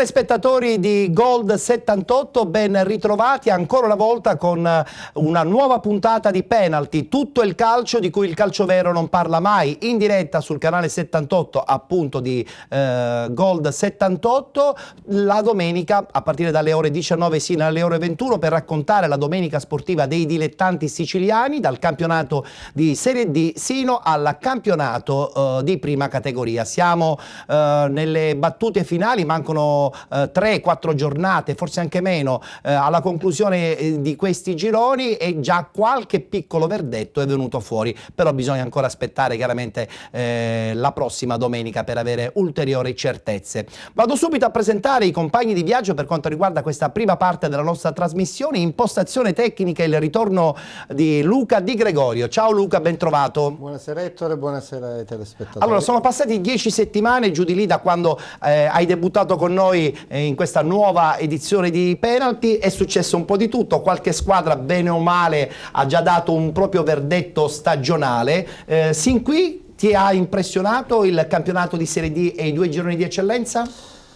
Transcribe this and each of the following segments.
Telespettatori di Gold 78, ben ritrovati ancora una volta con una nuova puntata di Penalty, tutto il calcio di cui il calcio vero non parla mai, in diretta sul canale 78 appunto di Gold 78, la domenica a partire dalle ore 19 sino alle ore 21 per raccontare la domenica sportiva dei dilettanti siciliani, dal campionato di Serie D sino al campionato di prima categoria. Siamo nelle battute finali, mancano 3-4 giornate, forse anche meno, alla conclusione di questi gironi e già qualche piccolo verdetto è venuto fuori, però bisogna ancora aspettare chiaramente la prossima domenica per avere ulteriori certezze. Vado subito a presentare i compagni di viaggio per quanto riguarda questa prima parte della nostra trasmissione. Impostazione tecnica, il ritorno di Luca Di Gregorio. Ciao Luca, ben trovato. Buonasera Ettore, buonasera ai telespettatori. Allora, sono passati 10 settimane giù di lì da quando hai debuttato con noi in questa nuova edizione di Penalty. È successo un po' di tutto, qualche squadra bene o male ha già dato un proprio verdetto stagionale. Sin qui ti ha impressionato il campionato di Serie D e i 2 gironi di eccellenza?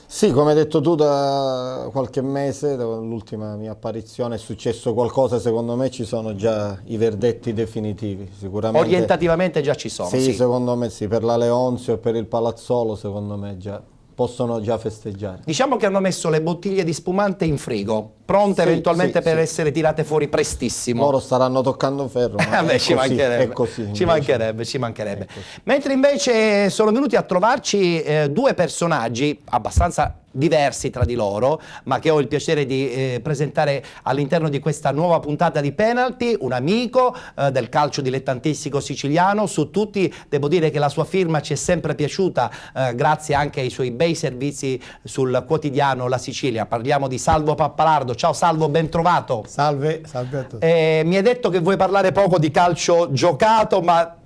Sì, come hai detto tu, da qualche mese, dall'ultima mia apparizione, è successo qualcosa. Secondo me ci sono già i verdetti definitivi, sicuramente. Orientativamente già ci sono. Sì, secondo me sì, per la Leonzio e per il Palazzolo secondo me già possono già festeggiare. Diciamo che hanno messo le bottiglie di spumante in frigo, pronte eventualmente per essere tirate fuori prestissimo. Loro staranno toccando ferro. Ma ci mancherebbe. È così. Ci mancherebbe. Mentre invece sono venuti a trovarci 2 personaggi abbastanza diversi tra di loro, ma che ho il piacere di presentare all'interno di questa nuova puntata di Penalty, un amico del calcio dilettantistico siciliano. Su tutti devo dire che la sua firma ci è sempre piaciuta, grazie anche ai suoi bei servizi sul quotidiano La Sicilia. Parliamo di Salvo Pappalardo. Ciao Salvo, ben trovato. Salve a tutti. Mi hai detto che vuoi parlare poco di calcio giocato, ma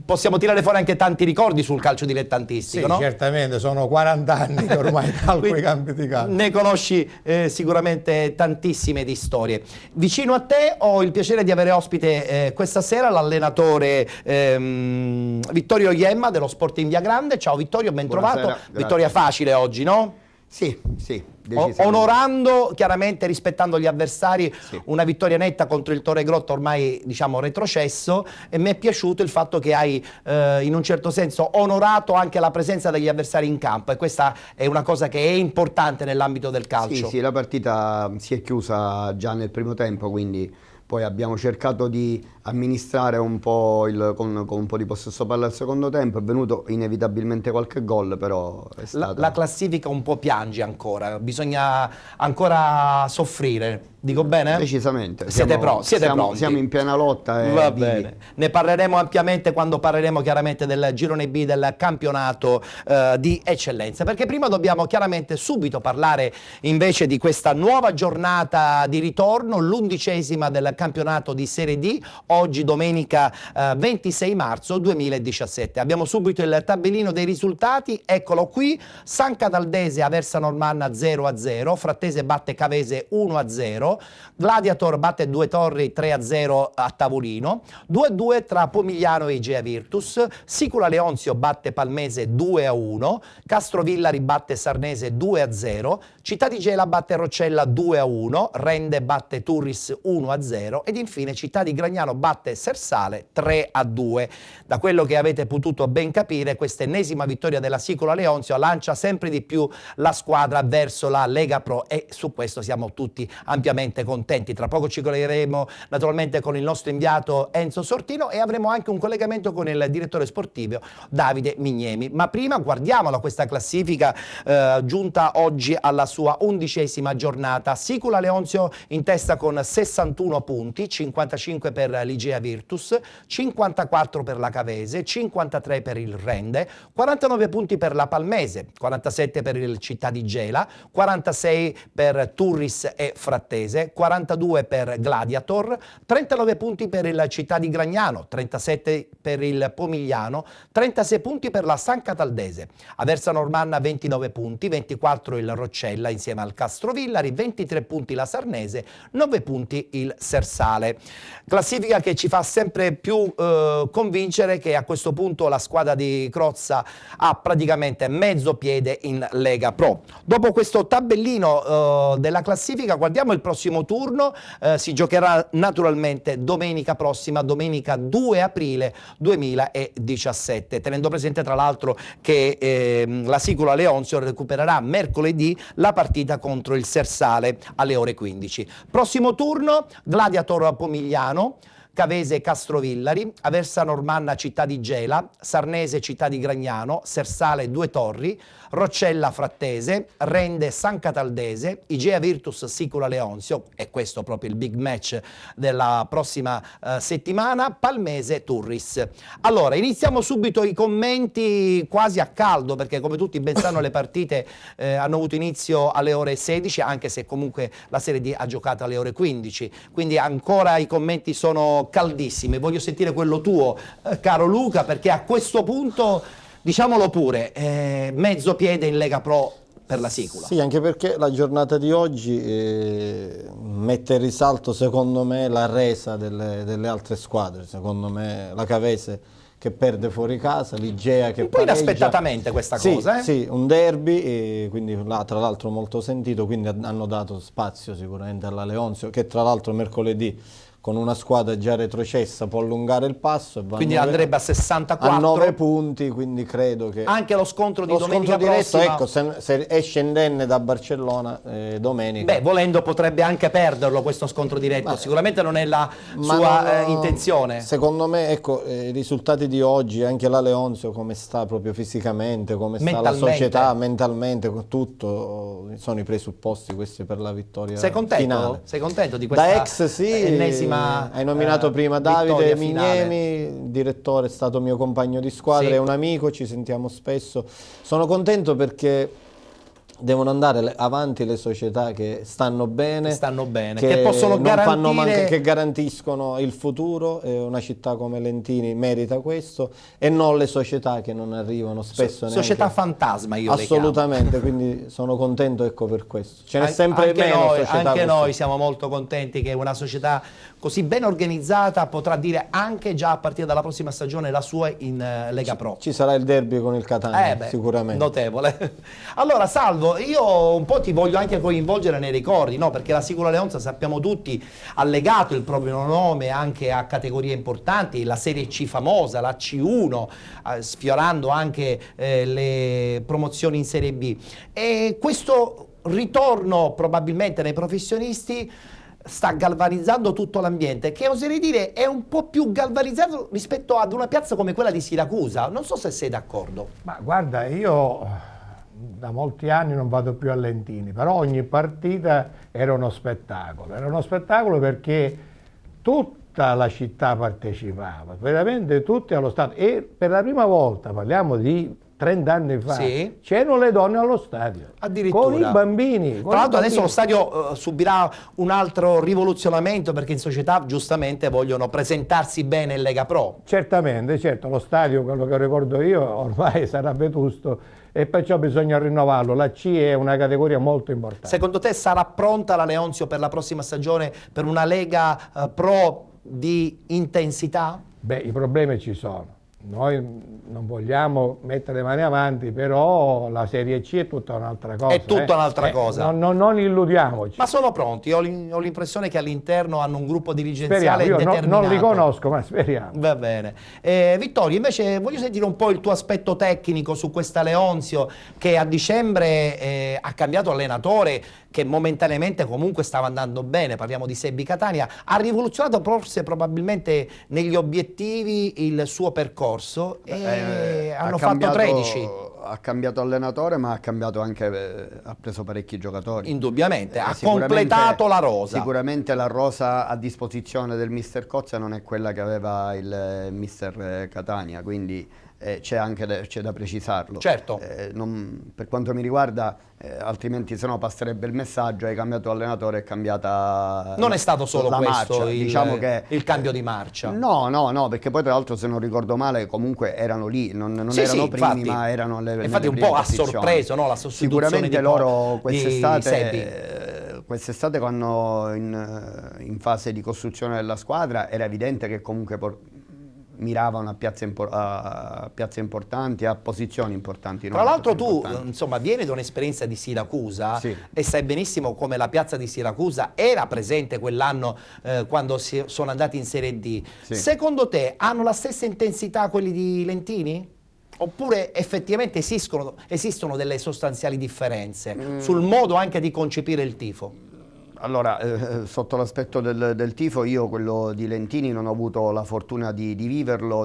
possiamo tirare fuori anche tanti ricordi sul calcio dilettantistico, Sì, no? certamente, sono 40 anni che ormai calco i campi di calcio. Ne conosci sicuramente tantissime di storie. Vicino a te ho il piacere di avere ospite questa sera l'allenatore Vittorio Iemma dello Sporting Via Grande. Ciao Vittorio, ben trovato. Vittoria facile oggi, no? Sì, Onorando, chiaramente rispettando gli avversari, sì. Una vittoria netta contro il Torre Grotta, ormai diciamo retrocesso, e mi è piaciuto il fatto che hai in un certo senso onorato anche la presenza degli avversari in campo, e questa è una cosa che è importante nell'ambito del calcio. Sì, la partita si è chiusa già nel primo tempo, quindi poi abbiamo cercato di amministrare un po' con un po' di possesso palla al secondo tempo. È venuto inevitabilmente qualche gol, però è stata... La classifica un po' piange ancora, bisogna ancora soffrire. Dico bene? Decisamente. Siete pronti? Siamo in piena lotta. Va bene. Ne parleremo ampiamente quando parleremo chiaramente del girone B del campionato di eccellenza, perché prima dobbiamo chiaramente subito parlare invece di questa nuova giornata di ritorno, l'11ª del campionato di Serie D, oggi domenica 26 marzo 2017. Abbiamo subito il tabellino dei risultati, eccolo qui: San Cataldese Aversa Normanna 0-0, Frattese batte Cavese 1-0, Gladiator batte Due Torri 3-0 a tavolino, 2-2 tra Pomigliano e Igea Virtus, Sicula Leonzio batte Palmese 2-1, Castrovillari batte Sarnese 2-0, Città di Gela batte Roccella 2-1, Rende batte Turris 1-0 ed infine Città di Gragnano batte Sersale 3-2. Da quello che avete potuto ben capire, questa ennesima vittoria della Sicula Leonzio lancia sempre di più la squadra verso la Lega Pro, e su questo siamo tutti ampiamente contenti. Tra poco ci collegheremo naturalmente con il nostro inviato Enzo Sortino e avremo anche un collegamento con il direttore sportivo Davide Mignemi. Ma prima guardiamola questa classifica giunta oggi alla sua 11ª giornata. Sicula Leonzio in testa con 61 punti, 55 per l'Igea Virtus, 54 per la Cavese, 53 per il Rende, 49 punti per la Palmese, 47 per il Città di Gela, 46 per Turris e Frattese, 42 per Gladiator, 39 punti per il Città di Gragnano, 37 per il Pomigliano, 36 punti per la San Cataldese. Aversa Normanna 29 punti, 24 il Roccella insieme al Castrovillari, 23 punti la Sarnese, 9 punti il Sersale. Classifica classifica che ci fa sempre più convincere che a questo punto la squadra di Crozza ha praticamente mezzo piede in Lega Pro. Dopo questo tabellino della classifica guardiamo il prossimo turno, si giocherà naturalmente domenica prossima, domenica 2 aprile 2017, tenendo presente tra l'altro che la Sicula Leonzio recupererà mercoledì la partita contro il Sersale alle ore 15. Prossimo turno, Gladiator Pomigliano, Cavese Castrovillari, Aversa Normanna Città di Gela, Sarnese Città di Gragnano, Sersale Due Torri, Roccella Frattese, Rende San Cataldese, Igea Virtus Sicula Leonzio, e questo proprio il big match della prossima settimana, Palmese Turris. Allora, iniziamo subito i commenti quasi a caldo, perché come tutti ben sanno le partite hanno avuto inizio alle ore 16, anche se comunque la Serie D ha giocato alle ore 15, quindi ancora i commenti sono caldissimi. Voglio sentire quello tuo, caro Luca, perché a questo punto, diciamolo pure, mezzo piede in Lega Pro per la Sicula. Sì, anche perché la giornata di oggi mette in risalto, secondo me, la resa delle altre squadre. Secondo me la Cavese che perde fuori casa, l'Igea che un po' pareggia. inaspettatamente questa cosa, Sì, un derby, e quindi là, tra l'altro molto sentito, quindi hanno dato spazio sicuramente alla Leonzio, che tra l'altro mercoledì con una squadra già retrocessa può allungare il passo, e quindi andrebbe a 64 a 9 punti, quindi credo che anche lo scontro di lo domenica scontro diretto, prossima, ecco, se esce indenne da Barcellona domenica. beh, volendo potrebbe anche perderlo questo scontro diretto, sicuramente non è la sua intenzione. Secondo me, ecco, i risultati di oggi, anche la Leonzio come sta proprio fisicamente, come sta la società, mentalmente, tutto, sono i presupposti questi per la vittoria finale. Sei contento di questa da ex, sì, ennesima hai nominato prima Davide Mignemi, il direttore è stato mio compagno di squadra, sì, è un amico, ci sentiamo spesso. Sono contento perché devono andare avanti le società che stanno bene, che possono non garantire, fanno che garantiscono il futuro. Una città come Lentini merita questo, e non le società che non arrivano spesso. Società fantasma, io assolutamente, le chiamo. quindi sono contento, ecco, per questo. Ce n'è sempre meno società anche così. noi siamo molto contenti che una società così ben organizzata potrà dire anche già a partire dalla prossima stagione la sua in Lega Pro. Ci sarà il derby con il Catania, sicuramente. Notevole. Allora, Salvo, io un po' ti voglio anche coinvolgere nei ricordi, no? Perché la Sicula Leonzio, sappiamo tutti, ha legato il proprio nome anche a categorie importanti, la Serie C famosa, la C1, sfiorando anche le promozioni in Serie B. E questo ritorno probabilmente nei professionisti sta galvanizzando tutto l'ambiente, che oserei dire è un po' più galvanizzato rispetto ad una piazza come quella di Siracusa. Non so se sei d'accordo. Ma guarda, io da molti anni non vado più a Lentini, però ogni partita era uno spettacolo perché tutta la città partecipava, veramente tutti allo stadio, e per la prima volta, parliamo di 30 anni fa, sì, c'erano le donne allo stadio, addirittura, con i bambini. Tra l'altro adesso lo stadio subirà un altro rivoluzionamento, perché in società giustamente vogliono presentarsi bene in Lega Pro. Certamente, certo, lo stadio, quello che ricordo io, ormai sarà vetusto, e perciò bisogna rinnovarlo. La C è una categoria molto importante. Secondo te sarà pronta la Leonzio per la prossima stagione per una Lega Pro di intensità? Beh, i problemi ci sono. Noi non vogliamo mettere le mani avanti, però la Serie C è tutta un'altra cosa. È tutta un'altra cosa. Non illudiamoci. Ma sono pronti? Ho l'impressione che all'interno hanno un gruppo dirigenziale io determinato. non li conosco, ma speriamo. Va bene. Vittorio, invece voglio sentire un po' il tuo aspetto tecnico su questa Leonzio, che a dicembre ha cambiato allenatore, che momentaneamente comunque stava andando bene, parliamo di Sebbi Catania, ha rivoluzionato forse probabilmente negli obiettivi il suo percorso e hanno fatto 13. Ha cambiato allenatore, ma ha cambiato anche, ha preso parecchi giocatori. Indubbiamente, ha completato la rosa. Sicuramente la rosa a disposizione del mister Cozza non è quella che aveva il mister Catania, quindi c'è da precisarlo. Certo. Per quanto mi riguarda, altrimenti se no passerebbe il messaggio: hai cambiato allenatore, è cambiata. Non è stato solo la questo marcia. Diciamo che il cambio di marcia. No, perché poi tra l'altro, se non ricordo male, comunque erano lì, non Sì, erano sì, primi, infatti, ma erano le infatti un prime po' ha posizioni. sorpreso, no, la sostituzione Sicuramente loro di Sebbi. quest'estate quest'estate quando in fase di costruzione della squadra era evidente che comunque miravano a piazze importanti, a posizioni importanti. Tra l'altro tu, insomma, vieni da un'esperienza di Siracusa, sì, e sai benissimo come la piazza di Siracusa era presente quell'anno quando sono andati in Serie D. Sì. Secondo te hanno la stessa intensità quelli di Lentini? Oppure effettivamente esistono delle sostanziali differenze sul modo anche di concepire il tifo? Allora, sotto l'aspetto del tifo, io quello di Lentini non ho avuto la fortuna di viverlo,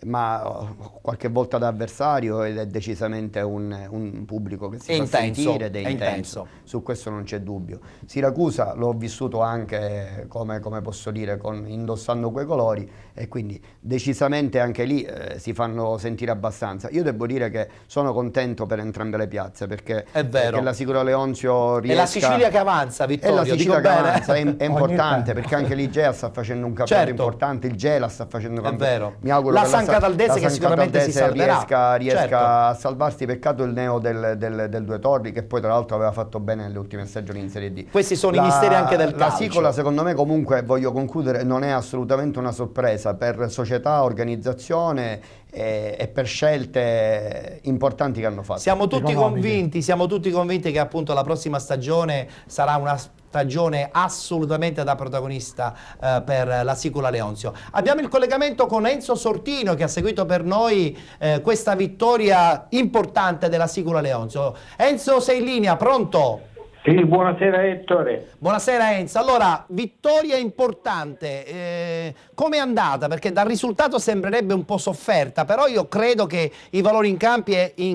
ma qualche volta da avversario, ed è decisamente un pubblico che si fa sentire ed è intenso. Su questo non c'è dubbio. Siracusa l'ho vissuto anche, come posso dire, indossando quei colori, e quindi decisamente anche lì si fanno sentire abbastanza. Io devo dire che sono contento per entrambe le piazze, perché la Sicula Leonzio riesca... È la Sicilia che avanza, Vittorio, è la Sicilia che avanza, è importante, perché anche l'Igea sta facendo un campionato importante, il Gela sta facendo un campionato. È vero. Mi auguro la San Cataldese che sicuramente si salverà, riesca a salvarsi. Peccato il neo del Due Torri, che poi tra l'altro aveva fatto bene nelle ultime stagioni in Serie D. Questi sono i misteri anche del calcio. La Sicola, secondo me, comunque, voglio concludere, non è assolutamente una sorpresa per società, organizzazione e per scelte importanti che hanno fatto. Siamo tutti convinti che appunto la prossima stagione sarà una stagione assolutamente da protagonista per la Sicula Leonzio. Abbiamo il collegamento con Enzo Sortino, che ha seguito per noi questa vittoria importante della Sicula Leonzio. Enzo, sei in linea, pronto? Sì, buonasera Ettore. Buonasera Enzo. Allora, vittoria importante, come è andata? Perché dal risultato sembrerebbe un po' sofferta, però io credo che i valori in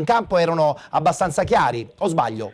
campo erano abbastanza chiari, o sbaglio?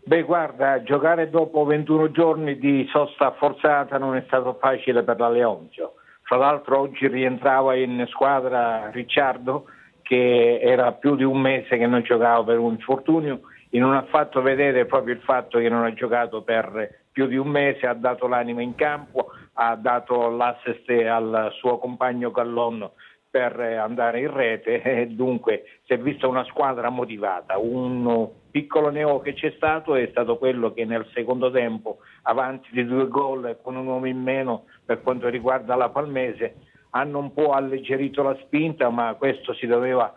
Beh, guarda, giocare dopo 21 giorni di sosta forzata non è stato facile per la Leonzio. Tra l'altro oggi rientrava in squadra Ricciardo, che era più di un mese che non giocava per un infortunio, e non ha fatto vedere proprio il fatto che non ha giocato per più di un mese, ha dato l'anima in campo, ha dato l'assist al suo compagno Callon per andare in rete, e dunque si è vista una squadra motivata. Un piccolo neo che c'è stato è stato quello che nel secondo tempo, avanti di 2 gol e con un uomo in meno per quanto riguarda la Palmese, hanno un po' alleggerito la spinta, ma questo si doveva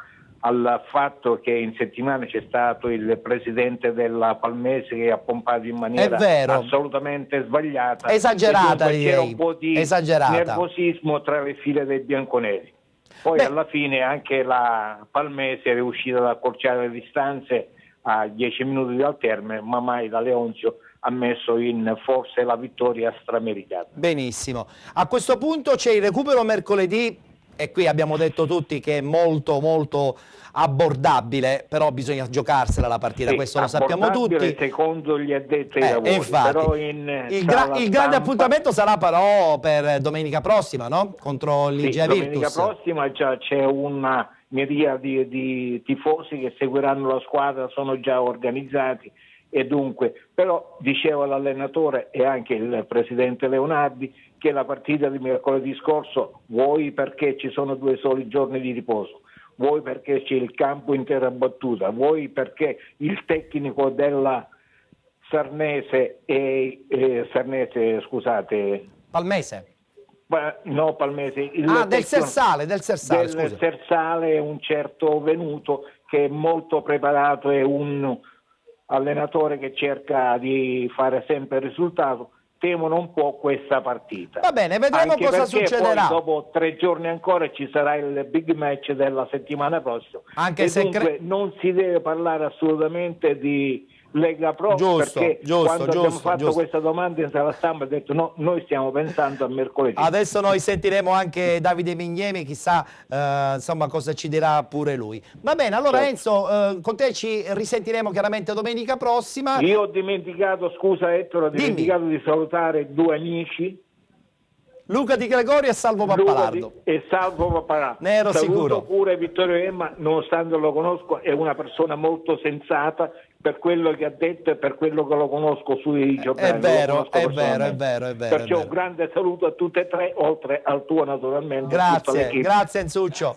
al fatto che in settimana c'è stato il presidente della Palmese che ha pompato in maniera assolutamente sbagliata, esagerata, c'era un po' di nervosismo tra le file dei bianconeri. Poi alla fine anche la Palmese è riuscita ad accorciare le distanze a 10 minuti dal termine, ma mai la Leonzio ha messo in forse la vittoria strameritata. Benissimo. A questo punto c'è il recupero mercoledì, e qui abbiamo detto tutti che è molto molto abbordabile, però bisogna giocarsela la partita, sì, questo lo sappiamo tutti. Secondo gli addetti ai lavori. Infatti, però il grande appuntamento sarà però per domenica prossima, no? Contro l'Igea Virtus. Domenica prossima già c'è una miriade di tifosi che seguiranno la squadra, sono già organizzati, e dunque, però diceva l'allenatore e anche il presidente Leonardi che la partita di mercoledì scorso, vuoi perché ci sono 2 soli giorni di riposo, vuoi perché c'è il campo in terra battuta, vuoi perché il tecnico della Palmese. No, Palmese. Del Sersale, Sersale è un certo Venuto che è molto preparato, è un allenatore che cerca di fare sempre il risultato. Temono un po' questa partita. Va bene, vedremo anche cosa succederà. Poi dopo 3 giorni ancora ci sarà il big match della settimana prossima. Anche se dunque non si deve parlare assolutamente di Lega Pro, perché quando abbiamo fatto questa domanda in sala stampa ha detto no, noi stiamo pensando a mercoledì. Adesso noi sentiremo anche Davide Mignemi, chissà insomma cosa ci dirà pure lui. Va bene, allora Enzo, con te ci risentiremo chiaramente domenica prossima. Io ho dimenticato, scusa Ettore, dimenticato di salutare 2 amici, Luca Di Gregorio e Salvo Pappalardo. E Salvo Pappalardo. Ne ero sicuro. Pure Vittorio Emma, nonostante lo conosco, è una persona molto sensata, per quello che ha detto e per quello che lo conosco sui giornali. È vero. Perciò un grande saluto a tutte e tre, oltre al tuo naturalmente. Grazie Enzuccio.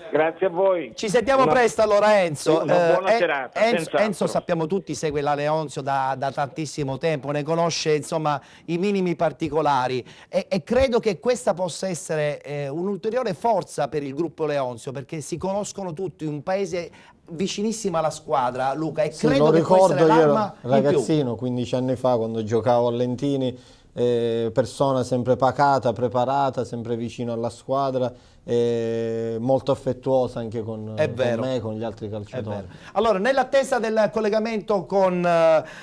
Grazie a voi. Ci sentiamo presto allora Enzo. Una buona serata. Enzo sappiamo tutti, segue la Leonzio da tantissimo tempo, ne conosce insomma i minimi particolari e credo che questa possa essere un'ulteriore forza per il gruppo Leonzio, perché si conoscono tutti, un paese vicinissimo alla squadra, Luca, e sì, credo lo che ricordo, può essere io l'arma ero ragazzino, 15 anni fa, quando giocavo a Lentini, persona sempre pacata, preparata, sempre vicino alla squadra, molto affettuosa anche con me, con gli altri calciatori. Allora, nell'attesa del collegamento con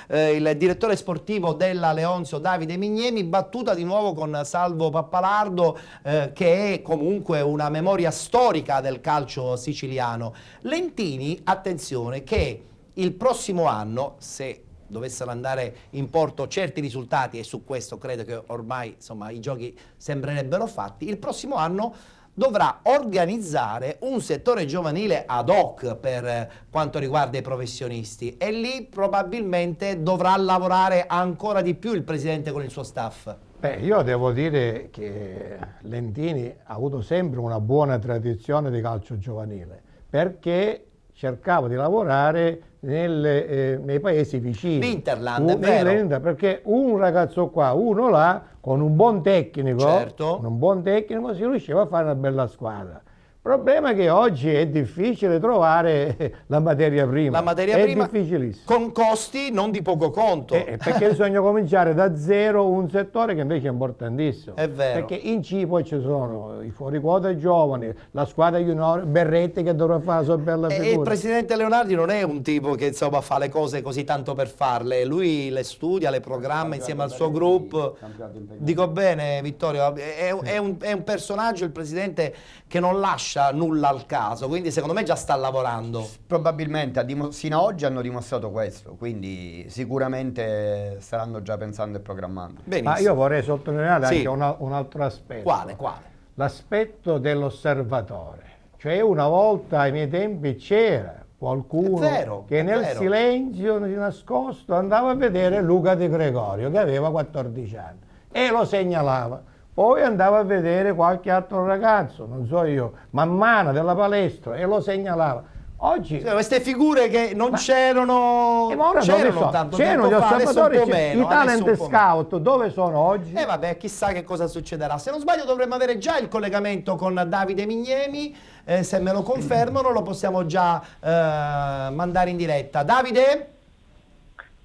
il direttore sportivo della Leonzio, Davide Mignemi, battuta di nuovo con Salvo Pappalardo, che è comunque una memoria storica del calcio siciliano. Lentini, attenzione, che il prossimo anno, se dovessero andare in porto certi risultati, e su questo credo che ormai insomma i giochi sembrerebbero fatti, il prossimo anno dovrà organizzare un settore giovanile ad hoc per quanto riguarda i professionisti, e lì probabilmente dovrà lavorare ancora di più il presidente con il suo staff. Io devo dire che Lentini ha avuto sempre una buona tradizione di calcio giovanile, perché cercava di lavorare nei paesi vicini. L'Interland, è vero. Perché un ragazzo qua, uno là, con un buon tecnico, certo, con un buon tecnico si riusciva a fare una bella squadra. Il problema è che oggi è difficile trovare la materia prima. La materia prima difficilissimo. Con costi non di poco conto. Perché bisogna cominciare da zero un settore che invece è importantissimo. È vero. Perché in C poi ci sono i fuori quota giovani, la squadra junior, Berretti che dovrà fare la sua bella figura. E il presidente Leonardi non è un tipo che insomma fa le cose così tanto per farle, lui le studia, le programma insieme al suo gruppo. Dico bene Vittorio, è un personaggio, il presidente, che non lascia nulla al caso, quindi secondo me già sta lavorando. Probabilmente sino ad oggi hanno dimostrato questo, quindi sicuramente staranno già pensando e programmando. Benissimo. Ma io vorrei sottolineare anche un altro aspetto. Quale? L'aspetto dell'osservatore. Cioè una volta ai miei tempi c'era qualcuno che nel silenzio nascosto andava a vedere Luca De Gregorio, che aveva 14 anni, e lo segnalava. Poi andava a vedere qualche altro ragazzo, non so io, Mammana della palestra, e lo segnalava. Oggi queste figure che non c'erano, c'erano tanto c'erano tempo gli fa, osservatori, meno, i talent scout dove sono oggi? Vabbè, chissà che cosa succederà. Se non sbaglio dovremmo avere già il collegamento con Davide Mignemi, se me lo confermano lo possiamo già mandare in diretta. Davide?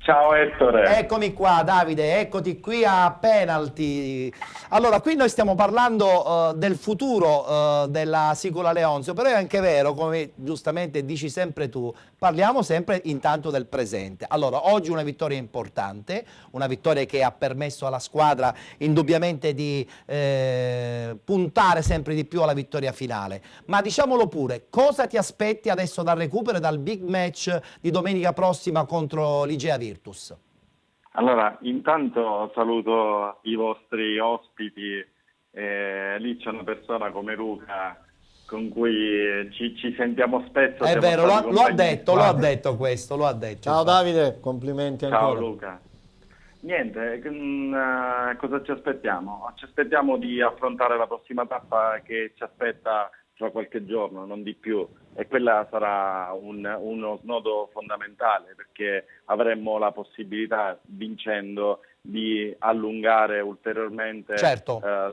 Ciao Ettore. Eccomi qua Davide, eccoti qui a Penalty. Allora, qui noi stiamo parlando del futuro della Sicula Leonzio, però è anche vero, come giustamente dici sempre tu, parliamo sempre intanto del presente. Allora, oggi una vittoria importante, una vittoria che ha permesso alla squadra indubbiamente di puntare sempre di più alla vittoria finale. Ma diciamolo pure, cosa ti aspetti adesso dal recupero e dal big match di domenica prossima contro l'Igea Virtus? Allora, intanto saluto i vostri ospiti, lì c'è una persona come Luca con cui ci sentiamo spesso. È vero, lo ha detto questo. Ciao Davide, complimenti ancora. Ciao Luca. Niente, cosa ci aspettiamo? Ci aspettiamo di affrontare la prossima tappa che ci aspetta tra qualche giorno, non di più, e quella sarà uno snodo fondamentale, perché avremmo la possibilità, vincendo, di allungare ulteriormente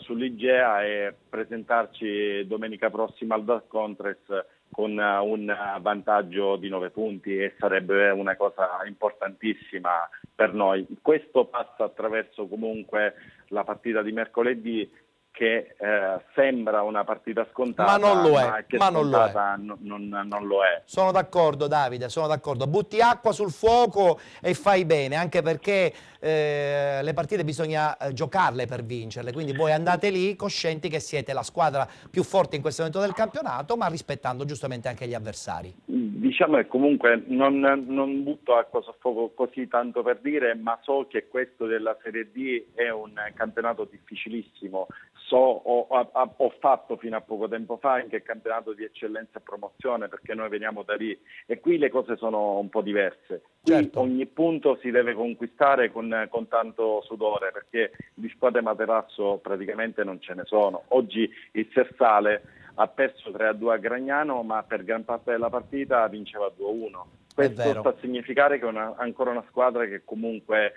sull'Igea e presentarci domenica prossima al Dark Conference con un vantaggio di 9 punti, e sarebbe una cosa importantissima per noi. Questo passa attraverso comunque la partita di mercoledì, che sembra una partita scontata, ma non lo è, ma che non lo è. Sono d'accordo Davide, sono d'accordo. Butti acqua sul fuoco e fai bene, anche perché le partite bisogna giocarle per vincerle, quindi voi andate lì coscienti che siete la squadra più forte in questo momento del campionato, ma rispettando giustamente anche gli avversari. Diciamo che comunque non butto acqua sul fuoco così tanto per dire, ma so che questo della Serie D è un campionato difficilissimo. ho fatto fino a poco tempo fa anche il campionato di eccellenza e promozione, perché noi veniamo da lì e qui le cose sono un po' diverse. Qui certo. Ogni punto si deve conquistare con tanto sudore, perché di squadre materasso praticamente non ce ne sono. Oggi il Sersale ha perso 3-2 a Gragnano, ma per gran parte della partita vinceva 2-1. Questo sta a significare che è ancora una squadra che comunque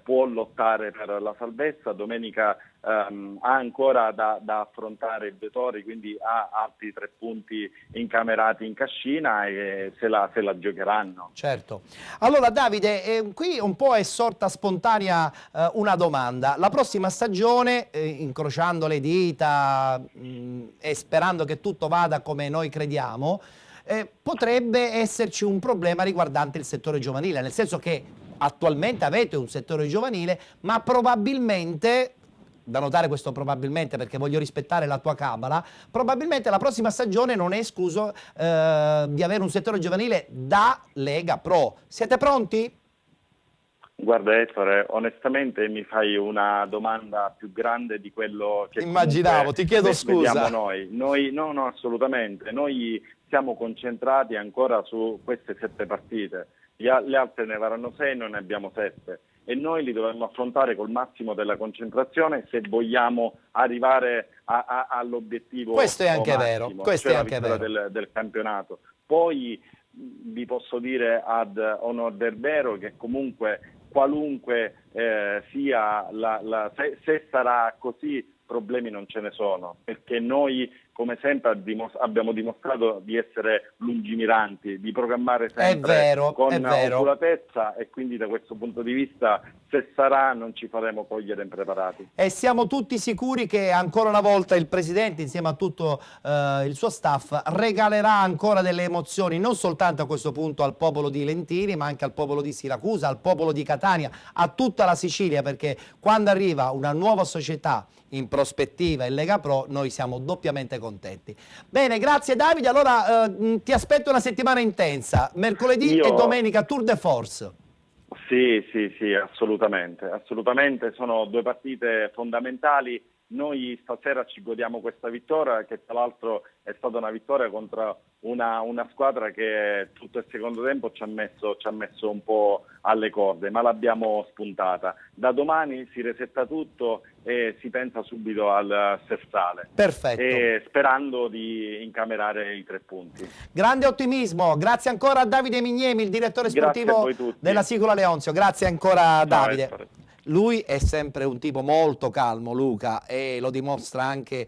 può lottare per la salvezza. Domenica ha ancora da affrontare il De Tori, quindi ha altri 3 punti incamerati in cascina e se la giocheranno. Certo. Allora Davide, qui un po' è sorta spontanea una domanda. La prossima stagione, incrociando le dita e sperando che tutto vada come noi crediamo, potrebbe esserci un problema riguardante il settore giovanile, nel senso che attualmente avete un settore giovanile, ma probabilmente, da notare questo probabilmente perché voglio rispettare la tua cabala, probabilmente la prossima stagione non è escluso di avere un settore giovanile da Lega Pro. Siete pronti? Guarda Ettore, onestamente mi fai una domanda più grande di quello che immaginavo, ti chiedo scusa. Noi no, assolutamente. Noi siamo concentrati ancora su queste 7 partite. Le altre ne varranno 6, noi ne abbiamo 7 e noi li dovremmo affrontare col massimo della concentrazione se vogliamo arrivare all'obiettivo. Questo è anche massimo, vero, questo è anche vero del campionato. Poi vi posso dire ad onor del vero che comunque qualunque sia se sarà così, problemi non ce ne sono, perché noi come sempre abbiamo dimostrato di essere lungimiranti, di programmare sempre con oculatezza e quindi da questo punto di vista se sarà non ci faremo cogliere impreparati. E siamo tutti sicuri che ancora una volta il Presidente insieme a tutto il suo staff regalerà ancora delle emozioni non soltanto a questo punto al popolo di Lentini ma anche al popolo di Siracusa, al popolo di Catania, a tutta la Sicilia, perché quando arriva una nuova società in prospettiva in Lega Pro noi siamo doppiamente contenti. Bene, grazie Davide, allora ti aspetto una settimana intensa, mercoledì e domenica Tour de Force. Sì, assolutamente, sono 2 partite fondamentali. Noi stasera ci godiamo questa vittoria, che tra l'altro è stata una vittoria contro una squadra che tutto il secondo tempo ci ha messo un po' alle corde, ma l'abbiamo spuntata. Da domani si resetta tutto e si pensa subito al Sersale. Perfetto. E sperando di incamerare i 3 punti. Grande ottimismo, grazie ancora a Davide Mignemi, il direttore sportivo della Sicula Leonzio. Grazie ancora Davide. Lui è sempre un tipo molto calmo, Luca, e lo dimostra anche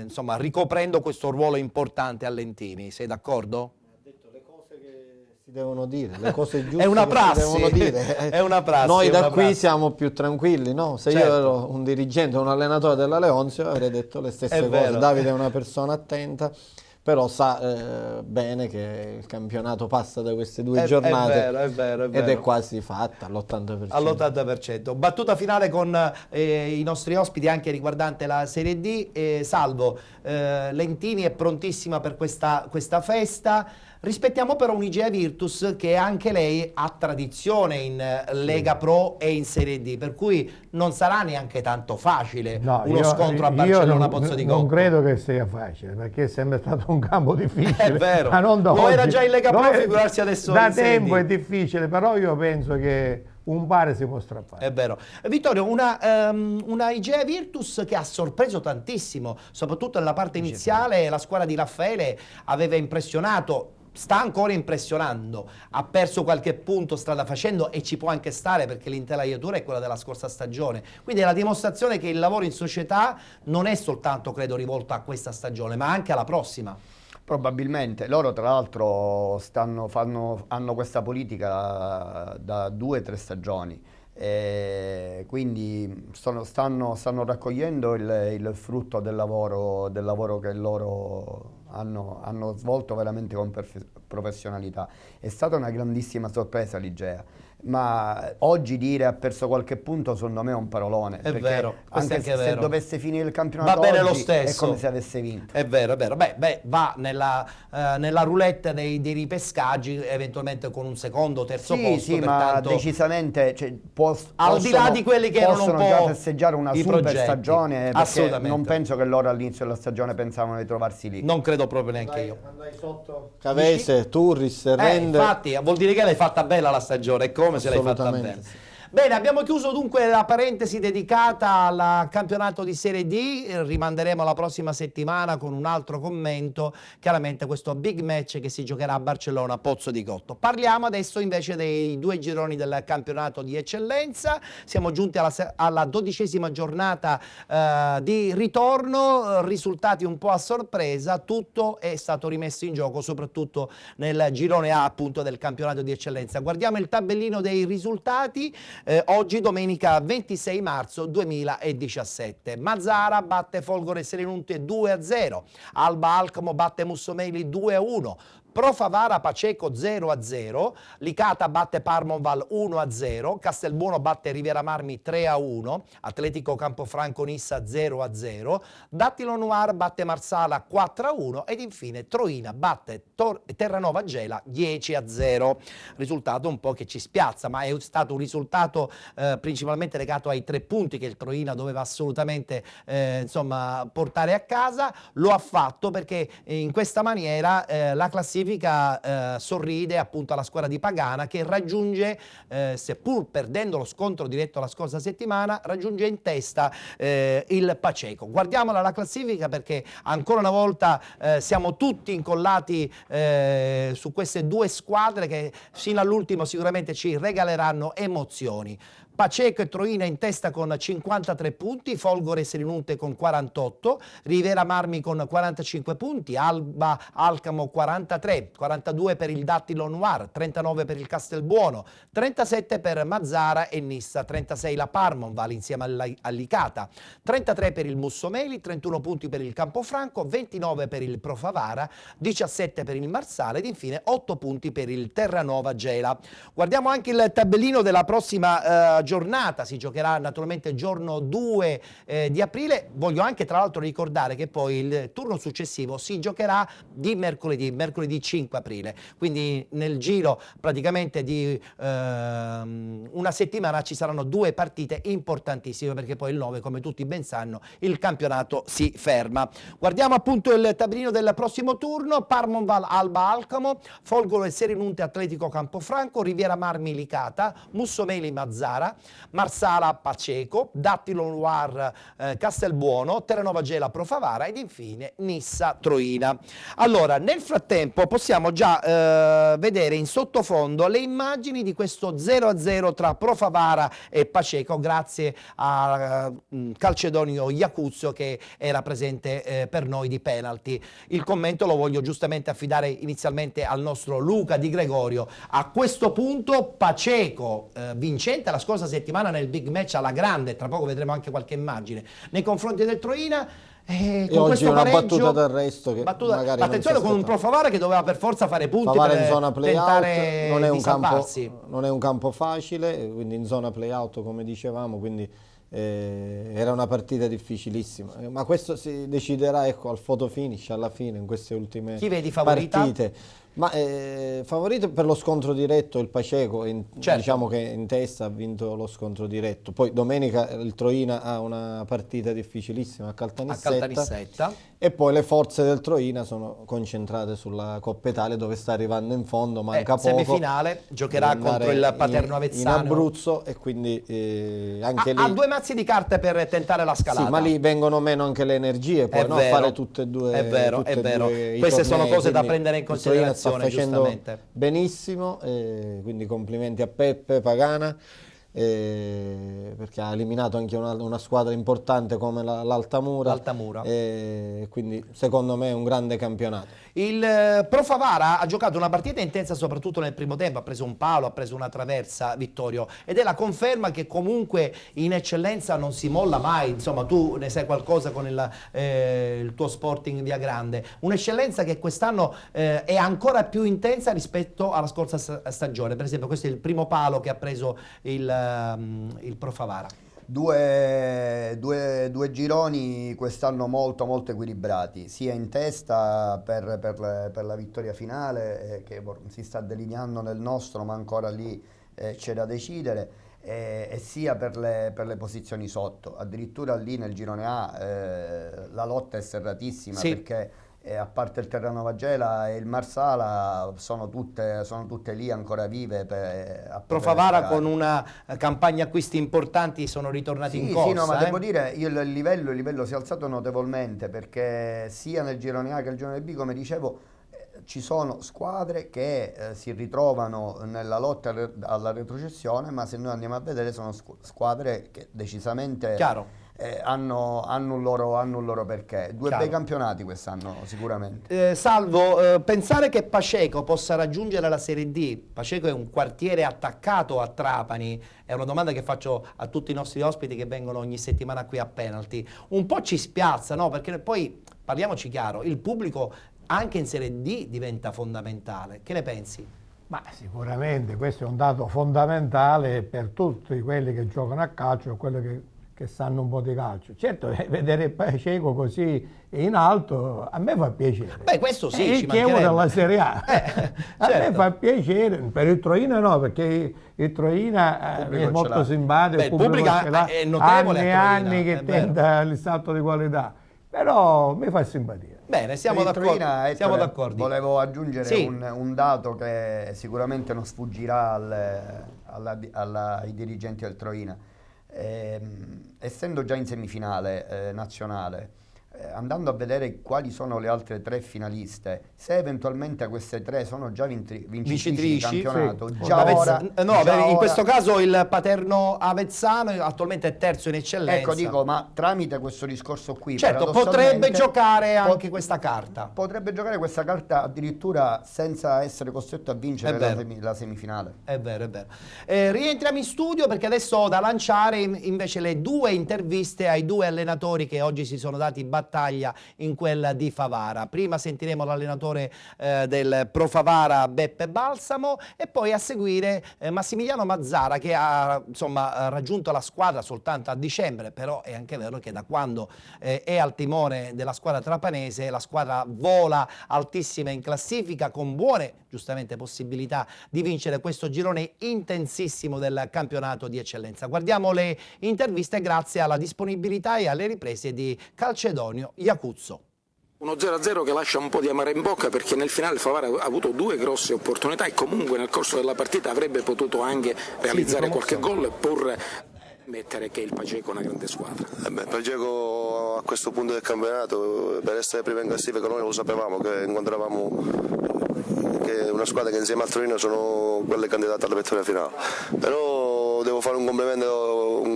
insomma, ricoprendo questo ruolo importante a Lentini. Sei d'accordo? Ha detto le cose che si devono dire, le cose giuste è una prassi. che si devono dire. È una prassi. Noi da qui siamo più tranquilli, no? Se io ero un dirigente, un allenatore della Leonzio avrei detto le stesse cose. Vero. Davide è una persona attenta, però sa bene che il campionato passa da queste 2 giornate è vero. ed è quasi fatta all'80%. All'80%. Battuta finale con i nostri ospiti anche riguardante la Serie D. Salvo, Lentini è prontissima per questa festa. Rispettiamo però un'Igea Virtus che anche lei ha tradizione in Lega Pro e in Serie D, per cui non sarà neanche tanto facile uno scontro a Barcellona Pozzocco. Non credo che sia facile, perché è sempre stato un campo difficile. È vero, ma non da lo oggi. era già in Lega Pro, figurarsi adesso da in Serie tempo D. è difficile, però io penso che un pare si può strappare. È vero. Vittorio, una Igea Virtus che ha sorpreso tantissimo, soprattutto nella parte iniziale. La squadra di Raffaele aveva impressionato, sta ancora impressionando, ha perso qualche punto strada facendo e ci può anche stare perché l'intelaiatura è quella della scorsa stagione, quindi è la dimostrazione che il lavoro in società non è soltanto, credo, rivolto a questa stagione ma anche alla prossima. Probabilmente, loro tra l'altro hanno questa politica da 2 o 3 stagioni, quindi stanno raccogliendo il frutto del lavoro che loro hanno svolto veramente con professionalità. È stata una grandissima sorpresa l'Igea. ma oggi dire ha perso qualche punto secondo me è un parolone. È vero, anche se dovesse finire il campionato va bene oggi, lo stesso, è come se avesse vinto. È vero, è vero. Beh, va nella roulette dei ripescaggi, eventualmente con un secondo o terzo posto. Sì, pertanto, ma decisamente al di là di quelli che erano un po' già festeggiare una i super progetti. stagione, perché Assolutamente. non penso che loro all'inizio della stagione pensavano di trovarsi lì. Non credo proprio neanche io. Andai sotto Cavese, Turris, Rende. Infatti, vuol dire che l'hai fatta bella la stagione, è come se l'hai fatta bene. Sì. Bene, abbiamo chiuso dunque la parentesi dedicata al campionato di Serie D, rimanderemo la prossima settimana con un altro commento, chiaramente questo big match che si giocherà a Barcellona, Pozzo di Gotto. Parliamo adesso invece dei 2 gironi del campionato di eccellenza, siamo giunti alla 12ª giornata di ritorno, risultati un po' a sorpresa, tutto è stato rimesso in gioco soprattutto nel girone A appunto del campionato di eccellenza. Guardiamo il tabellino dei risultati. Oggi domenica 26 marzo 2017. Mazzara batte Folgore Selinunte 2-0, Alba Alcamo batte Mussomeli 2-1, Pro Favara Paceco 0-0, Licata batte Parmonval 1-0, Castelbuono batte Riviera Marmi 3-1, Atletico Campofranco Nissa 0-0, Dattilo Noir batte Marsala 4-1 ed infine Troina batte Terranova Gela 10-0. Risultato un po' che ci spiazza, ma è stato un risultato principalmente legato ai 3 punti che il Troina doveva assolutamente insomma portare a casa. Lo ha fatto perché in questa maniera la classifica sorride appunto alla squadra di Pagana che raggiunge, seppur perdendo lo scontro diretto la scorsa settimana, raggiunge in testa il Paceco. Guardiamola la classifica perché ancora una volta siamo tutti incollati su queste 2 squadre che fino all'ultimo sicuramente ci regaleranno emozioni. Paceco e Troina in testa con 53 punti, Folgore e Selinunte con 48, Rivera Marmi con 45 punti, Alba Alcamo 43, 42 per il Dattilo Noir, 39 per il Castelbuono, 37 per Mazzara e Nissa, 36 la Parmonval insieme all'Icata, 33 per il Mussomeli, 31 punti per il Campofranco, 29 per il Pro Favara, 17 per il Marsale ed infine 8 punti per il Terranova Gela. Guardiamo anche il tabellino della prossima giornata, si giocherà naturalmente il giorno 2 di aprile. Voglio anche tra l'altro ricordare che poi il turno successivo si giocherà di mercoledì 5 aprile, quindi nel giro praticamente di una settimana ci saranno 2 partite importantissime perché poi il 9, come tutti ben sanno, il campionato si ferma. Guardiamo appunto il tabellino del prossimo turno: Parmonval Alba Alcamo, Folgore e Selinunte Atletico Campofranco, Riviera Marmi Licata, Mussomeli Mazzara, Marsala Paceco, Dattilo Noir Castelbuono, Terranova Gela Pro Favara ed infine Nissa Troina. Allora, nel frattempo possiamo già vedere in sottofondo le immagini di questo 0-0 tra Pro Favara e Paceco grazie a Calcedonio Iacuzzo che era presente per noi di penalty. Il commento lo voglio giustamente affidare inizialmente al nostro Luca Di Gregorio. A questo punto Paceco vincente la scorsa settimana nel big match alla grande, tra poco vedremo anche qualche immagine nei confronti del Troina. E con oggi una battuta d'arresto che magari attenzione con un Pro Favara che doveva per forza fare punti Favara per in zona tentare di salvarsi. Non è un campo facile, quindi in zona play-out come dicevamo, quindi era una partita difficilissima, ma questo si deciderà ecco al photo finish alla fine in queste ultime Chi vedi favorita? partite. Ma favorito per lo scontro diretto il Paceco, certo. Diciamo che in testa ha vinto lo scontro diretto. Poi domenica il Troina ha una partita difficilissima a Caltanissetta. E poi le forze del Troina sono concentrate sulla Coppa Italia dove sta arrivando in fondo, manca poco. Semifinale, giocherà contro il Paterno Avezzano. In Abruzzo e quindi anche lì... Ha 2 mazzi di carte per tentare la scalata. Sì, ma lì vengono meno anche le energie, poi fare tutte e due. È vero. Queste sono cose da prendere in considerazione. Sta facendo benissimo, quindi complimenti a Peppe Pagana perché ha eliminato anche una squadra importante come l'Altamura, quindi secondo me è un grande campionato. Il Pro Favara ha giocato una partita intensa soprattutto nel primo tempo, ha preso un palo, ha preso una traversa, Vittorio, ed è la conferma che comunque in eccellenza non si molla mai. Insomma, tu ne sai qualcosa con il tuo Sporting Via Grande, un'eccellenza che quest'anno è ancora più intensa rispetto alla scorsa stagione. Per esempio questo è il primo palo che ha preso il Pro Favara. Due gironi quest'anno molto equilibrati, sia in testa per la vittoria finale che si sta delineando nel nostro, ma ancora lì c'è da decidere, e sia per le posizioni sotto. Addirittura lì nel girone A la lotta è serratissima, sì, perché a parte il Terranova Gela e il Marsala sono tutte lì ancora vive. Pro Favara con una campagna acquisti importanti sono ritornati in corsa. Sì, no, ma devo dire il livello si è alzato notevolmente, perché sia nel girone A che nel girone B, come dicevo, ci sono squadre che si ritrovano nella lotta alla retrocessione, ma se noi andiamo a vedere sono squadre che decisamente hanno un loro perché. Due bei campionati quest'anno sicuramente. Salvo, pensare che Paceco possa raggiungere la Serie D, Paceco è un quartiere attaccato a Trapani, è una domanda che faccio a tutti i nostri ospiti che vengono ogni settimana qui a Penalty, un po' ci spiazza, no? Perché poi, parliamoci chiaro, il pubblico anche in Serie D diventa fondamentale. Che ne pensi? Ma sicuramente questo è un dato fondamentale per tutti quelli che giocano a calcio, quelli che sanno un po' di calcio. Certo, vedere Paceco così in alto a me fa piacere. Beh, questo sì, ci mancherebbe. Della Serie A. A me fa piacere, per il Troina no, perché il Troina è molto simpatico, il pubblico è notevole, anni che tenta il salto di qualità, però mi fa simpatia. Bene, siamo d'accordo. Volevo aggiungere un dato che sicuramente non sfuggirà ai dirigenti del Troina. Essendo già in semifinale nazionale, andando a vedere quali sono le altre 3 finaliste, se eventualmente queste 3 sono già vincitrici di campionato, in questo caso il Paterno Avezzano attualmente è terzo in eccellenza. Ecco, dico, ma tramite questo discorso qui, certo, potrebbe giocare anche questa carta. Potrebbe giocare questa carta addirittura senza essere costretto a vincere la semifinale. È vero. Rientriamo in studio perché adesso ho da lanciare invece le 2 interviste ai 2 allenatori che oggi si sono dati battaglia in quella di Favara. Prima sentiremo l'allenatore del Pro Favara, Beppe Balsamo, e poi a seguire Massimiliano Mazzara, che ha raggiunto la squadra soltanto a dicembre, però è anche vero che da quando è al timone della squadra trapanese la squadra vola altissima in classifica, con buone giustamente possibilità di vincere questo girone intensissimo del campionato di eccellenza. Guardiamo le interviste grazie alla disponibilità e alle riprese di Calcedonio Iacuzzo. Uno 0-0 che lascia un po' di amaro in bocca, perché nel finale il Favara ha avuto 2 grosse opportunità e comunque nel corso della partita avrebbe potuto anche realizzare qualche gol, pur mettere che il Paceco è una grande squadra. Paceco a questo punto del campionato, per essere prima in classifica, noi lo sapevamo che incontravamo che una squadra che insieme al Torino sono quelle candidate alla vittoria finale, però devo fare un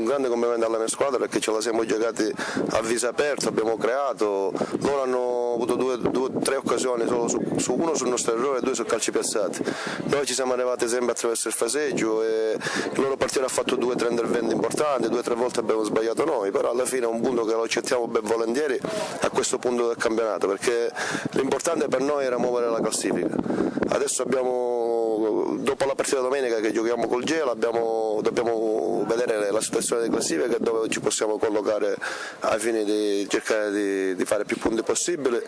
grande complimento alla mia squadra, perché ce la siamo giocati a viso aperto, abbiamo creato, loro hanno avuto 2-3 occasioni solo su uno sul nostro errore e 2 su calci piazzati. Noi ci siamo arrivati sempre attraverso il faseggio e il loro partito ha fatto 2-3 interventi importanti, 2-3 volte abbiamo sbagliato noi, però alla fine è un punto che lo accettiamo ben volentieri a questo punto del campionato, perché l'importante per noi era muovere la classifica. Adesso dopo la partita domenica che giochiamo col Gela, dobbiamo vedere la situazione di classifica, dove ci possiamo collocare ai fini di cercare di fare più punti possibili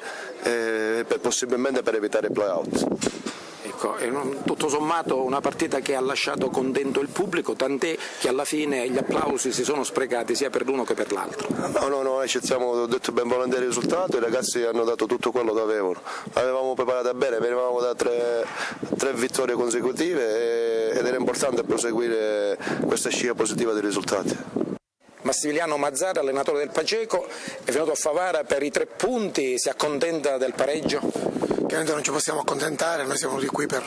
e possibilmente per evitare i play-out. Ecco, è tutto sommato una partita che ha lasciato contento il pubblico, tant'è che alla fine gli applausi si sono sprecati sia per l'uno che per l'altro. No, accettiamo, ho detto ben volentieri il risultato, i ragazzi hanno dato tutto quello che avevano. L'avevamo preparata bene, venivamo da tre vittorie consecutive ed era importante proseguire questa scia positiva dei risultati. Massimiliano Mazzara, allenatore del Paceco, è venuto a Favara per i 3 punti, si accontenta del pareggio? Ovviamente non ci possiamo accontentare, noi siamo di qui per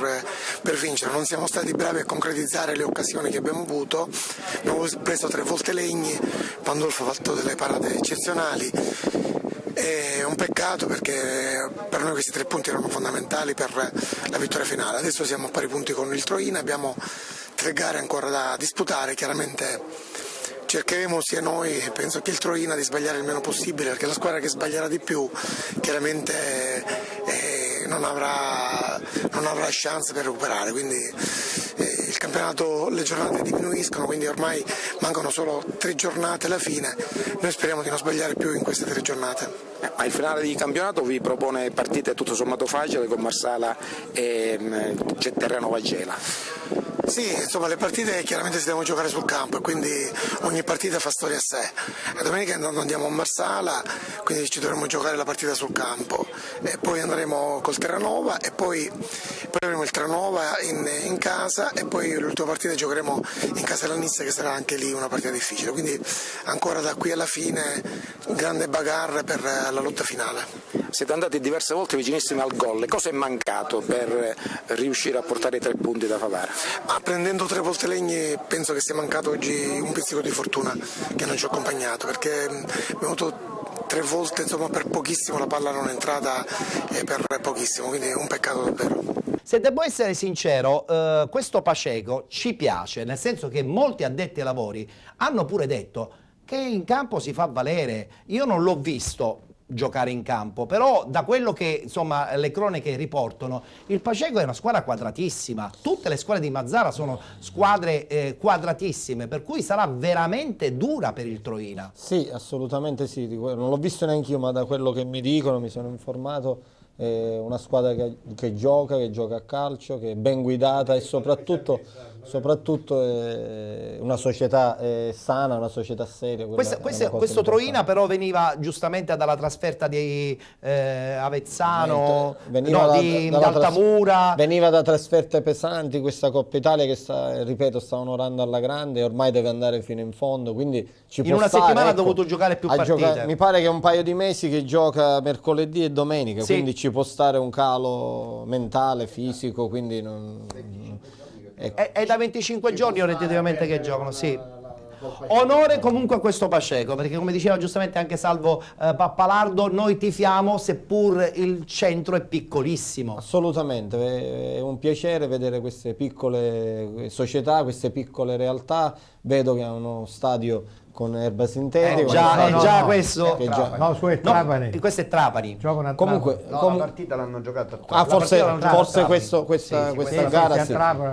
vincere, non siamo stati bravi a concretizzare le occasioni che abbiamo avuto, abbiamo preso 3 volte legni, Pandolfo ha fatto delle parate eccezionali. È un peccato perché per noi questi 3 punti erano fondamentali per la vittoria finale. Adesso siamo a pari punti con il Troina, abbiamo 3 gare ancora da disputare, chiaramente cercheremo sia noi, penso che il Troina, di sbagliare il meno possibile, perché la squadra che sbaglierà di più chiaramente non avrà chance per recuperare, quindi il campionato, le giornate diminuiscono, quindi ormai mancano solo 3 giornate alla fine, noi speriamo di non sbagliare più in queste 3 giornate. Ma il finale di campionato vi propone partite tutto sommato facili con Marsala e Terranova Gela. Sì, insomma le partite chiaramente si devono giocare sul campo e quindi ogni partita fa storia a sé. La domenica andiamo a Marsala, quindi ci dovremo giocare la partita sul campo e poi andremo col Terranova e poi avremo il Terranova in casa e poi l'ultima partita giocheremo in casa della Nizza, che sarà anche lì una partita difficile, quindi ancora da qui alla fine un grande bagarre per la lotta finale. Siete andati diverse volte vicinissimi al gol, cosa è mancato per riuscire a portare i 3 punti da Favara? Ma prendendo 3 volte legni penso che sia mancato oggi un pizzico di fortuna che non ci ha accompagnato, perché abbiamo avuto 3 volte, insomma, per pochissimo la palla non è entrata per pochissimo, quindi è un peccato davvero. Se devo essere sincero, questo Paceco ci piace, nel senso che molti addetti ai lavori hanno pure detto che in campo si fa valere. Io non l'ho visto giocare in campo, però da quello che insomma le cronache riportano, il Paceco è una squadra quadratissima, tutte le squadre di Mazara sono squadre quadratissime, per cui sarà veramente dura per il Troina. Sì, assolutamente sì, non l'ho visto neanche io, ma da quello che mi dicono, mi sono informato, è una squadra che gioca a calcio, che è ben guidata e soprattutto è una società sana, una società seria. Questo Troina però veniva giustamente dalla trasferta di Avezzano, di Altamura. Veniva da trasferte pesanti, questa Coppa Italia che ripeto, sta onorando alla grande e ormai deve andare fino in fondo, quindi in una settimana ha dovuto giocare più partite. Mi pare che è un paio di mesi che gioca mercoledì e domenica, sì. Quindi ci può stare un calo mentale, fisico, quindi è da 25 giorni orientativamente che giocano, sì. Onore comunque a questo Paceco, perché come diceva giustamente anche Salvo Pappalardo, noi tifiamo seppur il centro è piccolissimo. Assolutamente, è un piacere vedere queste piccole società, queste piccole realtà. Vedo che ha uno stadio con erba sintetica. Questo è Trapani. Questo è Trapani. Comunque la partita l'hanno giocata a Trapani. Forse questa gara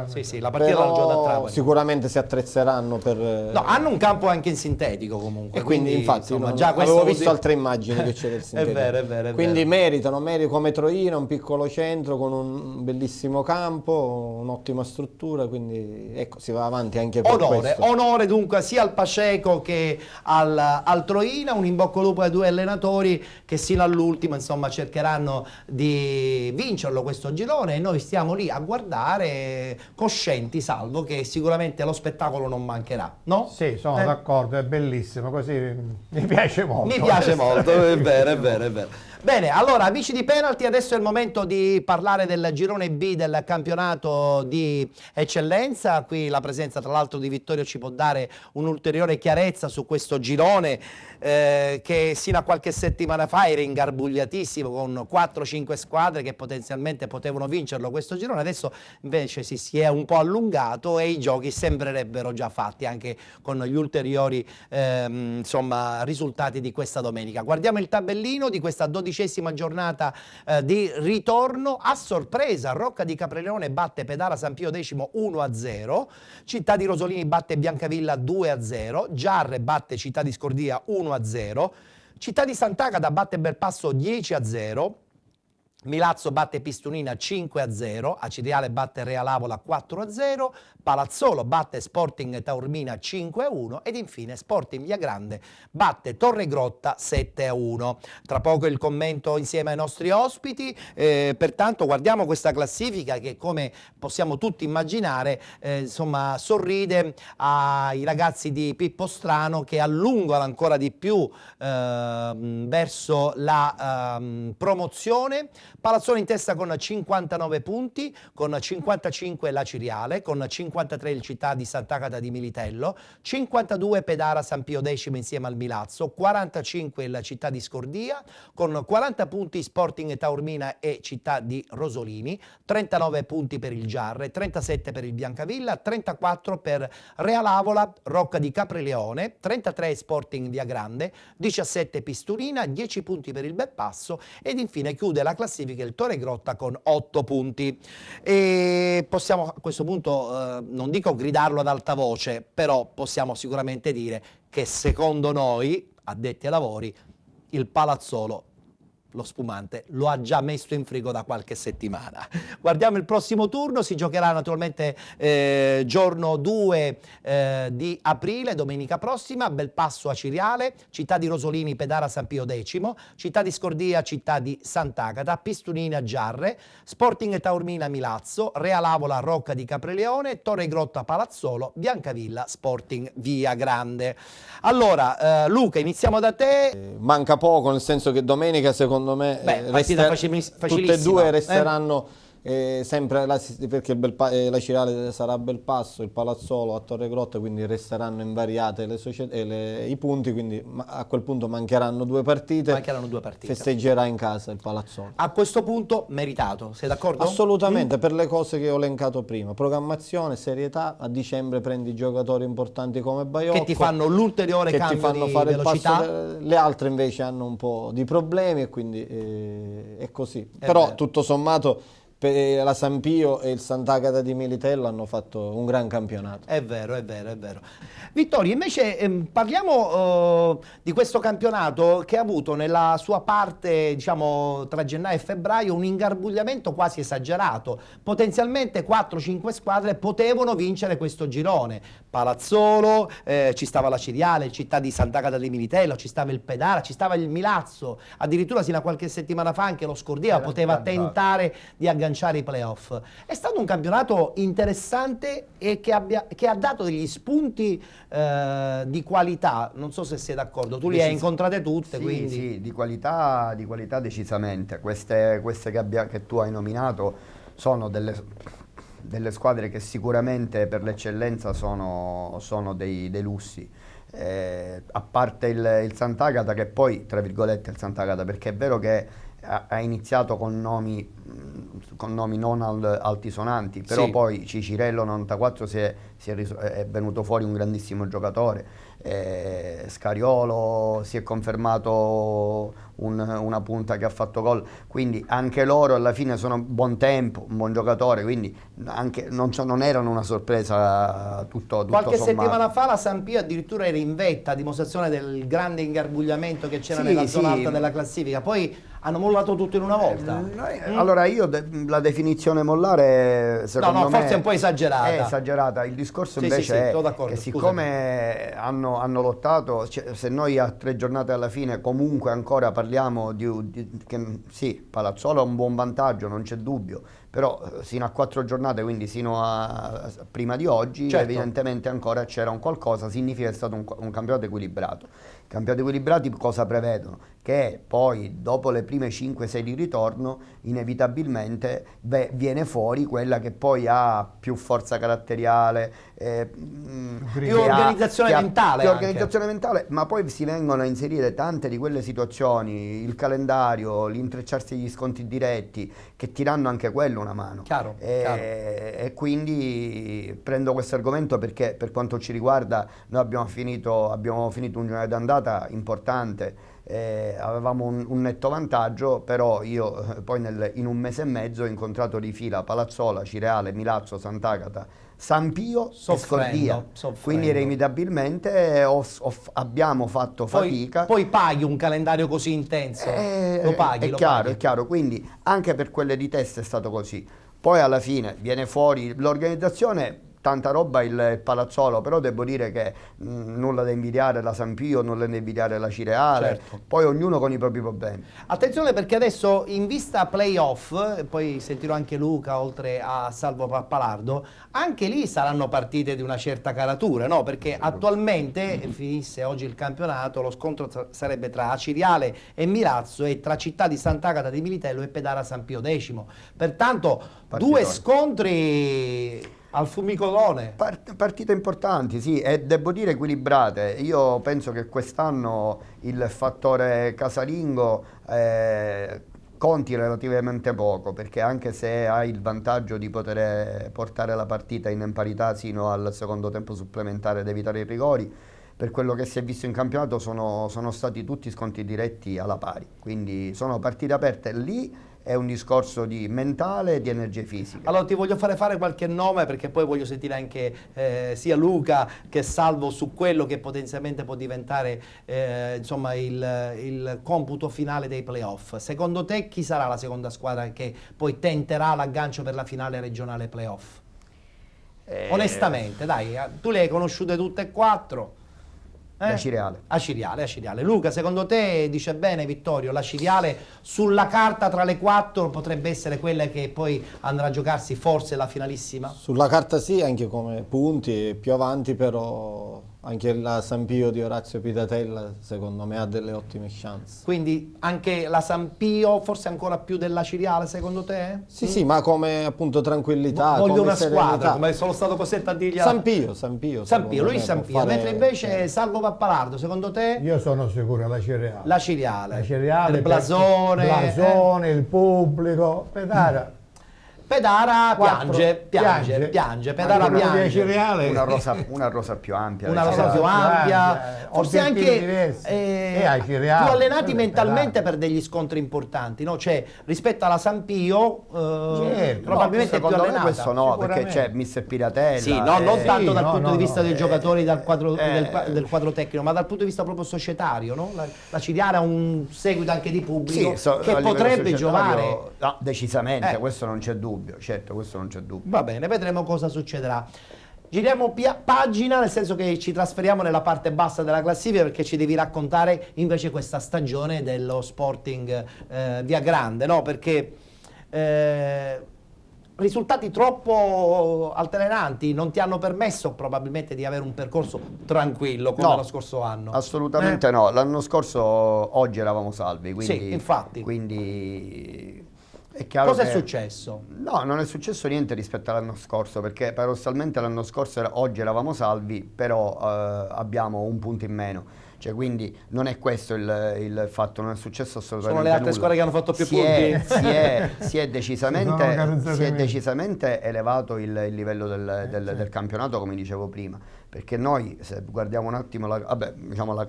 sì, la partita l'hanno giocata a Trapani. Sicuramente si attrezzeranno per hanno un campo anche in sintetico comunque. E quindi infatti insomma, avevo visto altre immagini che c'era il sintetico. È vero. Quindi meritano come Troina, un piccolo centro con un bellissimo campo, un'ottima struttura, quindi ecco, si va avanti anche per questo. Onore dunque sia al Paceco che al Troina, un in bocca al lupo ai 2 allenatori che sino all'ultimo insomma cercheranno di vincerlo questo girone, e noi stiamo lì a guardare coscienti, Salvo, che sicuramente lo spettacolo non mancherà, no? Sì, sono d'accordo, è bellissimo, così mi piace molto. Mi piace molto, è vero. Bene, allora amici di Penalty, adesso è il momento di parlare del girone B del campionato di eccellenza. Qui la presenza tra l'altro di Vittorio ci può dare un'ulteriore chiarezza su questo girone che sino a qualche settimana fa era ingarbugliatissimo con 4-5 squadre che potenzialmente potevano vincerlo questo girone. Adesso invece si è un po' allungato e i giochi sembrerebbero già fatti anche con gli ulteriori risultati di questa domenica. Guardiamo il tabellino di questa 12ª giornata di ritorno. A sorpresa Rocca di Capreleone batte Pedara San Pio X 1-0, Città di Rosolini batte Biancavilla 2-0, Giarre batte Città di Scordia 1-0, Città di Sant'Agata batte Belpasso 10-0, Milazzo batte Pistunina 5-0, Acireale batte Realavola 4-0, Palazzolo batte Sporting Taormina 5-1 ed infine Sporting Viagrande batte Torregrotta 7-1. Tra poco il commento insieme ai nostri ospiti, pertanto guardiamo questa classifica che, come possiamo tutti immaginare, sorride ai ragazzi di Pippo Strano, che allungano ancora di più verso la promozione. Palazzolo in testa con 59 punti, con 55 la Ciriale, con 53 il Città di Sant'Agata di Militello, 52 Pedara San Pio X insieme al Milazzo, 45 il Città di Scordia, con 40 punti Sporting Taormina e Città di Rosolini, 39 punti per il Giarre, 37 per il Biancavilla, 34 per Real Avola, Rocca di Capreleone, 33 Sporting Via Grande, 17 Pisturina, 10 punti per il Belpasso ed infine chiude la classifica il Torre Grotta con 8 punti. E possiamo a questo punto, non dico gridarlo ad alta voce, però possiamo sicuramente dire che secondo noi, addetti ai lavori, il Palazzolo, lo spumante, lo ha già messo in frigo da qualche settimana. Guardiamo il prossimo turno, si giocherà naturalmente giorno 2 di aprile, domenica prossima, Belpasso a Ciriale, Città di Rosolini, Pedara San Pio X, Città di Scordia, Città di Sant'Agata, Pistunina Giarre, Sporting Taormina Milazzo, Real Avola Rocca di Capreleone, Torre Grotta Palazzolo, Biancavilla Sporting Via Grande. Allora, Luca, iniziamo da te. Manca poco, nel senso che domenica secondo me tutte e due resteranno sempre perché la Ciriale sarà a Belpasso, il Palazzolo a Torre Grotta, quindi resteranno invariate i punti, quindi a quel punto mancheranno due partite. Festeggerà in casa il Palazzolo. A questo punto meritato, sei d'accordo? Assolutamente, per le cose che ho elencato prima. Programmazione, serietà, a dicembre prendi giocatori importanti come Baiocco che ti fanno l'ulteriore cambio di velocità. Le altre invece hanno un po' di problemi e quindi è così. Però tutto sommato la San Pio e il Sant'Agata di Militello hanno fatto un gran campionato. È vero, è vero, è vero. Vittorio, invece parliamo di questo campionato che ha avuto nella sua parte, diciamo, tra gennaio e febbraio un ingarbugliamento quasi esagerato. Potenzialmente 4-5 squadre potevano vincere questo girone. Palazzolo, ci stava la Ciriale, Città di Sant'Agata di Militello, ci stava il Pedara, ci stava il Milazzo, addirittura sino a qualche settimana fa anche lo Scordia poteva tentare di agganciare i playoff. È stato un campionato interessante e che ha dato degli spunti di qualità. Non so se sei d'accordo, tu li hai incontrate tutte. Sì, quindi sì, di qualità decisamente. Queste che tu hai nominato sono delle squadre che sicuramente per l'eccellenza sono dei lussi. A parte il Sant'Agata, che poi tra virgolette il Sant'Agata, perché è vero che ha iniziato con nomi non altisonanti, però poi Cicirello 94 è venuto fuori un grandissimo giocatore, Scariolo si è confermato una punta che ha fatto gol, quindi anche loro alla fine sono buon tempo, un buon giocatore, quindi anche non erano una sorpresa tutto qualche sommato. Settimana fa la San Pio addirittura era in vetta, a dimostrazione del grande ingarbugliamento che c'era nella zona alta della classifica, poi hanno mollato tutto in una volta. Allora la definizione mollare secondo me forse è un po' esagerata. È esagerata. Il discorso invece è che siccome hanno lottato, cioè, se noi a 3 giornate alla fine comunque ancora parliamo sì, Palazzolo ha un buon vantaggio, non c'è dubbio, però sino a 4 giornate, quindi sino a prima di oggi, evidentemente ancora c'era un qualcosa, significa che è stato un campionato equilibrato. I campionati equilibrati cosa prevedono? Che poi dopo le prime 5-6 di ritorno inevitabilmente viene fuori quella che poi ha più forza caratteriale, più organizzazione mentale, ma poi si vengono a inserire tante di quelle situazioni, il calendario, l'intrecciarsi degli sconti diretti, che ti danno anche quello una mano. Chiaro. E quindi prendo questo argomento perché per quanto ci riguarda noi abbiamo finito un girone d'andata importante. Avevamo un netto vantaggio, però io poi in un mese e mezzo ho incontrato di fila Palazzola, Cireale, Milazzo, Sant'Agata, San Pio e Scordia, quindi inevitabilmente abbiamo fatto fatica. Poi paghi un calendario così intenso, lo paghi. È chiaro, quindi anche per quelle di testa è stato così. Poi alla fine viene fuori l'organizzazione. tanta roba il Palazzolo, però devo dire che nulla da invidiare la San Pio, nulla da invidiare la Cireale, certo. Poi ognuno con i propri problemi. Attenzione, perché adesso in vista playoff, poi sentirò anche Luca oltre a Salvo Pappalardo, anche lì saranno partite di una certa caratura, no? Perché attualmente, finisse oggi il campionato, lo scontro sarebbe tra Aciriale e Milazzo e tra Città di Sant'Agata di Militello e Pedara San Pio X. Pertanto due scontri al Fumicodone. Partite importanti, sì, e devo dire equilibrate. Io penso che quest'anno il fattore casalingo conti relativamente poco, perché anche se hai il vantaggio di poter portare la partita in parità sino al secondo tempo supplementare ed evitare i rigori, per quello che si è visto in campionato sono stati tutti scontri diretti alla pari, quindi sono partite aperte. Lì è un discorso di mentale e di energie fisiche. Allora ti voglio fare qualche nome, perché poi voglio sentire anche sia Luca che Salvo su quello che potenzialmente può diventare insomma il computo finale dei playoff. Secondo te chi sarà la seconda squadra che poi tenterà l'aggancio per la finale regionale playoff? Onestamente, dai, tu le hai conosciute tutte e quattro. La Cireale. Aciriale. Luca, secondo te, dice bene Vittorio, la Cireale sulla carta tra le quattro potrebbe essere quella che poi andrà a giocarsi forse la finalissima? Sulla carta sì, anche come punti, più avanti però anche la San Pio di Orazio Pitatella secondo me ha delle ottime chance. Quindi anche la San Pio forse ancora più della Cireale secondo te? Sì, sì, ma come appunto tranquillità, voglio come una serenità. squadra, come sono stato costretto a dirgli. San Pio, lui San Pio, mentre invece Salvo Pappalardo, secondo te? Io sono sicuro la Cireale. La Cireale. La Cireale, il blasone, il pubblico, Pedara piange. Pedara piange. Una rosa più ampia. Una rosa più ampia, forse anche più allenati mentalmente per degli scontri importanti, no? Cioè rispetto alla San Pio probabilmente più allenata. Questo no, perché c'è Mister Piratella. Sì, non tanto dal punto di vista dei giocatori del quadro tecnico, ma dal punto di vista proprio societario, no? La Cireale ha un seguito anche di pubblico che potrebbe giovare. No, decisamente, questo non c'è dubbio, certo, questo non c'è dubbio. Va bene, vedremo cosa succederà. Giriamo pagina, nel senso che ci trasferiamo nella parte bassa della classifica, perché ci devi raccontare invece questa stagione dello Sporting Via Grande, no? Perché risultati troppo altalenanti non ti hanno permesso probabilmente di avere un percorso tranquillo come lo scorso anno. Assolutamente no, l'anno scorso oggi eravamo salvi, quindi, sì, infatti. Quindi è chiaro. Cosa è successo? No, non è successo niente rispetto all'anno scorso, perché paradossalmente l'anno scorso oggi eravamo salvi, però abbiamo un punto in meno. Cioè, quindi non è questo il fatto, non è successo assolutamente nulla. Sono le altre squadre che hanno fatto più punti. Si è decisamente elevato il livello del campionato, come dicevo prima, perché noi, se guardiamo un attimo,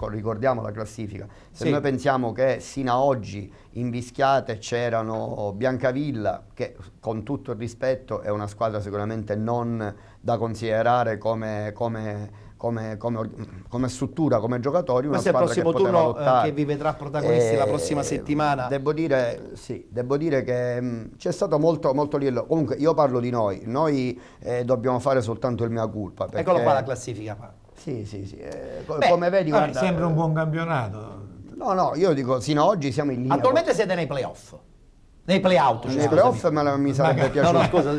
ricordiamo la classifica, se noi pensiamo che sino a oggi in Vischiate c'erano Biancavilla, che con tutto il rispetto è una squadra sicuramente non da considerare come struttura, come giocatori. Questo è il prossimo turno che vi vedrà protagonisti la prossima settimana. Devo dire che c'è stato molto livello. Comunque io parlo di noi dobbiamo fare soltanto il mea culpa. Eccolo qua la classifica. Sì. Come vedi, guarda, sembra un buon campionato. No, io dico sino ad oggi siamo in linea. Attualmente siete nei playoff. Nei play-out. Nei playoff mi sarebbe piaciuto. No, scusa,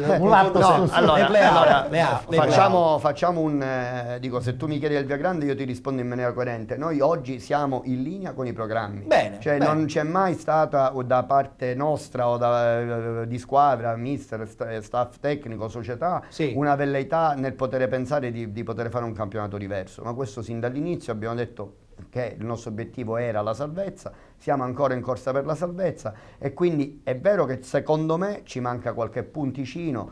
facciamo un... dico, se tu mi chiedi del Via Grande io ti rispondo in maniera coerente. Noi oggi siamo in linea con i programmi. Bene. Cioè non c'è mai stata da parte nostra o di squadra, mister, staff tecnico, società, una velleità nel poter pensare di poter fare un campionato diverso. Ma questo sin dall'inizio abbiamo detto che il nostro obiettivo era la salvezza, siamo ancora in corsa per la salvezza, e quindi è vero che secondo me ci manca qualche punticino,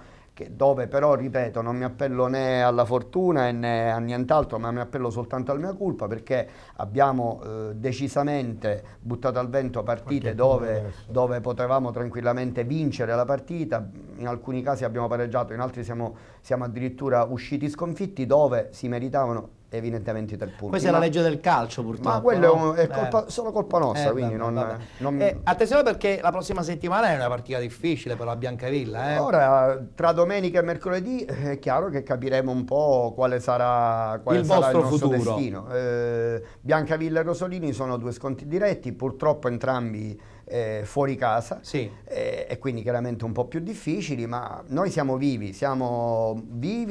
dove però, ripeto, non mi appello né alla fortuna né a nient'altro, ma mi appello soltanto al mea culpa, perché abbiamo decisamente buttato al vento partite dove potevamo tranquillamente vincere la partita. In alcuni casi abbiamo pareggiato, in altri siamo addirittura usciti sconfitti, dove si meritavano evidentemente 3 punti. Questa è la legge del calcio, purtroppo. Ma quello no? è solo colpa nostra, quindi vabbè. non... Attenzione, perché la prossima settimana è una partita difficile per la Biancavilla. Ora, tra domenica e mercoledì è chiaro che capiremo un po' quale sarà il vostro nostro futuro. destino. Biancavilla e Rosolini sono 2 scontri diretti, purtroppo entrambi fuori casa, sì. E quindi chiaramente un po' più difficili, ma noi siamo vivi,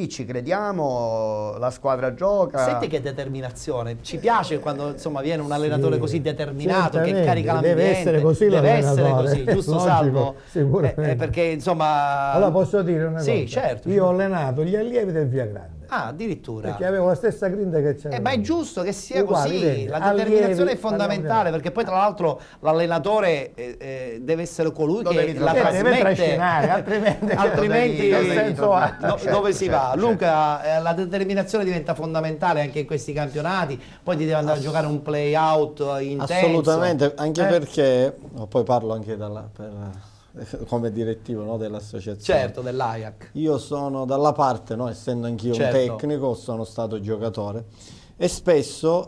ci crediamo, la squadra gioca. Senti che determinazione, ci piace quando insomma viene un allenatore così determinato, che carica l'ambiente. Deve essere così, giusto? Logico, Salvo? Sicuramente. Perché insomma... Allora posso dire una cosa? Sì, certo. Io ho allenato gli allievi del Via Grande. Ah, addirittura. Perché avevo la stessa grinta che c'era. Ma è giusto che sia uguali, così, vedi, la determinazione allievi, è fondamentale, perché poi tra l'altro l'allenatore deve essere colui che la deve trasmette, trascinare, altrimenti dove si va? Luca, la determinazione diventa fondamentale anche in questi campionati, poi ti deve andare a giocare un play out intenso. Assolutamente, anche perché, poi parlo anche come direttivo, no, dell'associazione. Certo, dell'Ajax. Io sono dalla parte, no, essendo anch'io certo. un tecnico, sono stato giocatore e spesso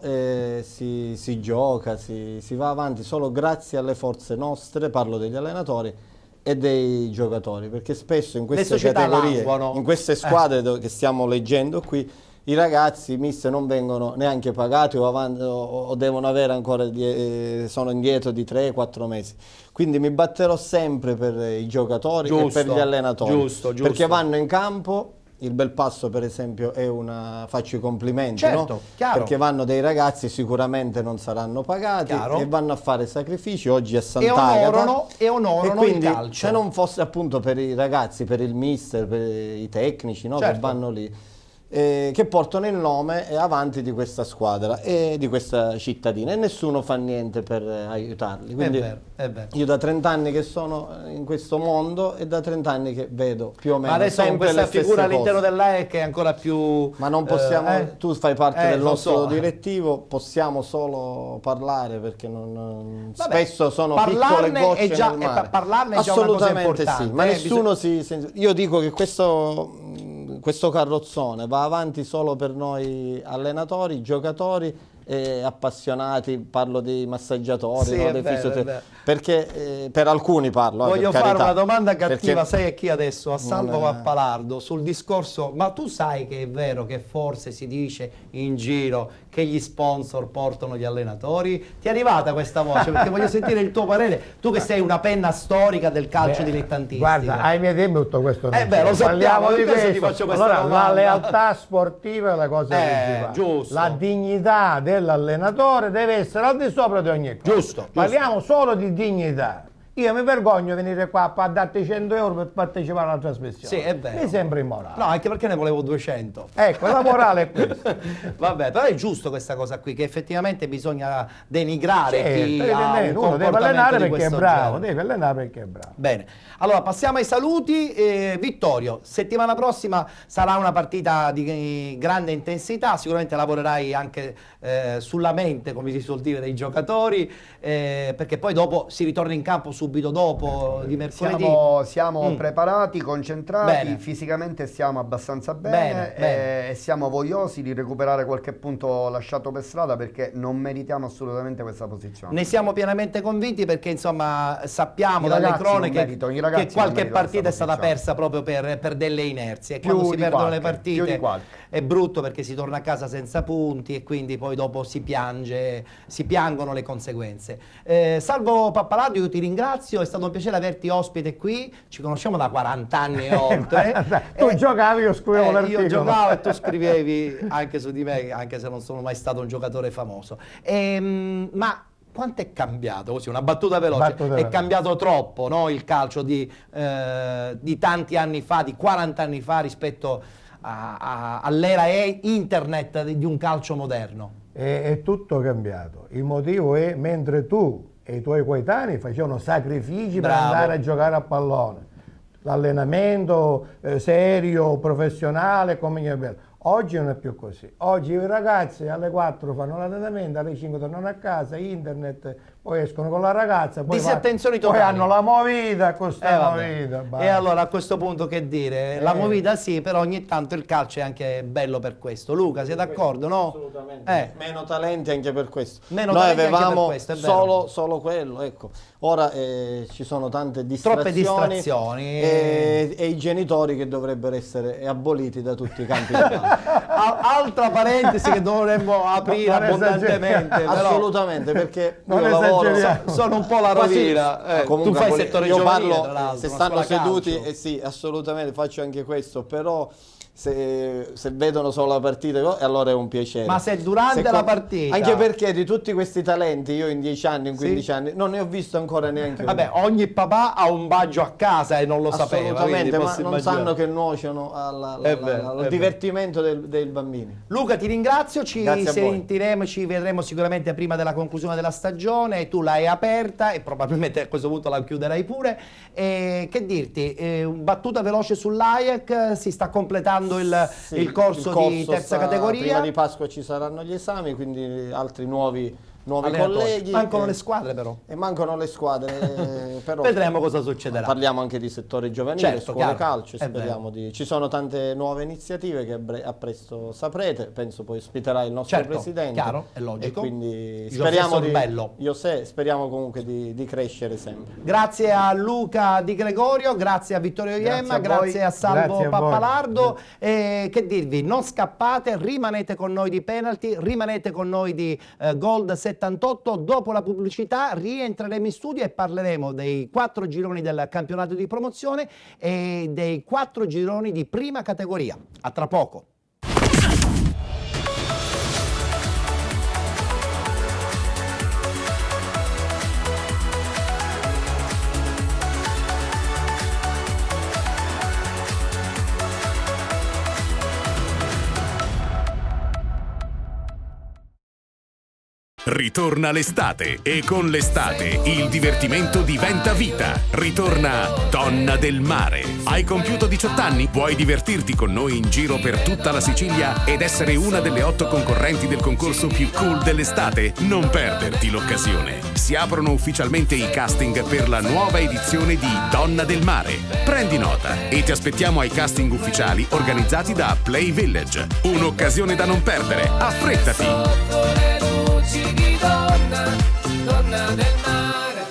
si gioca, si va avanti solo grazie alle forze nostre, parlo degli allenatori e dei giocatori, perché spesso in queste categorie, in queste squadre che stiamo leggendo qui, i ragazzi mister non vengono neanche pagati o devono avere ancora, sono indietro di 3-4 mesi. Quindi mi batterò sempre per i giocatori e per gli allenatori. Giusto. Perché vanno in campo, il Belpasso per esempio faccio i complimenti, certo, no? Chiaro. Perché vanno dei ragazzi, sicuramente non saranno pagati e vanno a fare sacrifici, oggi a Sant'Agata. E onorano quindi, il calcio. se non fosse appunto per i ragazzi, per il mister, per i tecnici, no? Certo. Che vanno lì, che portano il nome avanti di questa squadra e di questa cittadina, e nessuno fa niente per aiutarli. Quindi è vero. io da 30 anni che sono in questo mondo e da 30 anni che vedo più o meno adesso sempre questa le stesse figura all'interno cose. dell'AEC è ancora più... Ma non possiamo, tu fai parte del nostro direttivo, possiamo solo parlare, perché spesso sono piccole gocce nel mare. Parlarne è già una cosa importante. Sì, ma nessuno io dico che questo carrozzone va avanti solo per noi allenatori, giocatori e appassionati, parlo di massaggiatori, sì, no, dei perché per alcuni parlo. Voglio per fare carità, una domanda cattiva, perché sai a chi adesso? A Salvo Pappalardo, sul discorso, ma tu sai che è vero che forse si dice in giro che gli sponsor portano gli allenatori? Ti è arrivata questa voce? Perché voglio sentire il tuo parere, tu che sei una penna storica del calcio dilettantistico. Guarda, ai miei tempi tutto questo non lo sappiamo, di questo. Ti faccio questa allora, domanda. la lealtà sportiva è la cosa principale. Giusto. La dignità dell'allenatore deve essere al di sopra di ogni cosa. Giusto. Parliamo solo di dignità. Io mi vergogno di venire qua a darti 100 euro per partecipare alla trasmissione. Sì, è vero. Mi sembra immorale. No, anche perché ne volevo 200. Ecco, la morale è questa. Vabbè, però è giusto questa cosa qui, che effettivamente bisogna denigrare chi ha un uno deve allenare perché è bravo, genere. deve allenare perché è bravo. Bene, allora passiamo ai saluti. Vittorio, settimana prossima sarà una partita di grande intensità, sicuramente lavorerai anche sulla mente, come si suol dire, dei giocatori, perché poi dopo si ritorna in campo subito dopo di mercoledì. Siamo preparati, concentrati, bene. Fisicamente stiamo abbastanza bene, e siamo vogliosi di recuperare qualche punto lasciato per strada, perché non meritiamo assolutamente questa posizione. Ne siamo pienamente convinti, perché insomma sappiamo dalle cronache che qualche partita è stata persa proprio per delle inerzie, e quando si perdono le partite è brutto, perché si torna a casa senza punti e quindi poi dopo si piangono le conseguenze. Salvo Pappalardo, io ti ringrazio, è stato un piacere averti ospite qui, ci conosciamo da 40 anni e oltre. Tu giocavi, io scrivevo l'articolo. Io giocavo e tu scrivevi anche su di me, anche se non sono mai stato un giocatore famoso. Ma quanto è cambiato? Così, una battuta veloce. È cambiato troppo, no? Il calcio di tanti anni fa, di 40 anni fa, rispetto all'era internet di un calcio moderno. È tutto cambiato. Il motivo è, mentre tu e i tuoi coetanei facevano sacrifici per andare a giocare a pallone, l'allenamento serio, professionale, come è bello. Oggi non è più così. Oggi i ragazzi alle 4 fanno l'allenamento, alle 5 tornano a casa, internet, poi escono con la ragazza, poi, disattenzioni poi totali. hanno la movida, questa movida. E allora a questo punto che dire? La movida sì, però ogni tanto il calcio è anche bello per questo. Luca, sei d'accordo, no? Assolutamente. Meno talenti anche per questo. Meno Noi talenti anche avevamo per questo, è vero. solo quello, ecco. Ora ci sono tante Troppe distrazioni, distrazioni. E i genitori che dovrebbero essere aboliti da tutti i campi di calcio. Altra parentesi che dovremmo aprire abbondantemente. Però Assolutamente, perché Non io lavoro, sono un po' la rovina. Tu fai il settore io giovanile, parlo, tra l'altro, se una stanno scuola seduti, calcio. sì, assolutamente, faccio anche questo, però se vedono solo la partita, allora è un piacere. Ma se durante la partita... Anche perché di tutti questi talenti, io in 10 anni, in 15 anni, non ne ho visto ancora neanche uno. Vabbè, ogni papà ha un baggio a casa e non lo sapeva. Assolutamente, ma posso non immaginare. sanno che nuociono al divertimento dei bambini. Luca, ti ringrazio, ci Grazie a voi. sentiremo, ci vedremo sicuramente prima della conclusione della stagione, tu l'hai aperta e probabilmente a questo punto la chiuderai pure. E che dirti, battuta veloce sull'AIEC, si sta completando il corso di terza categoria. Prima di Pasqua ci saranno gli esami, quindi altri nuovi colleghi. Mancano le squadre però. E mancano le squadre, però vedremo cosa succederà. Parliamo anche di settore giovanile, certo, scuole chiaro, calcio, speriamo ci sono tante nuove iniziative che a presto saprete, penso poi ospiterà il nostro presidente. Chiaro, è logico. E quindi speriamo comunque di crescere sempre. Grazie a Luca Di Gregorio, grazie a Vittorio Iemma, grazie a Salvo Pappalardo. Che dirvi, non scappate, rimanete con noi di Penalty, rimanete con noi di Gold 78. Dopo la pubblicità rientreremo in studio e parleremo dei 4 gironi del campionato di promozione e dei 4 gironi di prima categoria. A tra poco. Ritorna l'estate e con l'estate il divertimento diventa vita. Ritorna Donna del Mare. Hai compiuto 18 anni? Vuoi divertirti con noi in giro per tutta la Sicilia ed essere una delle 8 concorrenti del concorso più cool dell'estate? Non perderti l'occasione. Si aprono ufficialmente i casting per la nuova edizione di Donna del Mare. Prendi nota e ti aspettiamo ai casting ufficiali organizzati da Play Village. Un'occasione da non perdere. Affrettati! Donna del mare.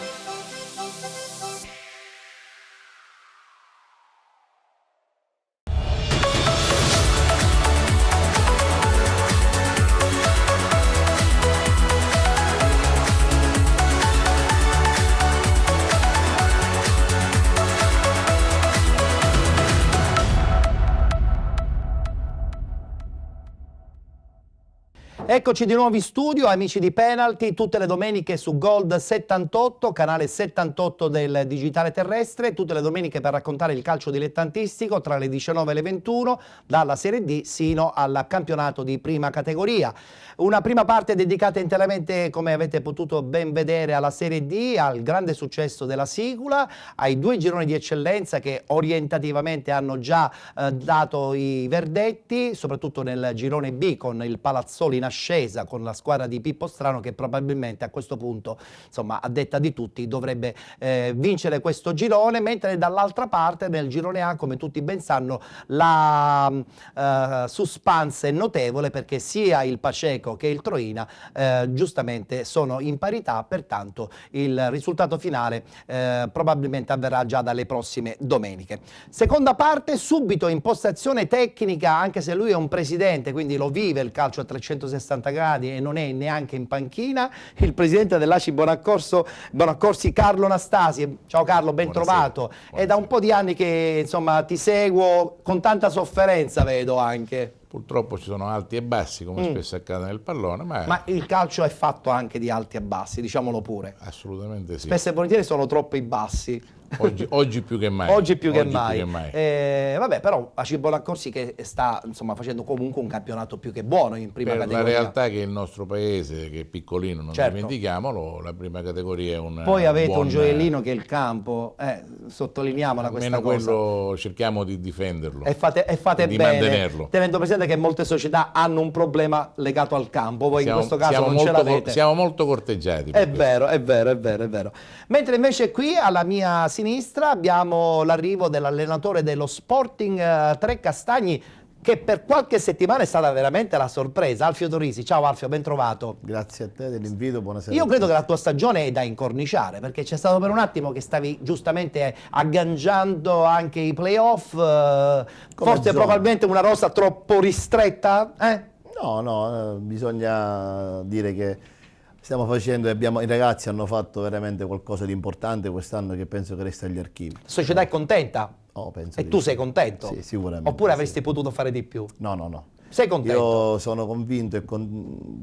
Eccoci di nuovo in studio, amici di Penalty, tutte le domeniche su Gold 78, canale 78 del digitale terrestre, tutte le domeniche per raccontare il calcio dilettantistico tra le 19 e le 21, dalla Serie D sino al campionato di prima categoria. Una prima parte dedicata interamente, come avete potuto ben vedere, alla Serie D, al grande successo della Sicula, ai 2 gironi di eccellenza che orientativamente hanno già dato i verdetti, soprattutto nel girone B con il Palazzoli in ascesa, con la squadra di Pippo Strano che probabilmente a questo punto, insomma, a detta di tutti, dovrebbe vincere questo girone, mentre dall'altra parte nel girone A, come tutti ben sanno, la suspense è notevole perché sia il Paceco che il Troina giustamente sono in parità, pertanto il risultato finale probabilmente avverrà già dalle prossime domeniche. Seconda parte, subito impostazione tecnica, anche se lui è un presidente, quindi lo vive il calcio a 360 gradi e non è neanche in panchina, il presidente dell'ACI Bonaccorsi, Carlo Nastasi. Ciao Carlo, ben trovato. È da un po' di anni che insomma ti seguo con tanta sofferenza, vedo anche. Purtroppo ci sono alti e bassi, come spesso accade nel pallone, ma il calcio è fatto anche di alti e bassi, diciamolo pure. Assolutamente sì. Spesso e volentieri sono troppo i bassi. Oggi più che mai. Oggi più che mai. Vabbè, però Acibola Accorsi che sta insomma facendo comunque un campionato più che buono in prima categoria. La realtà è che il nostro paese, che è piccolino, non dimentichiamolo, la prima categoria è un Poi avete un gioiellino che è il campo, sottolineiamola questa cosa. Almeno quello cerchiamo di difenderlo. E fate bene, mantenerlo. tenendo presente che molte società hanno un problema legato al campo, voi in questo caso non ce l'avete. Siamo molto corteggiati. È vero. Mentre invece qui alla mia sinistra abbiamo l'arrivo dell'allenatore dello Sporting Trecastagni, che per qualche settimana è stata veramente la sorpresa. Alfio Torrisi. Ciao Alfio, ben trovato. Grazie a te dell'invito, buonasera. Io credo che la tua stagione è da incorniciare, perché c'è stato per un attimo che stavi giustamente agganciando anche i playoff, forse probabilmente una rosa troppo ristretta? No, bisogna dire che stiamo facendo, i ragazzi hanno fatto veramente qualcosa di importante quest'anno che penso che resta agli archivi. La società è contenta? Penso e tu sei contento? Sì, sicuramente. Oppure avresti potuto fare di più? No. Sei contento? Io sono convinto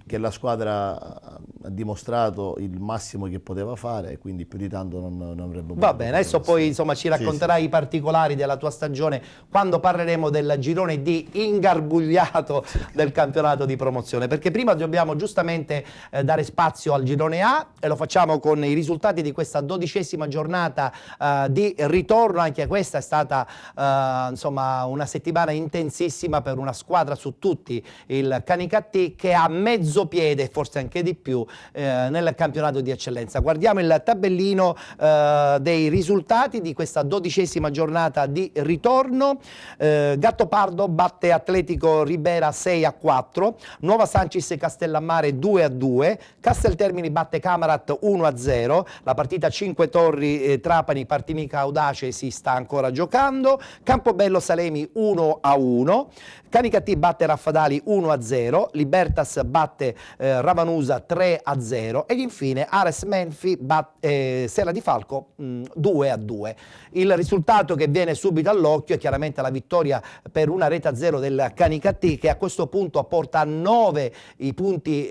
che la squadra ha dimostrato il massimo che poteva fare e quindi più di tanto non avrebbe potuto. Va bene, adesso poi insomma ci racconterai i particolari della tua stagione quando parleremo del girone D ingarbugliato del campionato di promozione, perché prima dobbiamo giustamente dare spazio al girone A e lo facciamo con i risultati di questa 12ª giornata di ritorno. Anche questa è stata insomma una settimana intensissima per una squadra su tutti, il Canicattì, che ha mezzo piede, forse anche di più, nel campionato di eccellenza. Guardiamo il tabellino dei risultati di questa 12ª giornata di ritorno. Gattopardo batte Atletico Ribera 6-4, Nuova Sancis Castellammare 2-2, Casteltermini batte Camarat 1-0, la partita Cinque Torri Trapani Partinico Audace si sta ancora giocando, Campobello Salemi 1-1, Canicattì batte Raffadali 1-0, Libertas batte Ravanusa 3-0 ed infine Ares Menfi batte Serra di Falco 2-2. Il risultato che viene subito all'occhio è chiaramente la vittoria per 1-0 del Canicattì, che a questo punto porta a 9 i punti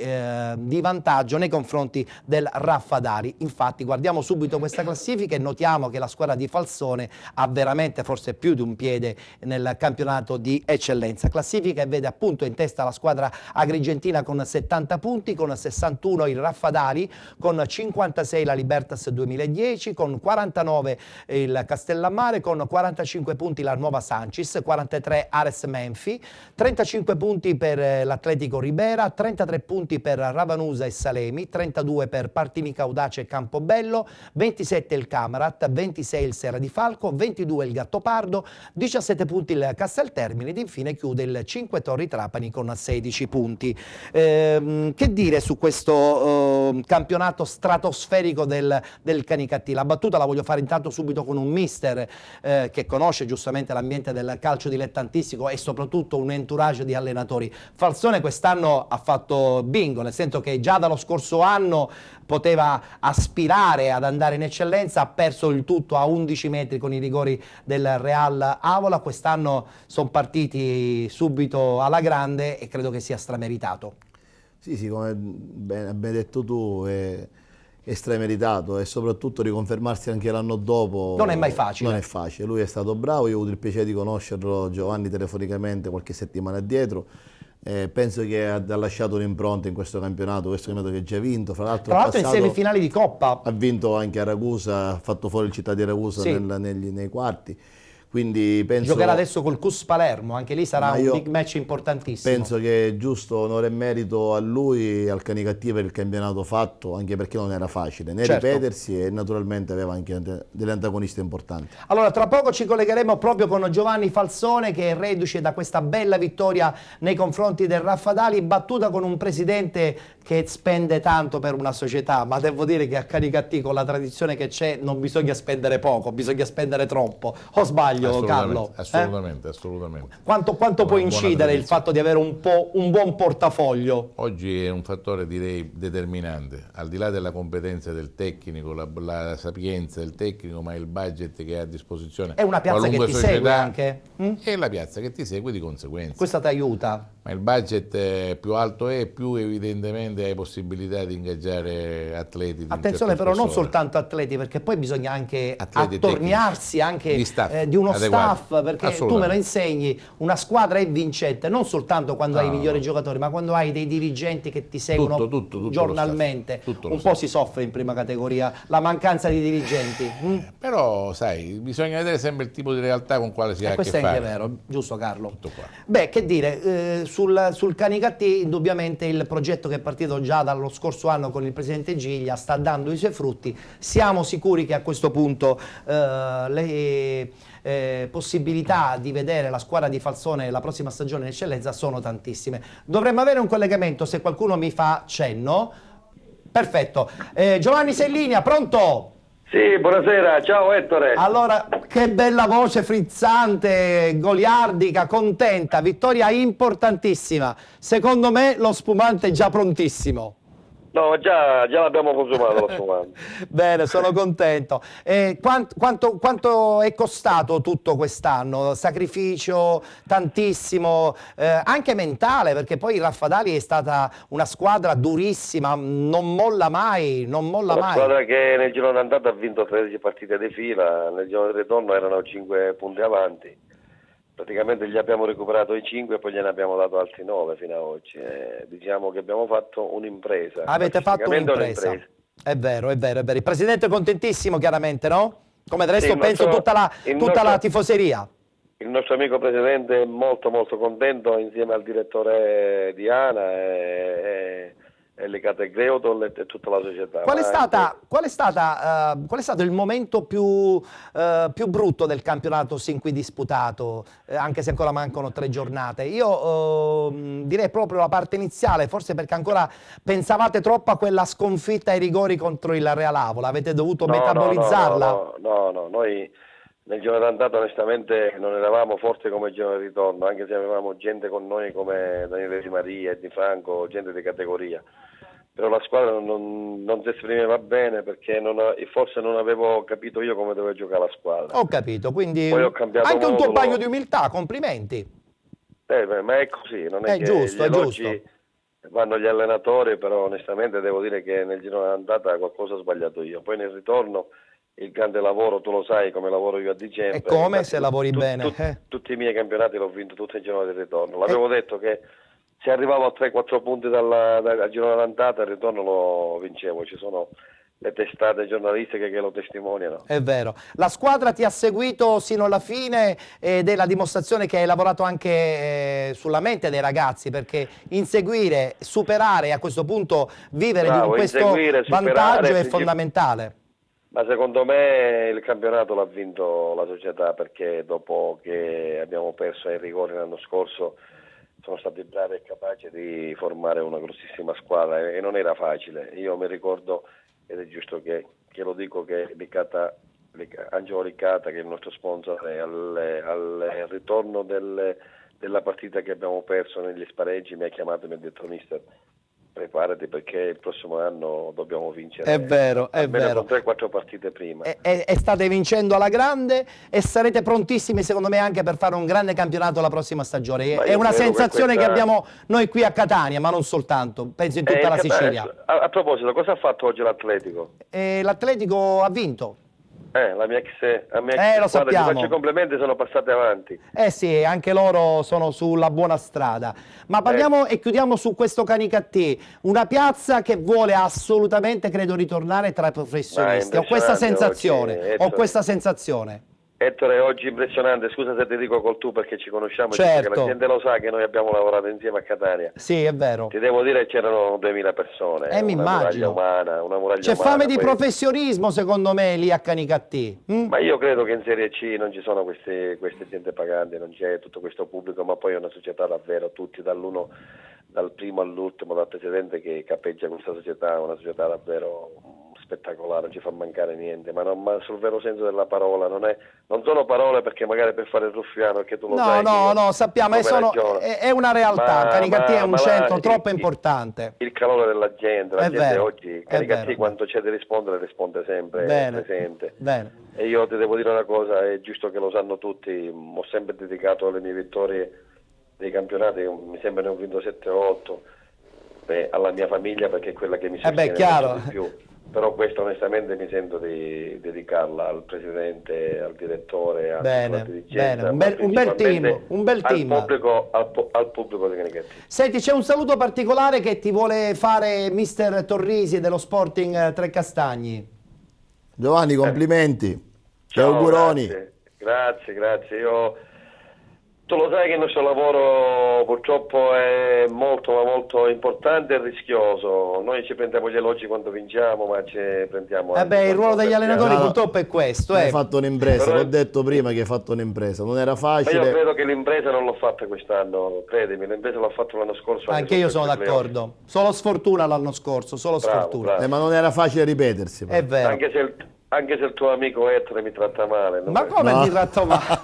di vantaggio nei confronti del Raffadali. Infatti guardiamo subito questa classifica e notiamo che la squadra di Falsone ha veramente forse più di un piede nel campionato di eccellenza. Classifica e vede appunto in testa la squadra agrigentina con 70 punti, con 61 il Raffadali, con 56 la Libertas 2010, con 49 il Castellammare, con 45 punti la Nuova Sancis, 43 Ares Menfi, 35 punti per l'Atletico Ribera, 33 punti per Ravanusa e Salemi, 32 per Partinico Audace e Campobello, 27 il Camarat, 26 il Serra di Falco, 22 il Gattopardo, 17 punti il Casteltermini ed infine chiude il Cinque Torri Trapani con 16 punti. Che dire su questo campionato stratosferico del Canicattì? La battuta la voglio fare intanto subito con un mister che conosce giustamente l'ambiente del calcio dilettantistico e soprattutto un entourage di allenatori. Falsone quest'anno ha fatto bingo, nel senso che già dallo scorso anno poteva aspirare ad andare in eccellenza, ha perso il tutto a 11 metri con i rigori del Real Avola. Quest'anno sono partiti subito alla grande e credo che sia strameritato. Sì, come ben detto tu, è strameritato e soprattutto riconfermarsi anche l'anno dopo non è mai facile. Non è facile, lui è stato bravo, io ho avuto il piacere di conoscerlo, Giovanni, telefonicamente qualche settimana addietro. Penso che ha lasciato un'impronta in questo campionato che ha già vinto. Fra l'altro in semifinali di Coppa. Ha vinto anche a Ragusa, ha fatto fuori il Città di Ragusa nei quarti. Quindi penso, giocherà adesso col CUS Palermo, anche lì sarà un big match importantissimo. Penso che è giusto onore e merito a lui e al Canicattì per il campionato fatto, anche perché non era facile né ripetersi e naturalmente aveva anche delle antagoniste importanti. Allora tra poco ci collegheremo proprio con Giovanni Falsone, che è reduce da questa bella vittoria nei confronti del Raffadali, battuta con un presidente che spende tanto per una società, ma devo dire che a Canicattì, con la tradizione che c'è, non bisogna spendere poco, bisogna spendere troppo, o sbaglio? sbaglio, Carlo? Assolutamente. Quanto può incidere il fatto di avere un buon portafoglio? Oggi è un fattore, direi, determinante, al di là della competenza del tecnico, la sapienza del tecnico, ma il budget che ha a disposizione. È una piazza che ti segue anche? È la piazza che ti segue di conseguenza. Questa ti aiuta? Ma il budget più alto è, più evidentemente hai possibilità di ingaggiare atleti. Attenzione però, non soltanto atleti, perché poi bisogna anche attorniarsi anche di uno staff, perché tu me lo insegni, una squadra è vincente non soltanto quando hai i migliori giocatori, ma quando hai dei dirigenti che ti seguono tutto giornalmente. Un po' si soffre in prima categoria la mancanza di dirigenti. Però sai, bisogna vedere sempre il tipo di realtà con quale si ha a che fare. Questo è anche vero, giusto Carlo? Tutto qua. Beh, che dire, sul Canicattì indubbiamente il progetto che è partito già dallo scorso anno con il presidente Giglia sta dando i suoi frutti. Siamo sicuri che a questo punto le possibilità di vedere la squadra di Falsone la prossima stagione in eccellenza sono tantissime. Dovremmo avere un collegamento, se qualcuno mi fa cenno. Perfetto. Giovanni sei in linea, pronto? Sì, buonasera, ciao Ettore. Allora, che bella voce frizzante, goliardica, contenta, vittoria importantissima. Secondo me lo spumante è già prontissimo. No, già l'abbiamo consumato lo spumante. Bene, sono contento. Quanto è costato tutto quest'anno? Sacrificio tantissimo, anche mentale, perché poi il Raffadali è stata una squadra durissima, non molla mai, Una squadra che nel girone d'andata ha vinto 13 partite di fila, nel girone di ritorno erano 5 punti avanti. Praticamente gli abbiamo recuperato i 5 e poi gliene abbiamo dato altri 9 fino ad oggi. Diciamo che abbiamo fatto un'impresa. Avete fatto un'impresa. È vero. Il presidente è contentissimo, chiaramente, no? Come del resto penso tutta la tifoseria. Il nostro amico presidente è molto contento, insieme al direttore Diana e Lecate Greutol e tutta la società. Qual è stato il momento più brutto del campionato sin qui disputato, anche se ancora mancano 3 giornate? Io direi proprio la parte iniziale, forse perché ancora pensavate troppo a quella sconfitta ai rigori contro il Real Avola, avete dovuto metabolizzarla? No, noi nel giorno d'andata onestamente non eravamo forti come il giorno di ritorno, anche se avevamo gente con noi come Daniele Di Maria e Di Franco, gente di categoria. Però la squadra non si esprimeva bene perché forse non avevo capito io come dovevo giocare la squadra. Ho capito, quindi poi ho cambiato anche un tuo bagno di umiltà, complimenti. Ma è così, non è che giusto, gli elogi vanno agli allenatori, però onestamente devo dire che nel giro d'andata qualcosa ho sbagliato io. Poi nel ritorno il grande lavoro, tu lo sai come lavoro io a dicembre. E come se lavori bene? Tutti i miei campionati l'ho vinto tutti il giorno del ritorno. L'avevo detto che se arrivavo a 3-4 punti dal giro d'andata, il ritorno lo vincevo. Ci sono le testate giornalistiche che lo testimoniano. È vero. La squadra ti ha seguito sino alla fine ed è la dimostrazione che hai lavorato anche sulla mente dei ragazzi, perché inseguire, superare e a questo punto vivere di questo vantaggio è fondamentale. Ma secondo me il campionato l'ha vinto la società, perché dopo che abbiamo perso ai rigori l'anno scorso sono stati bravi e capaci di formare una grossissima squadra e non era facile. Io mi ricordo, ed è giusto che lo dico, che Angelo Licata, che è il nostro sponsor, al ritorno della partita che abbiamo perso negli spareggi mi ha chiamato e mi ha detto: mister, preparati perché il prossimo anno dobbiamo vincere. È vero, è almeno vero. con 3-4 partite prima. E state vincendo alla grande e sarete prontissimi secondo me anche per fare un grande campionato la prossima stagione. È una sensazione che abbiamo noi qui a Catania, ma non soltanto, penso in tutta la Sicilia. A proposito, cosa ha fatto oggi l'Atletico? L'Atletico ha vinto. La mia ex lo squadra, sappiamo. ti faccio i complimenti, sono passate avanti. Sì, anche loro sono sulla buona strada. Ma parliamo e chiudiamo su questo Canicattì, una piazza che vuole assolutamente, credo, ritornare tra i professionisti. Ho questa sensazione, Ettore, oggi impressionante, scusa se ti dico col tu perché ci conosciamo, certo. Perché la gente lo sa che noi abbiamo lavorato insieme a Catania. Sì, è vero. Ti devo dire che c'erano 2000 persone, mi immagino. Una muraglia C'è umana, fame di professionismo secondo me lì a Canicattì. Ma io credo che in Serie C non ci sono queste gente pagante, non c'è tutto questo pubblico, ma poi è una società davvero, tutti dal primo all'ultimo, dal presidente che capeggia questa società, una società davvero spettacolare, non ci fa mancare niente, ma sul vero senso della parola, non sono parole perché magari per fare il ruffiano, perché tu lo sai. No, sappiamo, è una realtà, Canicattì è un centro troppo importante. Il calore della gente, la gente oggi, Canicattì quando c'è da rispondere risponde sempre, è presente. Bene. E io ti devo dire una cosa, è giusto che lo sanno tutti, ho sempre dedicato le mie vittorie dei campionati, mi sembra ne ho vinto 7 o 8, alla mia famiglia perché è quella che mi sostiene di più. Però questo onestamente mi sento di dedicarla al presidente, al direttore, al dirigente, un bel team. Al pubblico di Canicattì. Senti, c'è un saluto particolare che ti vuole fare mister Torrisi dello Sporting Trecastagni. Giovanni, complimenti. Ciao, auguroni. Grazie. Tu lo sai che il nostro lavoro purtroppo è molto importante e rischioso. Noi ci prendiamo gli elogi quando vinciamo, ma ci prendiamo anche il ruolo degli allenatori purtroppo è questo. Hai fatto un'impresa, l'ho detto prima che hai fatto un'impresa, non era facile. Ma io credo che l'impresa non l'ho fatta quest'anno, credimi, l'impresa l'ho fatta l'anno scorso. Anche io sono d'accordo. Solo sfortuna l'anno scorso, sfortuna. Ma non era facile ripetersi. È vero. Anche se il tuo amico Ettore mi tratta male. Ma come mi tratta male?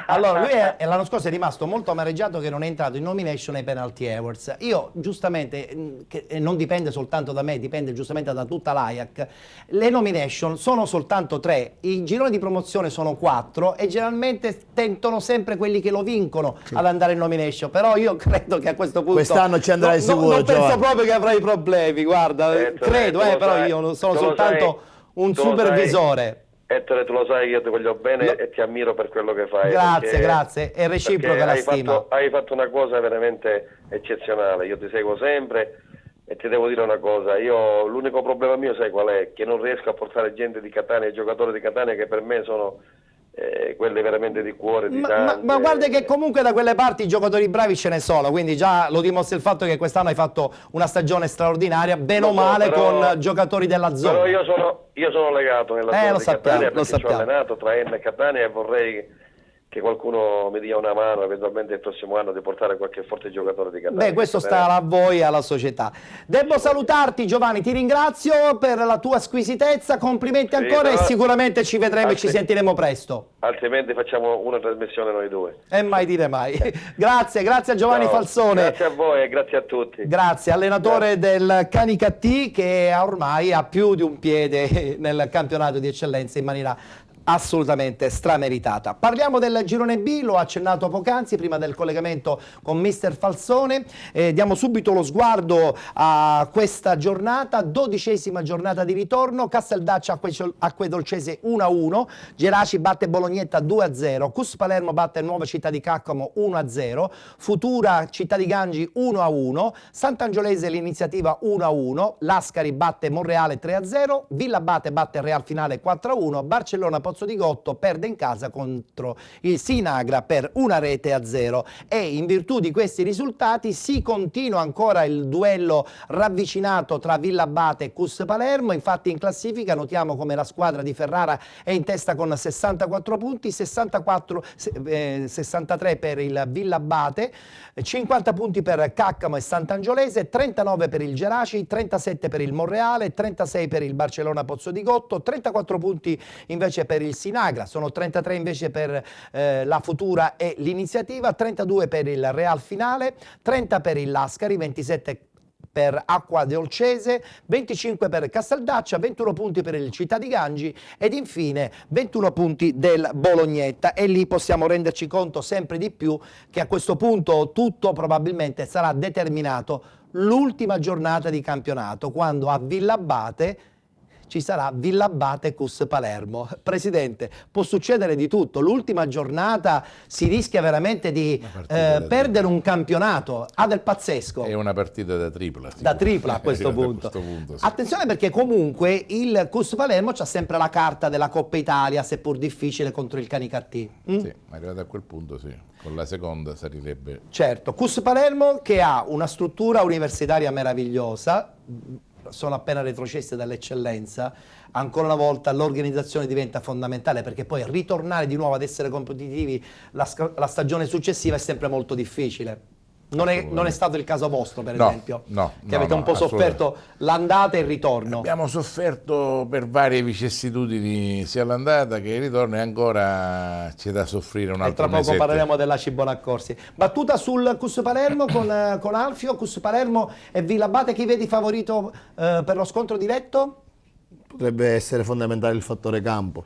Allora, lui l'anno scorso è rimasto molto amareggiato che non è entrato in nomination ai Penalty Awards. Io, giustamente, che non dipende soltanto da me, dipende giustamente da tutta l'AIAC, le nomination sono soltanto 3, i gironi di promozione sono 4 e generalmente tentano sempre quelli che lo vincono ad andare in nomination. Però io credo che a questo punto... Quest'anno ci andrai sicuro, non penso proprio che avrai problemi, guarda, credo, però io sono soltanto... un supervisore. Ettore, tu lo sai che io ti voglio bene e ti ammiro per quello che fai. Grazie, è reciproca la stima. Hai fatto una cosa veramente eccezionale, io ti seguo sempre e ti devo dire una cosa, l'unico problema mio sai qual è? Che non riesco a portare gente di Catania, giocatori di Catania che per me sono quelle veramente di cuore, di tante. Ma guarda che comunque da quelle parti i giocatori bravi ce ne sono, quindi già lo dimostra il fatto che quest'anno hai fatto una stagione straordinaria, bene o male, con giocatori della zona. Però io sono legato nella zona di Catania perché ci ho allenato tra Enna e Catania e vorrei che qualcuno mi dia una mano eventualmente il prossimo anno di portare qualche forte giocatore di Catania. Questo sta a voi e alla società. Devo salutarti, Giovanni, ti ringrazio per la tua squisitezza, complimenti ancora e sicuramente ci vedremo e ci sentiremo presto. Altrimenti facciamo una trasmissione noi due. E mai dire mai. Grazie a Giovanni Falsone. Grazie a voi e grazie a tutti. Grazie, allenatore del Canicattì che ormai ha più di un piede nel campionato di eccellenza in maniera assolutamente strameritata. Parliamo del girone B, l'ho accennato poc'anzi prima del collegamento con mister Falsone. Diamo subito lo sguardo a questa giornata, 12ª giornata di ritorno. Casteldaccia Acquedolcese 1-1, Geraci batte Bolognetta 2-0, Cus Palermo batte Nuova Città di Caccamo 1-0, Futura Città di Gangi 1-1, Sant'Angiolese l'Iniziativa 1-1, Lascari batte Monreale 3-0, Villabate batte Real Finale 4-1, Barcellona Pozzo di Gotto perde in casa contro il Sinagra per 1-0 e in virtù di questi risultati si continua ancora il duello ravvicinato tra Villabate e Cus Palermo. Infatti in classifica notiamo come la squadra di Ferrara è in testa con 64 punti, 63 per il Villabate, 50 punti per Caccamo e Sant'Angiolese, 39 per il Geraci, 37 per il Monreale, 36 per il Barcellona Pozzo di Gotto, 34 punti invece per il Sinagra, sono 33 invece per la Futura e l'Iniziativa, 32 per il Real Finale, 30 per il Lascari, 27 per Acquedolcese, 25 per Casteldaccia, 21 punti per il Città di Gangi ed infine 21 punti del Bolognetta. E lì possiamo renderci conto sempre di più che a questo punto tutto probabilmente sarà determinato l'ultima giornata di campionato, quando a Villabate ci sarà Villabate Cus Palermo. Presidente, può succedere di tutto, l'ultima giornata si rischia veramente di perdere un campionato, ha del pazzesco. È una partita da tripla. Da tripla a questo punto. Sì. Attenzione perché comunque il Cus Palermo c'ha sempre la carta della Coppa Italia, seppur difficile, contro il Canicattì. Sì, ma arrivato a quel punto sì, con la seconda salirebbe. Certo, Cus Palermo che ha una struttura universitaria meravigliosa, sono appena retrocesse dall'eccellenza, ancora una volta l'organizzazione diventa fondamentale, perché poi ritornare di nuovo ad essere competitivi la stagione successiva è sempre molto difficile. Non è stato il caso vostro, per esempio? No. Che avete un po' sofferto l'andata e il ritorno? Abbiamo sofferto per varie vicissitudini, sia l'andata che il ritorno, e ancora c'è da soffrire un altro mesetto. Tra poco parleremo della Cibonaccorsi. Battuta sul Cus Palermo con Alfio. Cus Palermo e Villabate, chi vedi favorito per lo scontro diretto? Potrebbe essere fondamentale il fattore campo.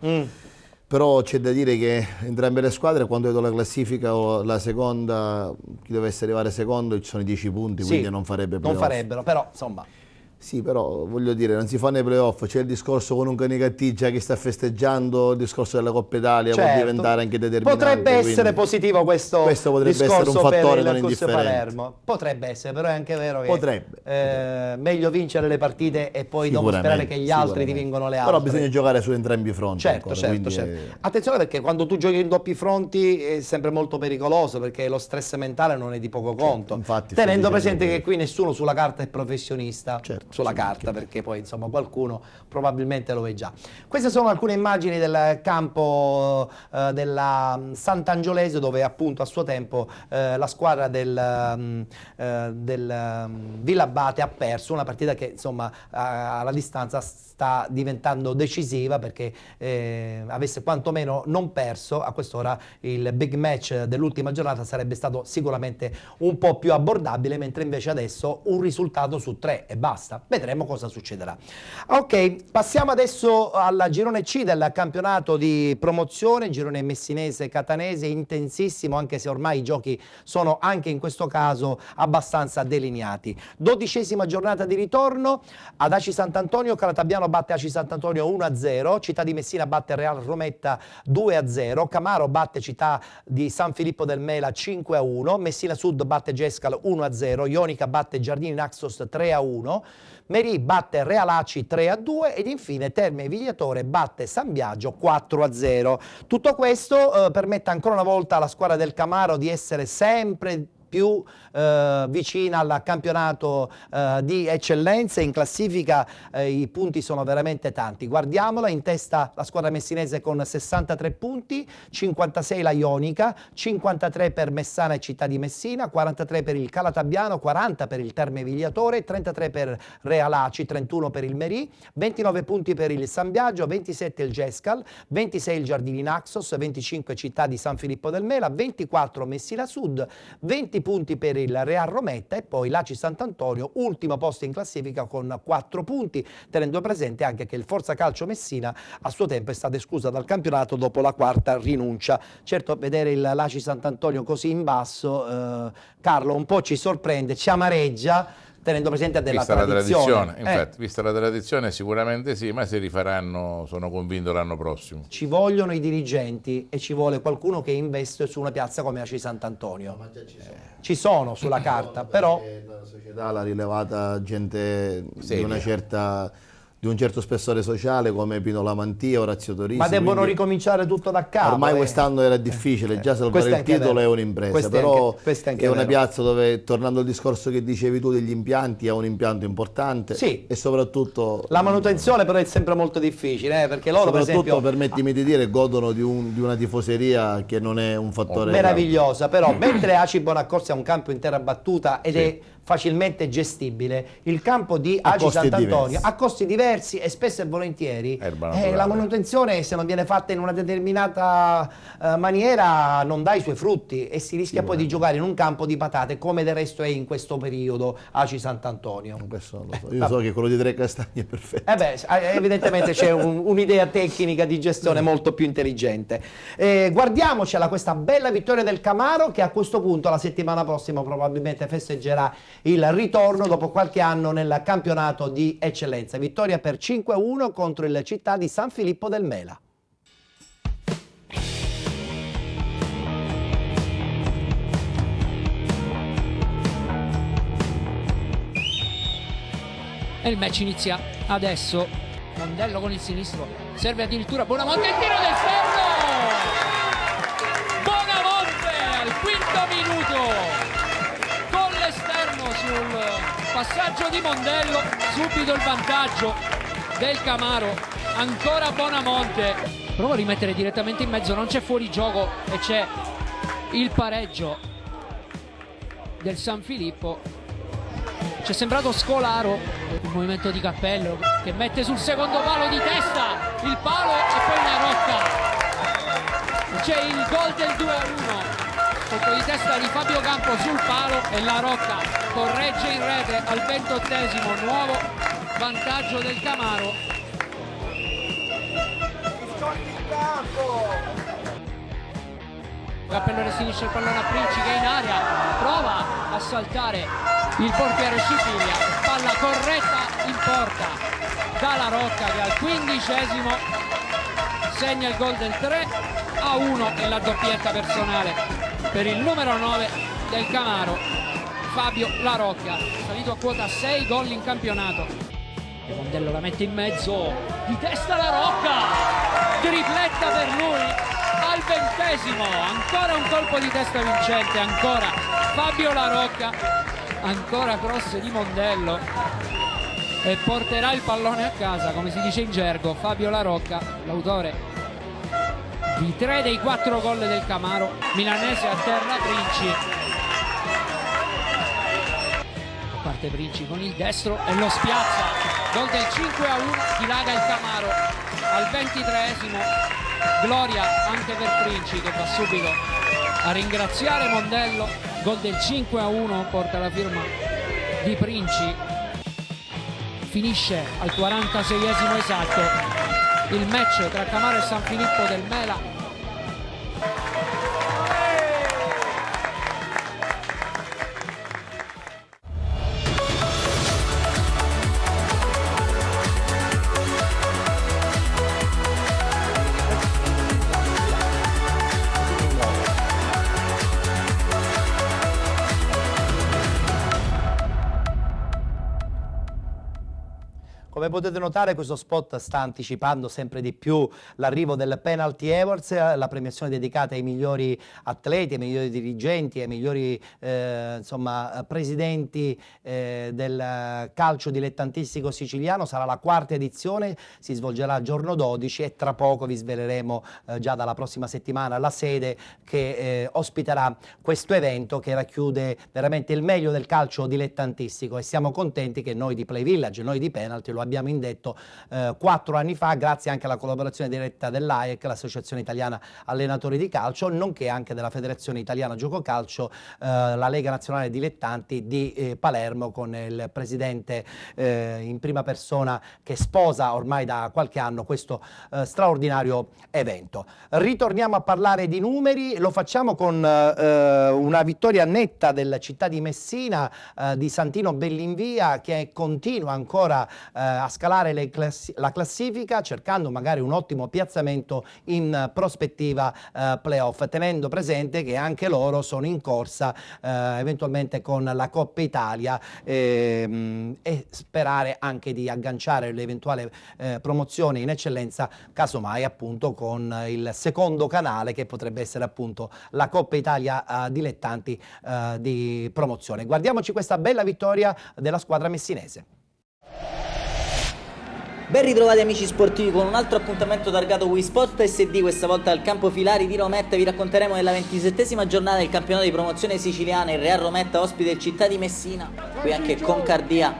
Però c'è da dire che entrambe le squadre, quando vedo la classifica o la seconda, chi dovesse arrivare secondo, ci sono i 10 punti, sì, quindi non farebbe playoff. Non farebbero, però insomma... Sì, però voglio dire, non si fa nei playoff, c'è il discorso con un Canicattì che sta festeggiando, il discorso della Coppa Italia, può diventare anche determinante. Potrebbe essere positivo questo potrebbe essere un fattore non indifferente. Palermo. Potrebbe essere, però è anche vero che meglio vincere le partite e poi dopo sperare che gli altri ti vincono le altre. Però bisogna giocare su entrambi i fronti. Certo. Attenzione, perché quando tu giochi in doppi fronti è sempre molto pericoloso, perché lo stress mentale non è di poco conto. Infatti, tenendo presente che qui nessuno sulla carta è professionista. Sulla carta, perché poi insomma qualcuno probabilmente lo è già. Queste sono alcune immagini del campo della Sant'Angiolese, dove appunto a suo tempo la squadra del Villabate ha perso una partita che insomma alla distanza sta diventando decisiva, perché avesse quantomeno non perso, a quest'ora il big match dell'ultima giornata sarebbe stato sicuramente un po' più abbordabile, mentre invece adesso un risultato su 3 e basta. Vedremo cosa succederà. Ok, passiamo adesso al girone C del campionato di promozione, girone messinese-catanese, intensissimo, anche se ormai i giochi sono anche in questo caso abbastanza delineati. 12ª giornata di ritorno, ad Aci Sant'Antonio Calatabiano batte Aci Sant'Antonio 1-0, Città di Messina batte Real Rometta 2-0, Camaro batte Città di San Filippo del Mela 5-1, Messina Sud batte Gescal 1-0, Ionica batte Giardini Naxos 3-1, Merì batte Realaci 3-2 ed infine Terme Vigliatore batte San Biagio 4-0. Tutto questo permette ancora una volta alla squadra del Camaro di essere sempre più vicina al campionato di eccellenza. In classifica i punti sono veramente tanti. Guardiamola, in testa la squadra messinese con 63 punti, 56 la Ionica, 53 per Messana e Città di Messina, 43 per il Calatabiano, 40 per il Terme Vigliatore, 33 per Realaci, 31 per il Merì, 29 punti per il San Biagio, 27 il Gescal, 26 il Giardini Naxos, 25 Città di San Filippo del Mela, 24 Messina Sud, 20 punti per il Real Rometta e poi l'Aci Sant'Antonio, ultimo posto in classifica con 4 punti, tenendo presente anche che il Forza Calcio Messina a suo tempo è stata esclusa dal campionato dopo la 4ª rinuncia. Certo, vedere l'Aci Sant'Antonio così in basso, Carlo, un po' ci sorprende, ci amareggia, tenendo presente della tradizione. Infatti, vista la tradizione sicuramente sì, ma si rifaranno, sono convinto, l'anno prossimo. Ci vogliono i dirigenti e ci vuole qualcuno che investe su una piazza come Aci Sant'Antonio. Ma già ci sono sulla carta, però la società l'ha rilevata gente di un certo spessore sociale come Pino Lamantia, Orazio Torisi. Ma debbono ricominciare tutto da capo. Ormai quest'anno era difficile, già salvare il titolo è un'impresa, però è una piazza dove, tornando al discorso che dicevi tu degli impianti, ha un impianto importante, sì, e soprattutto la manutenzione però è sempre molto difficile, perché loro per esempio, permettimi di dire, godono di una tifoseria che non è un fattore meravigliosa, però mentre Aci Bonaccorsi ha un campo in terra battuta ed è facilmente gestibile, il campo di Aci Sant'Antonio ha costi diversi e spesso e volentieri la manutenzione, se non viene fatta in una determinata maniera, non dà i suoi frutti e si rischia poi di giocare in un campo di patate, come del resto è in questo periodo Aci Sant'Antonio. Questo lo so. Io so che quello di Tre Castagni è perfetto. Evidentemente c'è un'idea tecnica di gestione molto più intelligente. Guardiamocela questa bella vittoria del Camaro, che a questo punto la settimana prossima probabilmente festeggerà il ritorno dopo qualche anno nel campionato di eccellenza. Vittoria per 5-1 contro il Città di San Filippo del Mela. E il match inizia adesso. Mondello con il sinistro, serve addirittura Bonamonte, il tiro d'esterno! Bonamonte al 5° minuto! Sul passaggio di Mondello, subito il vantaggio del Camaro, ancora Bonamonte, prova a rimettere direttamente in mezzo, non c'è fuorigioco e c'è il pareggio. del San Filippo. Ci è sembrato Scolaro, il movimento di cappello che mette sul secondo palo di testa il palo e poi la rocca. C'è il gol del 2-1. Colpo di testa di Fabio Campo sul palo e la Rocca corregge in rete al 28esimo, nuovo vantaggio del Camaro. Cappello restituisce il pallone a Princi che è in aria, prova a saltare il portiere Scipiglia, palla corretta in porta dalla Rocca che al 15esimo segna il gol del 3-1 e la doppietta personale per il numero 9 del Camaro, Fabio La Rocca, salito a quota 6 gol in campionato. E Mondello la mette in mezzo, di testa La Rocca, tripletta per lui al 20esimo, ancora un colpo di testa vincente, ancora Fabio La Rocca, ancora cross di Mondello e porterà il pallone a casa, come si dice in gergo. Fabio La Rocca, l'autore di 3 dei 4 gol del Camaro, milanese a terra Princi. Parte Princi con il destro e lo spiazza, gol del 5-1, dilaga il Camaro al 23esimo, gloria anche per Princi che va subito a ringraziare Mondello, gol del 5-1 porta la firma di Princi. Finisce al 46esimo esatto il match tra Camaro e San Filippo del Mela. Come potete notare, questo spot sta anticipando sempre di più l'arrivo del Penalty Awards, la premiazione dedicata ai migliori atleti, ai migliori dirigenti, ai migliori presidenti del calcio dilettantistico siciliano. Sarà la 4ª edizione, si svolgerà il giorno 12 e tra poco vi sveleremo già dalla prossima settimana la sede che ospiterà questo evento che racchiude veramente il meglio del calcio dilettantistico, e siamo contenti che noi di Play Village, noi di Penalty, lo abbiamo indetto 4 anni fa, grazie anche alla collaborazione diretta dell'AIEC, l'Associazione Italiana Allenatori di Calcio, nonché anche della Federazione Italiana Gioco Calcio, la Lega Nazionale Dilettanti di Palermo, con il presidente in prima persona che sposa ormai da qualche anno questo straordinario evento. Ritorniamo a parlare di numeri, lo facciamo con una vittoria netta del Città di Messina, di Santino Bellinvia, che continua ancora a scalare la classifica, cercando magari un ottimo piazzamento in prospettiva playoff, tenendo presente che anche loro sono in corsa eventualmente con la Coppa Italia, e sperare anche di agganciare l'eventuale promozione in eccellenza, casomai appunto con il secondo canale che potrebbe essere appunto la Coppa Italia dilettanti di promozione. Guardiamoci questa bella vittoria della squadra messinese. Ben ritrovati amici sportivi con un altro appuntamento targato Wii Sport SD, questa volta al campo Filari di Rometta. Vi racconteremo della 27esima giornata del campionato di promozione siciliana. Il Real Rometta ospite il Città di Messina, qui anche Concardia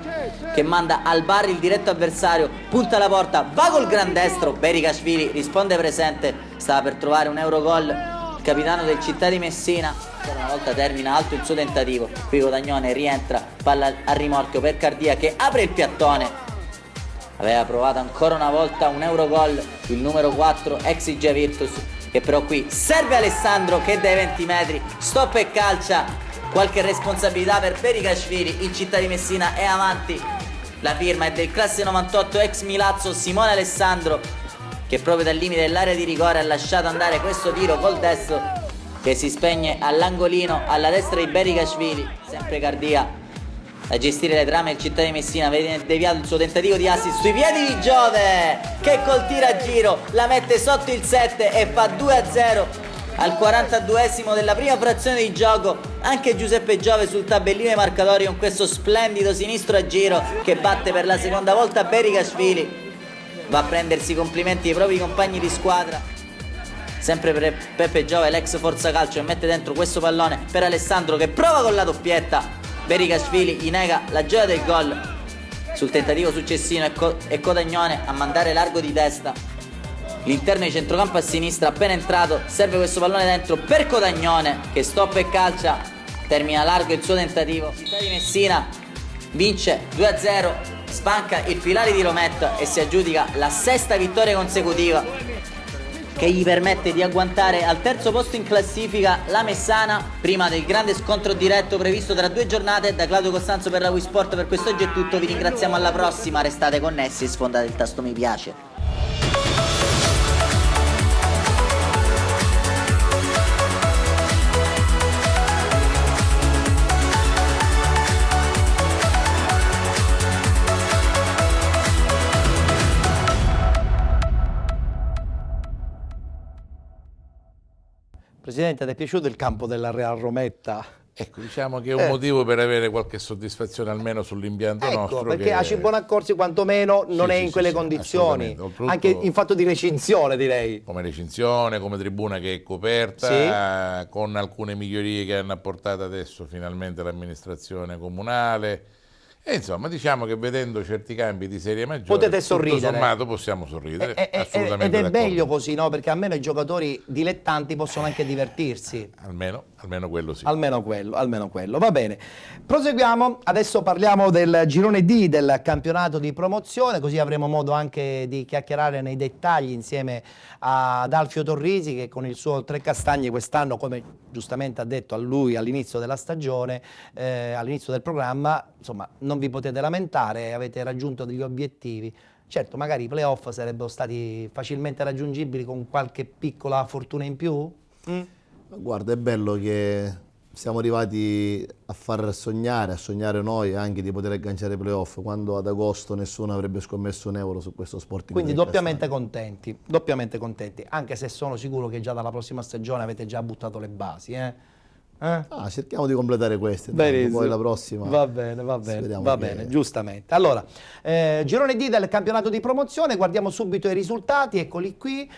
che manda al bar il diretto avversario, punta la porta, va col gran destro, Berikashvili risponde presente, stava per trovare un Eurogol il capitano del Città di Messina, ancora una volta termina alto il suo tentativo, qui Codagnone rientra, palla a rimorchio per Cardia che apre il piattone. Aveva provato ancora una volta un Eurogol il numero 4 ex IG Virtus, che però qui serve Alessandro che dai 20 metri stoppa e calcia. Qualche responsabilità per Berikashvili, il Città di Messina è avanti. La firma è del classe 98 ex Milazzo Simone Alessandro, che proprio dal limite dell'area di rigore ha lasciato andare questo tiro col destro che si spegne all'angolino alla destra di Berikashvili. Sempre Cardia a gestire le trame, il Città di Messina vede deviato il suo tentativo di assist sui piedi di Giove, che col tiro a giro la mette sotto il 7 e fa 2-0 al 42esimo della prima frazione di gioco. Anche Giuseppe Giove sul tabellino dei marcatori con questo splendido sinistro a giro che batte per la seconda volta Berikashvili. Va a prendersi i complimenti dei propri compagni di squadra. sempre per Peppe Giove, l'ex Forza Calcio, e mette dentro questo pallone per Alessandro che prova con la doppietta. Berikashvili gli nega la gioia del gol. Sul tentativo successivo è Codagnone a mandare largo di testa. L'interno di centrocampo a sinistra appena entrato, serve questo pallone dentro per Codagnone che stoppa e calcia, termina largo il suo tentativo. Città di Messina vince 2-0, spanca il Filari di Rometta e si aggiudica la 6ª vittoria consecutiva che gli permette di agguantare al 3° posto in classifica la Messana, prima del grande scontro diretto previsto tra 2 giornate. Da Claudio Costanzo per la Wii Sport per quest'oggi è tutto, vi ringraziamo, alla prossima, restate connessi e sfondate il tasto mi piace. Presidente, ti è piaciuto il campo della Real Rometta? Ecco, diciamo che è un motivo per avere qualche soddisfazione almeno sull'impianto nostro. Perché a Cibonaccorsi quantomeno non è in quelle condizioni, anche in fatto di recinzione direi. Come recinzione, come tribuna che è coperta, con alcune migliorie che hanno apportato adesso finalmente l'amministrazione comunale. E insomma, diciamo che vedendo certi cambi di serie maggiore, potete sorridere. Tutto sommato possiamo sorridere, assolutamente ed è meglio così, no? Perché almeno i giocatori dilettanti possono anche divertirsi. Almeno quello sì. Almeno quello, va bene. Proseguiamo, adesso parliamo del girone D del campionato di promozione, così avremo modo anche di chiacchierare nei dettagli insieme ad Alfio Torrisi, che con il suo Trecastagni quest'anno, come giustamente ha detto a lui all'inizio della stagione, all'inizio del programma, insomma, non vi potete lamentare, avete raggiunto degli obiettivi. Certo, magari i playoff sarebbero stati facilmente raggiungibili con qualche piccola fortuna in più? Guarda, è bello che siamo arrivati a far sognare, noi anche di poter agganciare i playoff, quando ad agosto nessuno avrebbe scommesso un euro su questo Sporting. Quindi doppiamente contenti, anche se sono sicuro che già dalla prossima stagione avete già buttato le basi, cerchiamo di completare queste, poi la prossima. Va bene, giustamente. Allora, girone D del campionato di promozione, guardiamo subito i risultati, eccoli qui.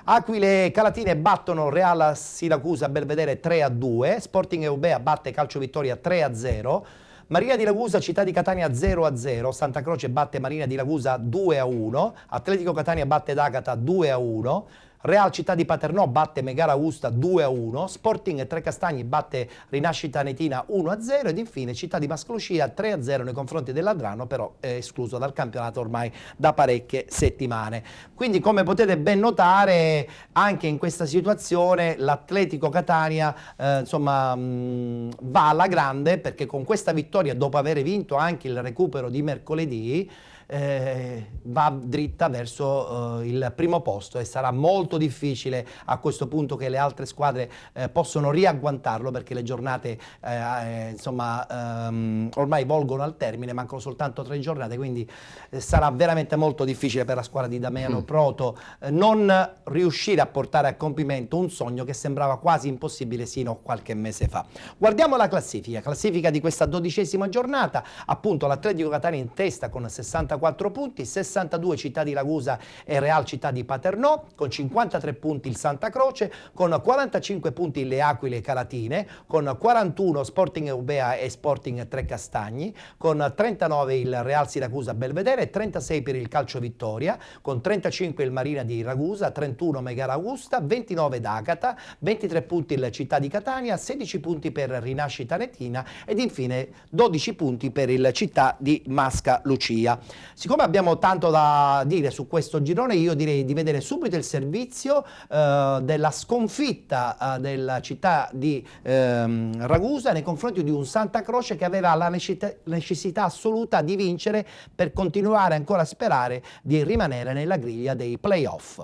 Aquile Calatine battono Real Siracusa Belvedere 3-2, Sporting Eubea batte Calcio Vittoria 3-0. Marina di Ragusa, Città di Catania 0-0, Santa Croce batte Marina di Ragusa 2-1, Atletico Catania batte D'Agata 2-1, Real Città di Paternò batte Megara Augusta 2-1, Sporting Trecastagni batte Rinascita Netina 1-0 ed infine Città di Masclucia 3-0 nei confronti dell'Adrano, però è escluso dal campionato ormai da parecchie settimane. Quindi, come potete ben notare, anche in questa situazione l'Atletico Catania va alla grande, perché con questa vittoria, dopo aver vinto anche il recupero di mercoledì, va dritta verso il primo posto e sarà molto difficile a questo punto che le altre squadre possano riagguantarlo, perché le giornate ormai volgono al termine, mancano soltanto 3 giornate, quindi sarà veramente molto difficile per la squadra di Damiano Proto non riuscire a portare a compimento un sogno che sembrava quasi impossibile sino a qualche mese fa. Guardiamo la classifica di questa 12ª giornata. Appunto, l'Atletico Catania in testa con 64 punti, 62 Città di Ragusa e Real Città di Paternò, con 53 punti il Santa Croce, con 45 punti le Aquile Calatine, con 41 Sporting Eubea e Sporting Trecastagni, con 39 il Real Siracusa Belvedere, 36 per il Calcio Vittoria, con 35 il Marina di Ragusa, 31 Megara Augusta, 29 D'Agata, 23 punti il Città di Catania, 16 punti per Rinascita Netina ed infine 12 punti per il Città di Masca Lucia. Siccome abbiamo tanto da dire su questo girone, io direi di vedere subito il servizio della sconfitta della Città di Ragusa nei confronti di un Santa Croce che aveva la necessità assoluta di vincere per continuare ancora a sperare di rimanere nella griglia dei playoff.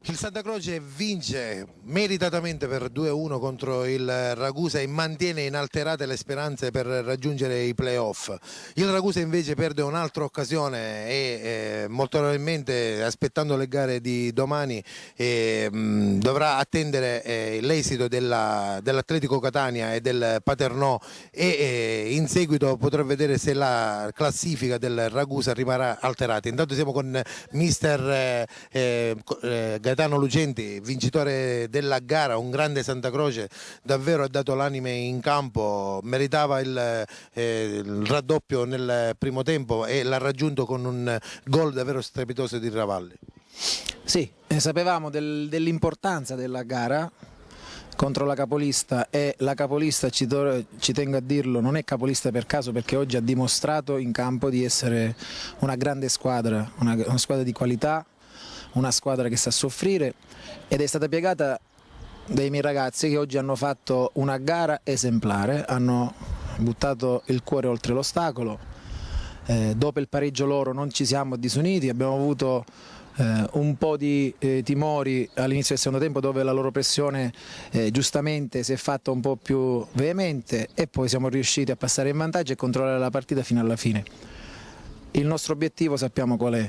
Il Santa Croce vince meritatamente per 2-1 contro il Ragusa e mantiene inalterate le speranze per raggiungere i playoff. Il Ragusa invece perde un'altra occasione e molto probabilmente, aspettando le gare di domani, dovrà attendere l'esito dell'Atletico Catania e del Paternò e in seguito potrà vedere se la classifica del Ragusa rimarrà alterata. Intanto siamo con mister Gaetano Lucenti, vincitore della gara, un grande Santa Croce, davvero ha dato l'anime in campo, meritava il raddoppio nel primo tempo e l'ha raggiunto con un gol davvero strepitoso di Ravalli. Sì, sapevamo dell'importanza della gara contro la capolista, e la capolista, ci tengo a dirlo, non è capolista per caso, perché oggi ha dimostrato in campo di essere una grande squadra, una squadra di qualità, una squadra che sa soffrire, ed è stata piegata dai miei ragazzi che oggi hanno fatto una gara esemplare, hanno buttato il cuore oltre l'ostacolo. Dopo il pareggio loro non ci siamo disuniti, abbiamo avuto un po' di timori all'inizio del secondo tempo, dove la loro pressione giustamente si è fatta un po' più veemente, e poi siamo riusciti a passare in vantaggio e controllare la partita fino alla fine. Il nostro obiettivo sappiamo qual è,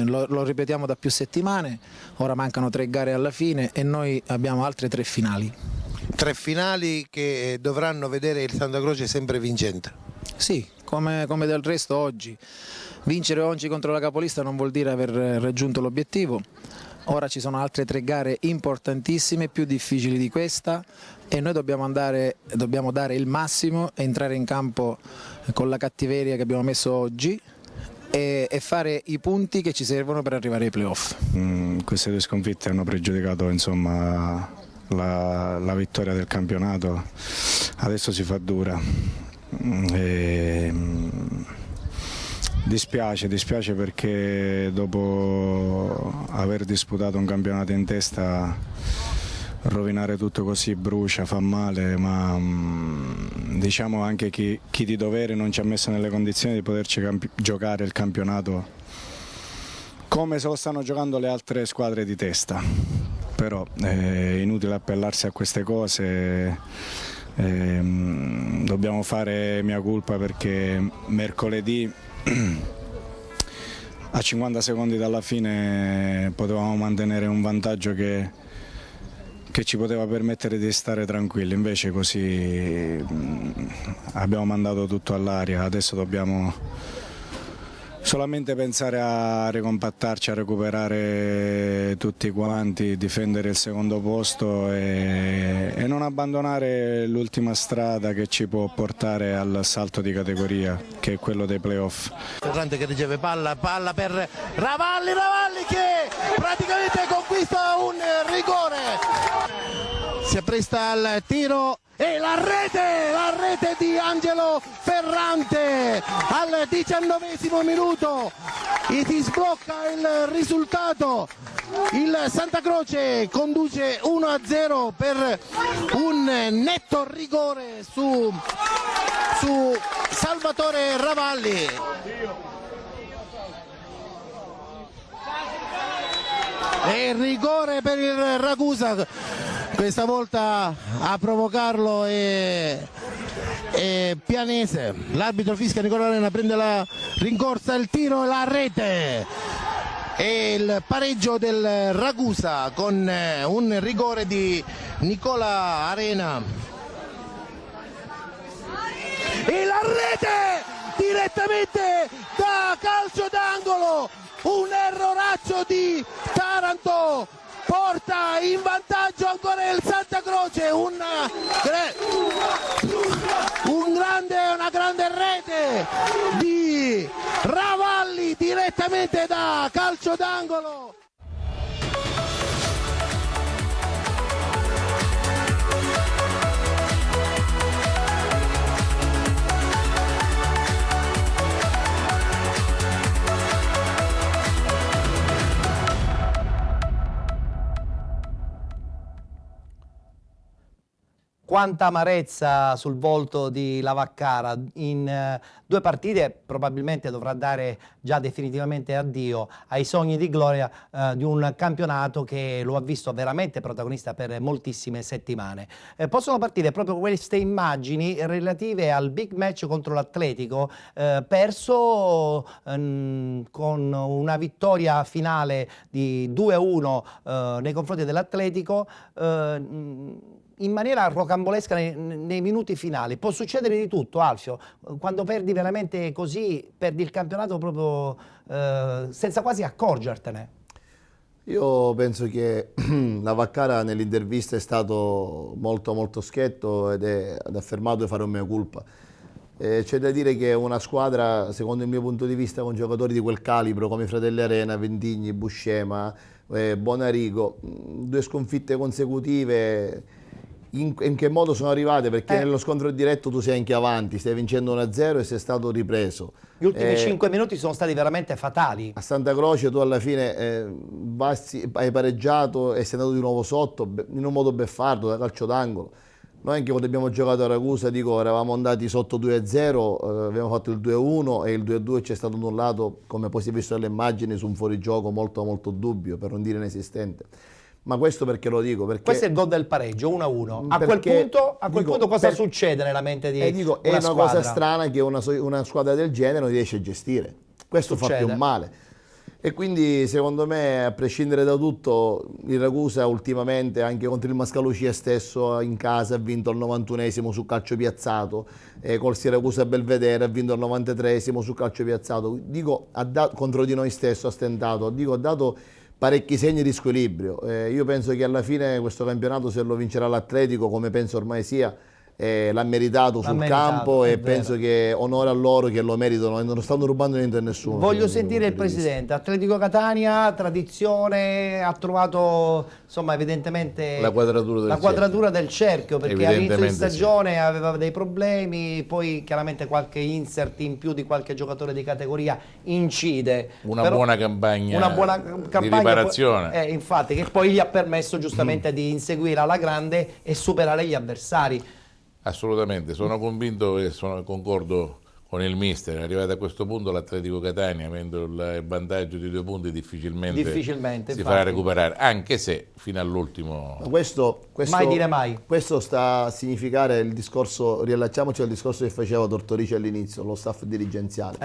lo ripetiamo da più settimane, ora mancano 3 gare alla fine e noi abbiamo altre 3 finali. 3 finali che dovranno vedere il Santa Croce sempre vincente. Sì, come del resto oggi. Vincere oggi contro la capolista non vuol dire aver raggiunto l'obiettivo. Ora ci sono altre 3 gare importantissime, più difficili di questa, e noi dobbiamo dare il massimo, entrare in campo con la cattiveria che abbiamo messo oggi e fare i punti che ci servono per arrivare ai playoff. Queste 2 sconfitte hanno pregiudicato, insomma, la vittoria del campionato. Adesso si fa dura. Dispiace perché dopo aver disputato un campionato in testa, rovinare tutto così brucia, fa male, ma diciamo anche chi di dovere non ci ha messo nelle condizioni di poterci giocare il campionato come se lo stanno giocando le altre squadre di testa. Però è inutile appellarsi a queste cose. Dobbiamo fare mea culpa, perché mercoledì a 50 secondi dalla fine potevamo mantenere un vantaggio che ci poteva permettere di stare tranquilli, invece così abbiamo mandato tutto all'aria. Adesso dobbiamo solamente pensare a ricompattarci, a recuperare tutti quanti, difendere il secondo posto e non abbandonare l'ultima strada che ci può portare al salto di categoria, che è quello dei playoff. Ferrante che riceve palla per Ravalli che praticamente conquista un rigore, si appresta al tiro e la rete di Angelo Ferrante al 19° minuto, e si sblocca il risultato. Il Santa Croce conduce 1-0 per un netto rigore su Salvatore Ravalli. E rigore per il Ragusa, questa volta a provocarlo è Pianese. L'arbitro fischia, Nicola Arena prende la rincorsa, il tiro e la rete, e il pareggio del Ragusa con un rigore di Nicola Arena. E la rete direttamente da calcio d'angolo, un erroraccio di Taranto porta in vantaggio ancora il Santa Croce, una grande rete di Ravalli direttamente da calcio d'angolo. Quanta amarezza sul volto di Lavaccara. In 2 partite probabilmente dovrà dare già definitivamente addio ai sogni di gloria di un campionato che lo ha visto veramente protagonista per moltissime settimane. Possono partire proprio queste immagini relative al big match contro l'Atletico, perso con una vittoria finale di 2-1 nei confronti dell'Atletico, in maniera rocambolesca nei minuti finali. Può succedere di tutto, Alfio. Quando perdi veramente così, perdi il campionato proprio senza quasi accorgertene. Io penso che la Vaccaro nell'intervista è stato molto schietto ed ha affermato di fare un mea culpa. C'è da dire che una squadra, secondo il mio punto di vista, con giocatori di quel calibro come i Fratelli Arena, Vendigni, Buscema, Bonarigo, 2 sconfitte consecutive, in che modo sono arrivate? Perché nello scontro diretto tu sei anche avanti, stai vincendo 1-0 e sei stato ripreso. Gli ultimi 5 minuti sono stati veramente fatali. A Santa Croce tu alla fine hai pareggiato e sei andato di nuovo sotto in un modo beffardo, da calcio d'angolo. Noi anche quando abbiamo giocato a Ragusa, eravamo andati sotto 2-0, abbiamo fatto il 2-1 e il 2-2 ci è stato annullato, come poi si è visto nelle immagini, su un fuorigioco molto dubbio, per non dire inesistente. Ma questo perché lo dico? Perché questo è il gol del pareggio, 1-1. A quel punto cosa succede nella mente di una è una squadra? cosa strana che una squadra del genere non riesce a gestire. Questo fa più male. E quindi secondo me, a prescindere da tutto, il Ragusa ultimamente, anche contro il Mascalucia stesso, in casa ha vinto al 91esimo su calcio piazzato, col Siracusa Belvedere ha vinto al 93esimo su calcio piazzato. Dico, contro di noi stesso ha stentato, ha dato parecchi segni di squilibrio. Io penso che alla fine questo campionato, se lo vincerà l'Atletico, come penso ormai sia, l'ha meritato sul campo e penso che onore a loro che lo meritano e non stanno rubando niente a nessuno. Voglio sentire il presidente. Atletico Catania, tradizione, ha trovato insomma evidentemente la quadratura del cerchio, perché all'inizio di stagione aveva dei problemi, poi chiaramente qualche insert in più di qualche giocatore di categoria incide. Una buona campagna di riparazione. Infatti, che poi gli ha permesso giustamente di inseguire alla grande e superare gli avversari. Assolutamente, sono convinto e concordo con il mister. Arrivato a questo punto l'Atletico Catania, avendo il vantaggio di 2 punti, difficilmente si fa recuperare, anche se fino all'ultimo... Mai dire mai. Questo sta a significare il discorso, riallacciamoci al discorso che faceva Tortorici all'inizio, lo staff dirigenziale.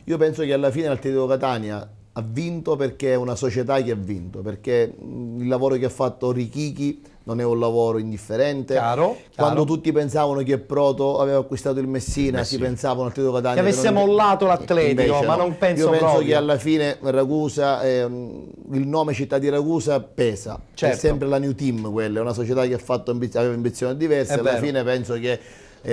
Io penso che alla fine l'Atletico Catania ha vinto perché è una società che ha vinto, perché il lavoro che ha fatto Richichi non è un lavoro indifferente. Chiaro. Quando tutti pensavano che Proto aveva acquistato il Messina, si pensavano al Atletico Catania che avesse mollato l'Atletico, ma non penso proprio. Io penso che alla fine Ragusa, il nome città di Ragusa pesa. È sempre la New Team, quella è una società che aveva ambizioni diverse. Alla fine penso che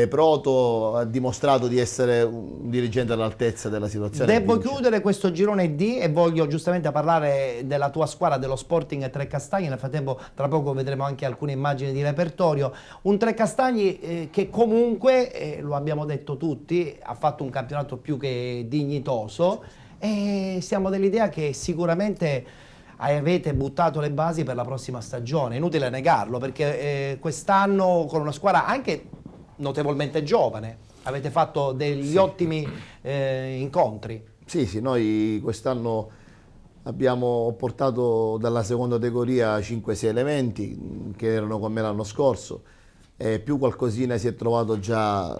Proto ha dimostrato di essere un dirigente all'altezza della situazione. Devo chiudere questo girone D e voglio giustamente parlare della tua squadra, dello Sporting Trecastagni. Nel frattempo tra poco vedremo anche alcune immagini di repertorio. Un Trecastagni che comunque, lo abbiamo detto tutti, ha fatto un campionato più che dignitoso e siamo dell'idea che sicuramente avete buttato le basi per la prossima stagione. Inutile negarlo, perché quest'anno con una squadra anche notevolmente giovane avete fatto degli ottimi incontri. Sì, noi quest'anno abbiamo portato dalla seconda categoria 5-6 elementi che erano con me l'anno scorso, più qualcosina si è trovato già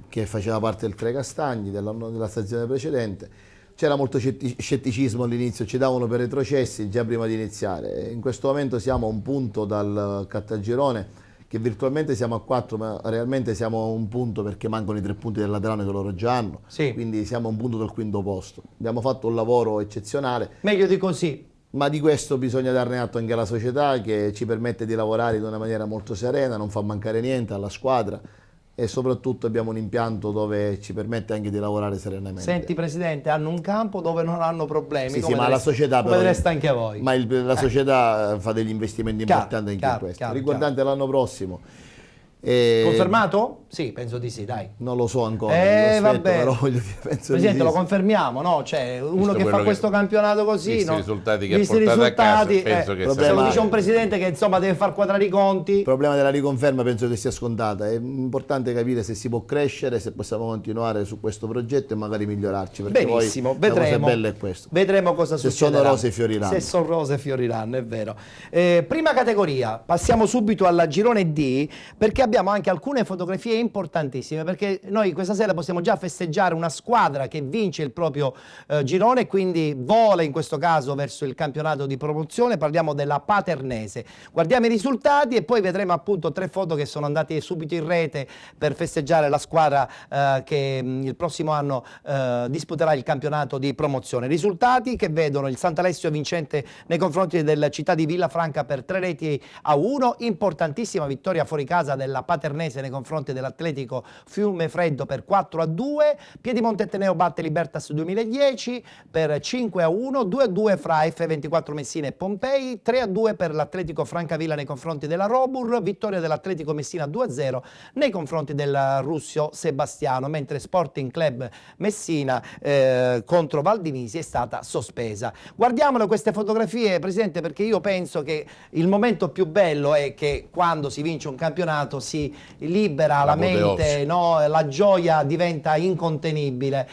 che faceva parte del Trecastagni della stagione precedente. C'era molto scetticismo all'inizio, ci davano per retrocessi già prima di iniziare. In questo momento siamo a un punto dal Caltagirone, che virtualmente siamo a 4, ma realmente siamo a un punto perché mancano i 3 punti del Laterano che loro già hanno. Quindi siamo a un punto dal 5° posto. Abbiamo fatto un lavoro eccezionale. Meglio di così. Ma di questo bisogna darne atto anche alla società, che ci permette di lavorare in una maniera molto serena, non fa mancare niente alla squadra e soprattutto abbiamo un impianto dove ci permette anche di lavorare serenamente. Senti Presidente, hanno un campo dove non hanno problemi, ma la società come resta anche voi. Ma la società fa degli investimenti importanti anche in questo. Riguardante l'anno prossimo. Confermato? Sì, penso di sì, dai. Non lo so ancora, vabbè. Però Presidente, lo confermiamo, no? Cioè, uno che fa questo campionato così, visti i risultati che ha portato a casa, penso che se lo dice un presidente che insomma deve far quadrare i conti. Il problema della riconferma penso che sia scontata. È importante capire se si può crescere, se possiamo continuare su questo progetto e magari migliorarci. Benissimo, vedremo. La cosa bella è questo. Vedremo cosa succederà. Se sono rose fioriranno. Se sono rose fioriranno, è vero. Prima categoria, passiamo subito alla girone D, perché abbiamo anche alcune fotografie importantissime, perché noi questa sera possiamo già festeggiare una squadra che vince il proprio girone e quindi vola in questo caso verso il campionato di promozione. Parliamo della Paternese. Guardiamo i risultati e poi vedremo appunto 3 foto che sono andate subito in rete per festeggiare la squadra che il prossimo anno disputerà il campionato di promozione. Risultati che vedono il Sant'Alessio vincente nei confronti del Città di Villafranca per 3-1, importantissima vittoria fuori casa della Paternese nei confronti dell'Atletico Fiumefreddo per 4-2, Piedimonte Ateneo batte Libertas 2010 per 5-1, 2-2 fra F24 Messina e Pompei, 3-2 per l'Atletico Francavilla nei confronti della Robur, vittoria dell'Atletico Messina 2-0 nei confronti del Russio Sebastiano, mentre Sporting Club Messina contro Valdinisi è stata sospesa. Guardiamole queste fotografie, Presidente, perché io penso che il momento più bello è che quando si vince un campionato si libera la mente, no? La gioia diventa incontenibile,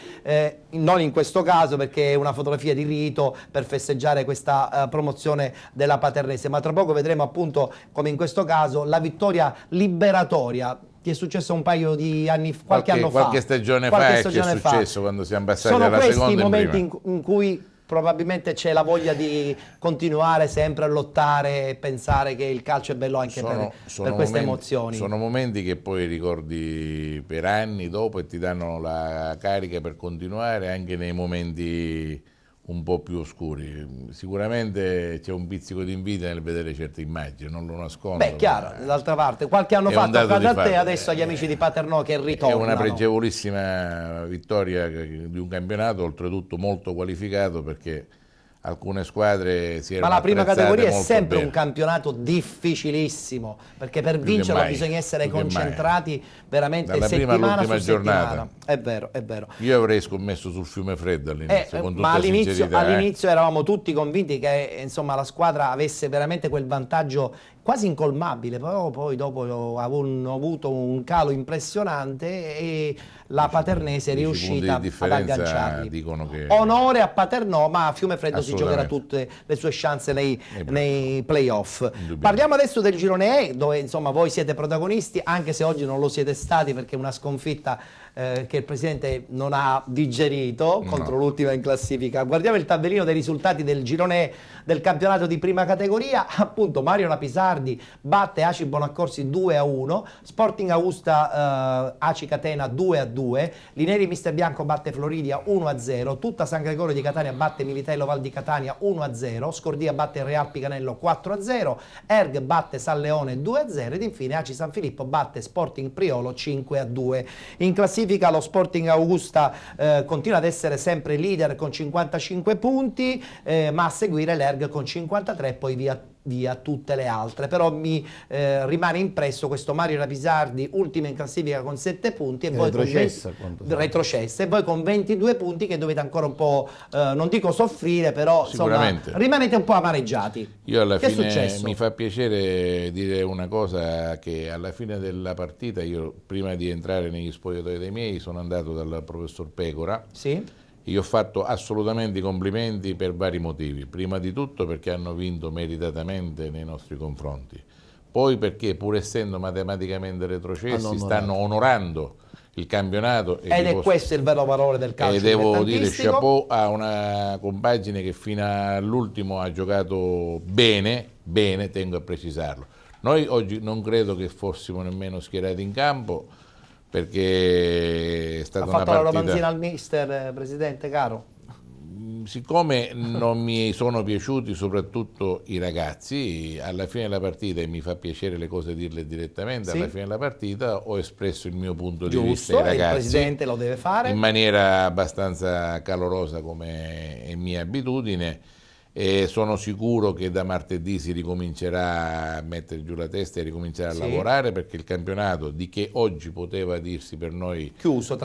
non in questo caso perché è una fotografia di rito per festeggiare questa promozione della Paternese, ma tra poco vedremo appunto come in questo caso la vittoria liberatoria. Ti è successo un paio di anni, qualche anno fa. Qualche stagione fa ci è successo quando siamo passati alla seconda. Sono questi i momenti in cui probabilmente c'è la voglia di continuare sempre a lottare e pensare che il calcio è bello anche per queste emozioni. Sono momenti che poi ricordi per anni dopo e ti danno la carica per continuare anche nei momenti un po' più oscuri. Sicuramente c'è un pizzico di invidia nel vedere certe immagini, non lo nascondo. Beh, chiaro, d'altra parte, qualche anno fa tocca a te, adesso agli amici di Paternò che ritornano. È una pregevolissima vittoria di un campionato, oltretutto molto qualificato, perché alcune squadre si erano ma la prima categoria è sempre bene. Un campionato difficilissimo, perché per vincerlo bisogna essere concentrati veramente dalla settimana prima su giornata. Settimana. È vero, è vero. Io avrei scommesso sul Fiumefreddo all'inizio, con tutta ma sincerità, all'inizio eravamo tutti convinti che insomma la squadra avesse veramente quel vantaggio quasi incolmabile, però poi dopo hanno avuto un calo impressionante e la Paternese è riuscita ad agganciarli. Dicono che... Onore a Paternò, ma a Fiumefreddo si giocherà tutte le sue chance nei playoff. Parliamo adesso del girone E, dove insomma voi siete protagonisti, anche se oggi non lo siete stati perché è una sconfitta che il Presidente non ha digerito contro l'ultima in classifica. Guardiamo il tabellino dei risultati del girone E del campionato di prima categoria. Appunto Mario Lapisardi batte Aci Bonaccorsi 2-1, Sporting Augusta Aci Catena 2-2, Lineri Mister Bianco batte Floridia 1-0, tutta San Gregorio di Catania batte Militello Val di Catania 1-0, Scordia batte Real Picanello 4-0, Erg batte San Leone 2-0 ed infine Aci San Filippo batte Sporting Priolo 5-2. In classifica lo Sporting Augusta continua ad essere sempre leader con 55 punti, ma a seguire l'Erg con 53 e poi via tutte le altre. Però mi rimane impresso questo Mario Lapisardi, ultimo in classifica con 7 punti e voi retrocessa, e voi con 22 punti che dovete ancora un po' non dico soffrire, però insomma rimanete un po' amareggiati. Io alla fine mi fa piacere dire una cosa, che alla fine della partita io prima di entrare negli spogliatoi dei miei sono andato dal professor Pecora. Gli ho fatto assolutamente i complimenti per vari motivi. Prima di tutto perché hanno vinto meritatamente nei nostri confronti, poi perché pur essendo matematicamente retrocessi stanno onorando il campionato ed è questo il vero valore del calcio. E devo dire chapeau a una compagine che fino all'ultimo ha giocato bene, tengo a precisarlo. Noi oggi non credo che fossimo nemmeno schierati in campo, perché è stata una partita... Ha fatto la romanzina al mister, Presidente caro? Siccome non mi sono piaciuti soprattutto i ragazzi, alla fine della partita, e mi fa piacere le cose dirle direttamente, alla fine della partita ho espresso il mio punto di vista ai ragazzi. Il Presidente lo deve fare. In maniera abbastanza calorosa come è mia abitudine. E sono sicuro che da martedì si ricomincerà a mettere giù la testa e ricomincerà a lavorare, perché il campionato, di che oggi poteva dirsi per noi chiuso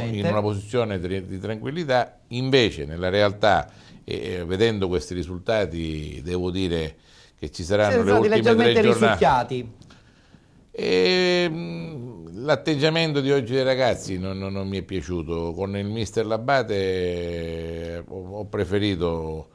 in una posizione di tranquillità, invece nella realtà, vedendo questi risultati, devo dire che ci saranno le ultime 3 giornate. L'atteggiamento di oggi dei ragazzi non mi è piaciuto. Con il mister Labate ho preferito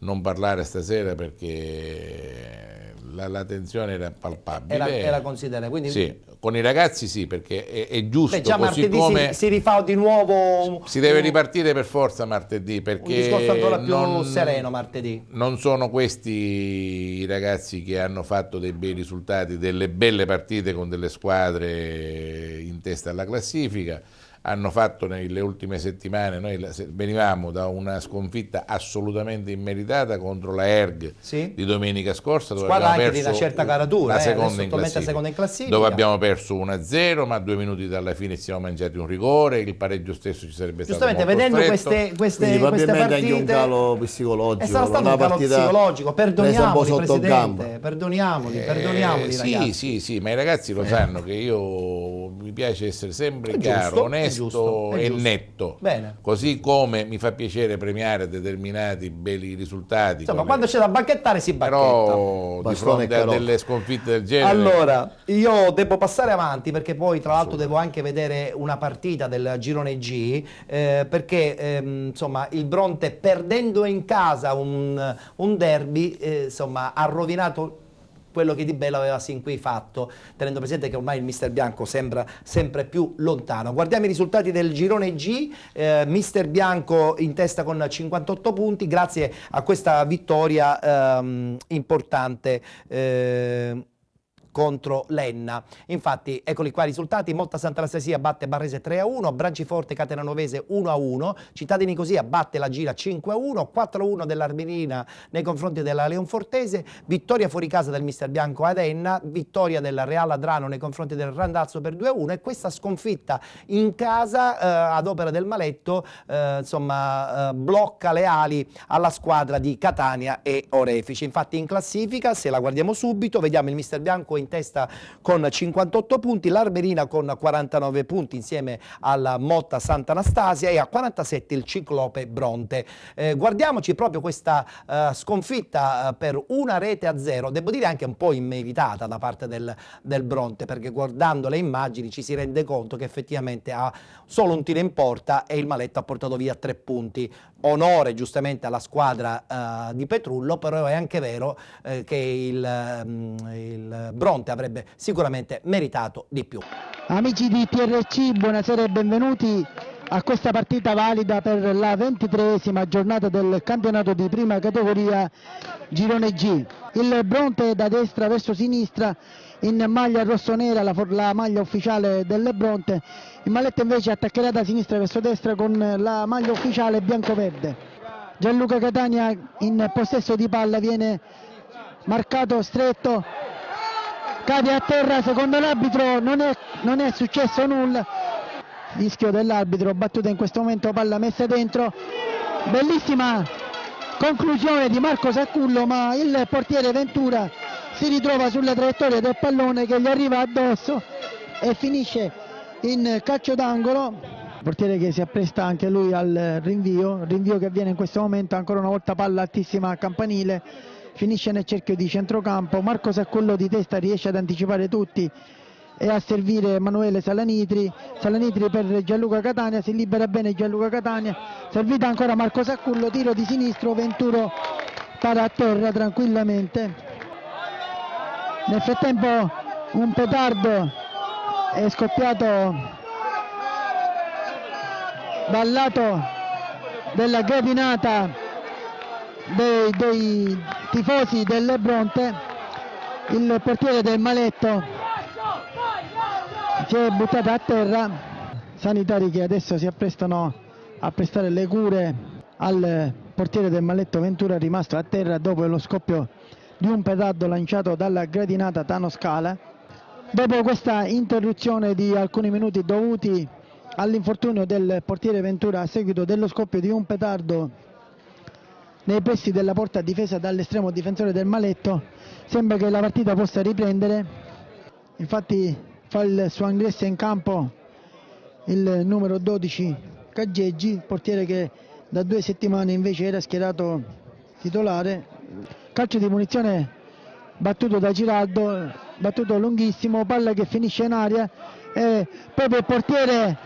non parlare stasera, perché la tensione era palpabile. Era considerevole. Quindi... Sì, con i ragazzi sì, perché è giusto. Beh, già così martedì come si rifà di nuovo. Si deve ripartire per forza martedì, perché un discorso ancora più sereno martedì. Non sono questi i ragazzi che hanno fatto dei bei risultati, delle belle partite con delle squadre in testa alla classifica. Hanno fatto nelle ultime settimane, noi venivamo da una sconfitta assolutamente immeritata contro la Erg di domenica scorsa, dove squadra abbiamo anche perso di una certa caratura, la seconda in classifica, dove abbiamo perso 1-0, ma 2 minuti dalla fine ci siamo mangiati un rigore, il pareggio stesso ci sarebbe stato molto vedendo stretto. queste partite, anche un calo psicologico, è stato un calo psicologico, perdoniamoli Presidente, perdoniamoli ragazzi. Sì, ma i ragazzi lo sanno che io mi piace essere sempre chiaro, onesto e netto. Bene. Così come mi fa piacere premiare determinati belli risultati. Insomma, quando c'è da banchettare si banchetta. Però di fronte a delle sconfitte del genere. Allora, io devo passare avanti perché poi tra l'altro devo anche vedere una partita del girone G, perché insomma il Bronte, perdendo in casa un derby, insomma ha rovinato quello che di bello aveva sin qui fatto, tenendo presente che ormai il mister Bianco sembra sempre più lontano. Guardiamo i risultati del girone G, mister Bianco in testa con 58 punti grazie a questa vittoria importante contro l'Enna. Infatti eccoli qua i risultati: Motta Sant'Anastasia batte Barrese 3-1, Branciforte Catenanovese 1-1, Città di Nicosia batte la Gira 5-1, 4-1 dell'Armerina nei confronti della Leonfortese, vittoria fuori casa del mister Bianco ad Enna, vittoria del Real Adrano nei confronti del Randazzo per 2-1 e questa sconfitta in casa ad opera del Maletto blocca le ali alla squadra di Catania e Orefice. Infatti in classifica, se la guardiamo subito, vediamo il mister Bianco in testa con 58 punti, l'Armerina con 49 punti insieme alla Motta Sant'Anastasia e a 47 il Ciclope Bronte. Guardiamoci proprio questa sconfitta per 1-0, devo dire anche un po' immeritata da parte del Bronte, perché guardando le immagini ci si rende conto che effettivamente ha solo un tiro in porta e il Maletto ha portato via 3 punti. Onore giustamente alla squadra di Petrullo, però è anche vero che il Bronte avrebbe sicuramente meritato di più. Amici di TRC, buonasera e benvenuti a questa partita valida per la 23esima giornata del campionato di prima categoria Girone G. Il Bronte da destra verso sinistra in maglia rossonera, la maglia ufficiale del Bronte. Il Maletto invece attaccherà da sinistra verso destra con la maglia ufficiale bianco-verde. Gianluca Catania in possesso di palla, viene marcato stretto, cade a terra, secondo l'arbitro non è successo nulla. Fischio dell'arbitro, battuta in questo momento, palla messa dentro, bellissima conclusione di Marco Saccullo, ma il portiere Ventura si ritrova sulla traiettoria del pallone che gli arriva addosso e finisce in calcio d'angolo. Il portiere che si appresta anche lui al rinvio che avviene in questo momento, ancora una volta palla altissima a campanile, finisce nel cerchio di centrocampo. Marco Saccullo di testa riesce ad anticipare tutti e a servire Emanuele Salanitri per Gianluca Catania, si libera bene Gianluca Catania, servita ancora Marco Saccullo, tiro di sinistro, Venturo para a terra tranquillamente. Nel frattempo un petardo è scoppiato dal lato della gradinata dei tifosi del Bronte. Il portiere del Maletto si è buttato a terra, sanitari che adesso si apprestano a prestare le cure al portiere del Maletto Ventura, rimasto a terra dopo lo scoppio di un petardo lanciato dalla gradinata Tano Scala. Dopo questa interruzione di alcuni minuti dovuti all'infortunio del portiere Ventura a seguito dello scoppio di un petardo nei pressi della porta difesa dall'estremo difensore del Maletto, sembra che la partita possa riprendere. Infatti fa il suo ingresso in campo il numero 12 Caggeggi, portiere che da 2 settimane invece era schierato titolare. Calcio di punizione battuto da Giraldo, battuto lunghissimo, palla che finisce in aria e proprio il portiere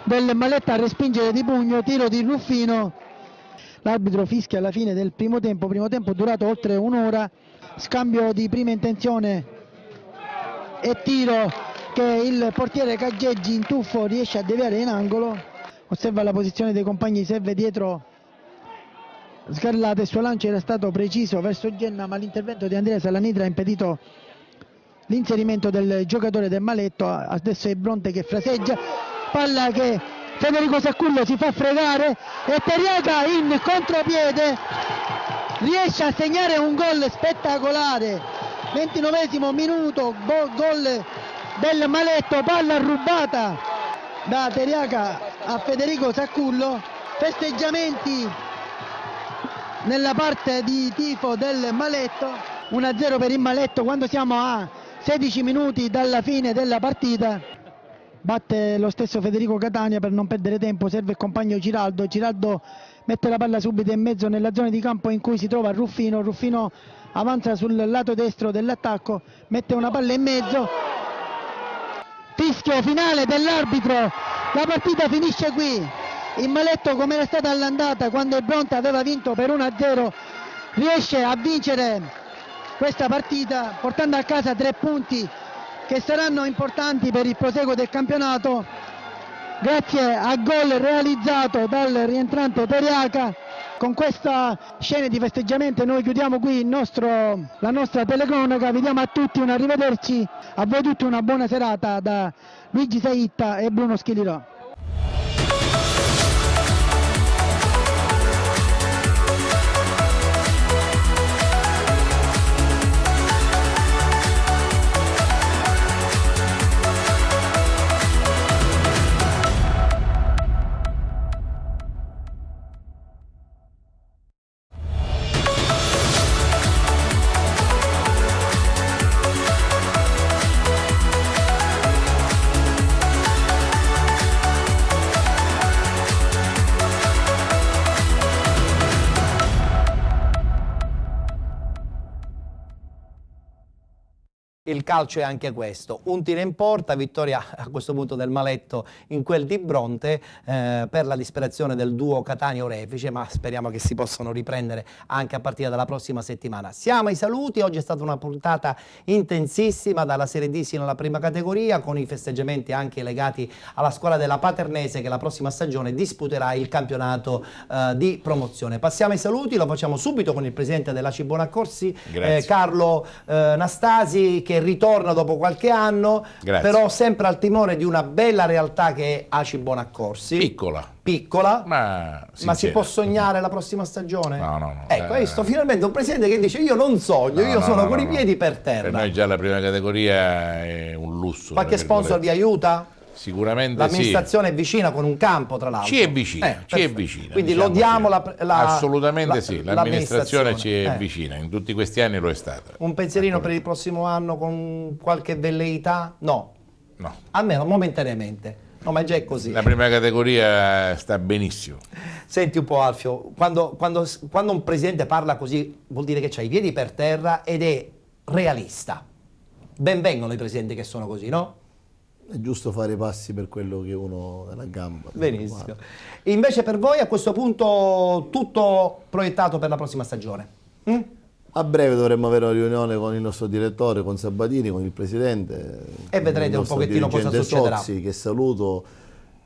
del Maletto a respingere di pugno, tiro di Ruffino. L'arbitro fischia alla fine del primo tempo durato oltre un'ora. scambio di prima intenzione e tiro che il portiere Caggeggi in tuffo riesce a deviare in angolo. Osserva la posizione dei compagni, serve dietro Sgarlata, il suo lancio era stato preciso verso Genna, ma l'intervento di Andrea Salanitra ha impedito l'inserimento del giocatore del Maletto. Adesso è Bronte che fraseggia, palla che Federico Saccullo si fa fregare e Teriaca in contropiede riesce a segnare un gol spettacolare. 29esimo minuto, gol del Maletto, palla rubata da Teriaca a Federico Saccullo, festeggiamenti nella parte di tifo del Maletto. 1-0 per il Maletto quando siamo a 16 minuti dalla fine della partita. Batte lo stesso Federico Catania per non perdere tempo, serve il compagno Giraldo. Giraldo mette la palla subito in mezzo nella zona di campo in cui si trova Ruffino. Ruffino avanza sul lato destro dell'attacco, mette una palla in mezzo. Fischio finale dell'arbitro, la partita finisce qui. Il Maletto, come era stata all'andata quando il Bronte aveva vinto per 1-0, riesce a vincere questa partita portando a casa 3 punti che saranno importanti per il proseguo del campionato grazie al gol realizzato dal rientrante Teriaca. Con questa scena di festeggiamento noi chiudiamo qui la nostra telecronaca. Vi diamo a tutti un arrivederci, a voi tutti una buona serata da Luigi Saitta e Bruno Schilirò. Il calcio è anche questo, un tiro in porta, vittoria a questo punto del Maletto in quel di Bronte per la disperazione del duo Catania-Orefice, ma speriamo che si possano riprendere anche a partire dalla prossima settimana. Siamo ai saluti, oggi è stata una puntata intensissima dalla Serie D sino alla prima categoria, con i festeggiamenti anche legati alla squadra della Paternese che la prossima stagione disputerà il campionato di promozione. Passiamo ai saluti, lo facciamo subito con il presidente dell'ACI Bonaccorsi, Carlo Nastasi, che ritorna dopo qualche anno, però sempre al timone di una bella realtà che è ACI Bonaccorsi. Piccola, ma si può sognare la prossima stagione? No. Ecco, hai visto finalmente un presidente che dice io non sogno, io sono con i piedi per terra. Per noi già la prima categoria è un lusso. Qualche sponsor vi aiuta? Sicuramente l'amministrazione è vicina con un campo, tra l'altro. Ci è vicina. Quindi diciamo lodiamo assolutamente sì, l'amministrazione ci è vicina, in tutti questi anni lo è stata. Un pensierino per il prossimo anno con qualche velleità? No. Almeno momentaneamente. No, ma già è così. La prima categoria sta benissimo. Senti un po' Alfio, quando un presidente parla così vuol dire che c'ha i piedi per terra ed è realista. Ben vengono i presidenti che sono così, no? È giusto fare i passi per quello che uno è la gamba. Benissimo. Invece per voi a questo punto tutto proiettato per la prossima stagione? A breve dovremmo avere una riunione con il nostro direttore, con Sabatini, con il presidente. E vedrete un pochettino cosa succederà. Sozzi, che saluto.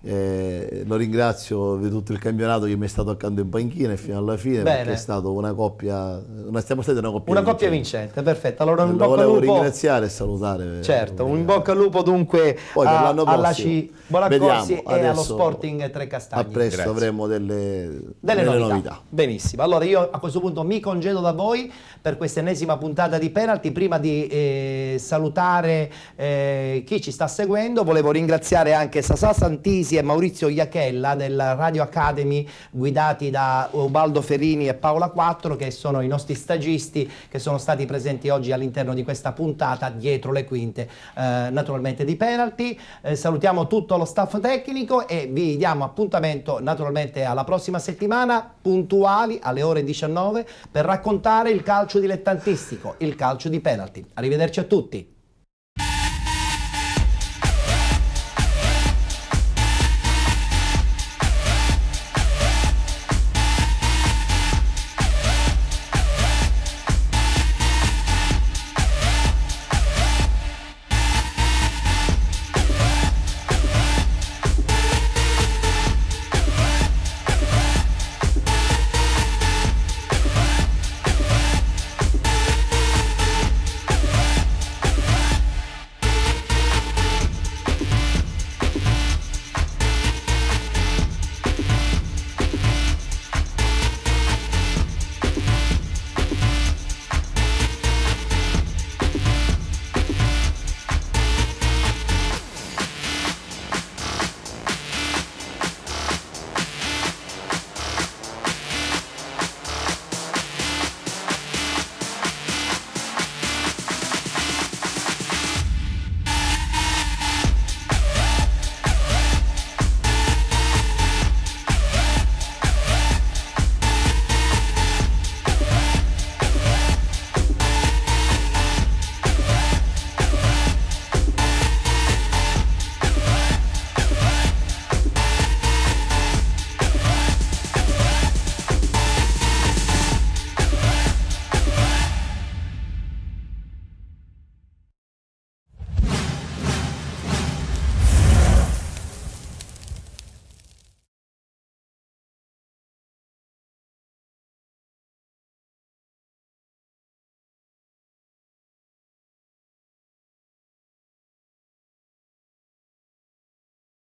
Lo ringrazio di tutto il campionato che mi è stato accanto in panchina e fino alla fine. Perché è stato una coppia, siamo stati una coppia vincente, perfetto. Allora un bocca al lupo. Ringraziare e salutare. Certo, un bocca al lupo dunque all'ACI Bonaccorsi e allo Sporting Trecastagni. A presto avremo delle novità. Benissimo, allora io a questo punto mi congedo da voi per questa ennesima puntata di Penalty. Prima di salutare chi ci sta seguendo volevo ringraziare anche Sasà Santisi e Maurizio Iachella della Radio Academy, guidati da Ubaldo Ferrini e Paola Quattro, che sono i nostri stagisti che sono stati presenti oggi all'interno di questa puntata dietro le quinte naturalmente di Penalty. Salutiamo tutto lo staff tecnico e vi diamo appuntamento naturalmente alla prossima settimana puntuali alle ore 19 per raccontare il calcio dilettantistico, il calcio di Penalty. Arrivederci a tutti.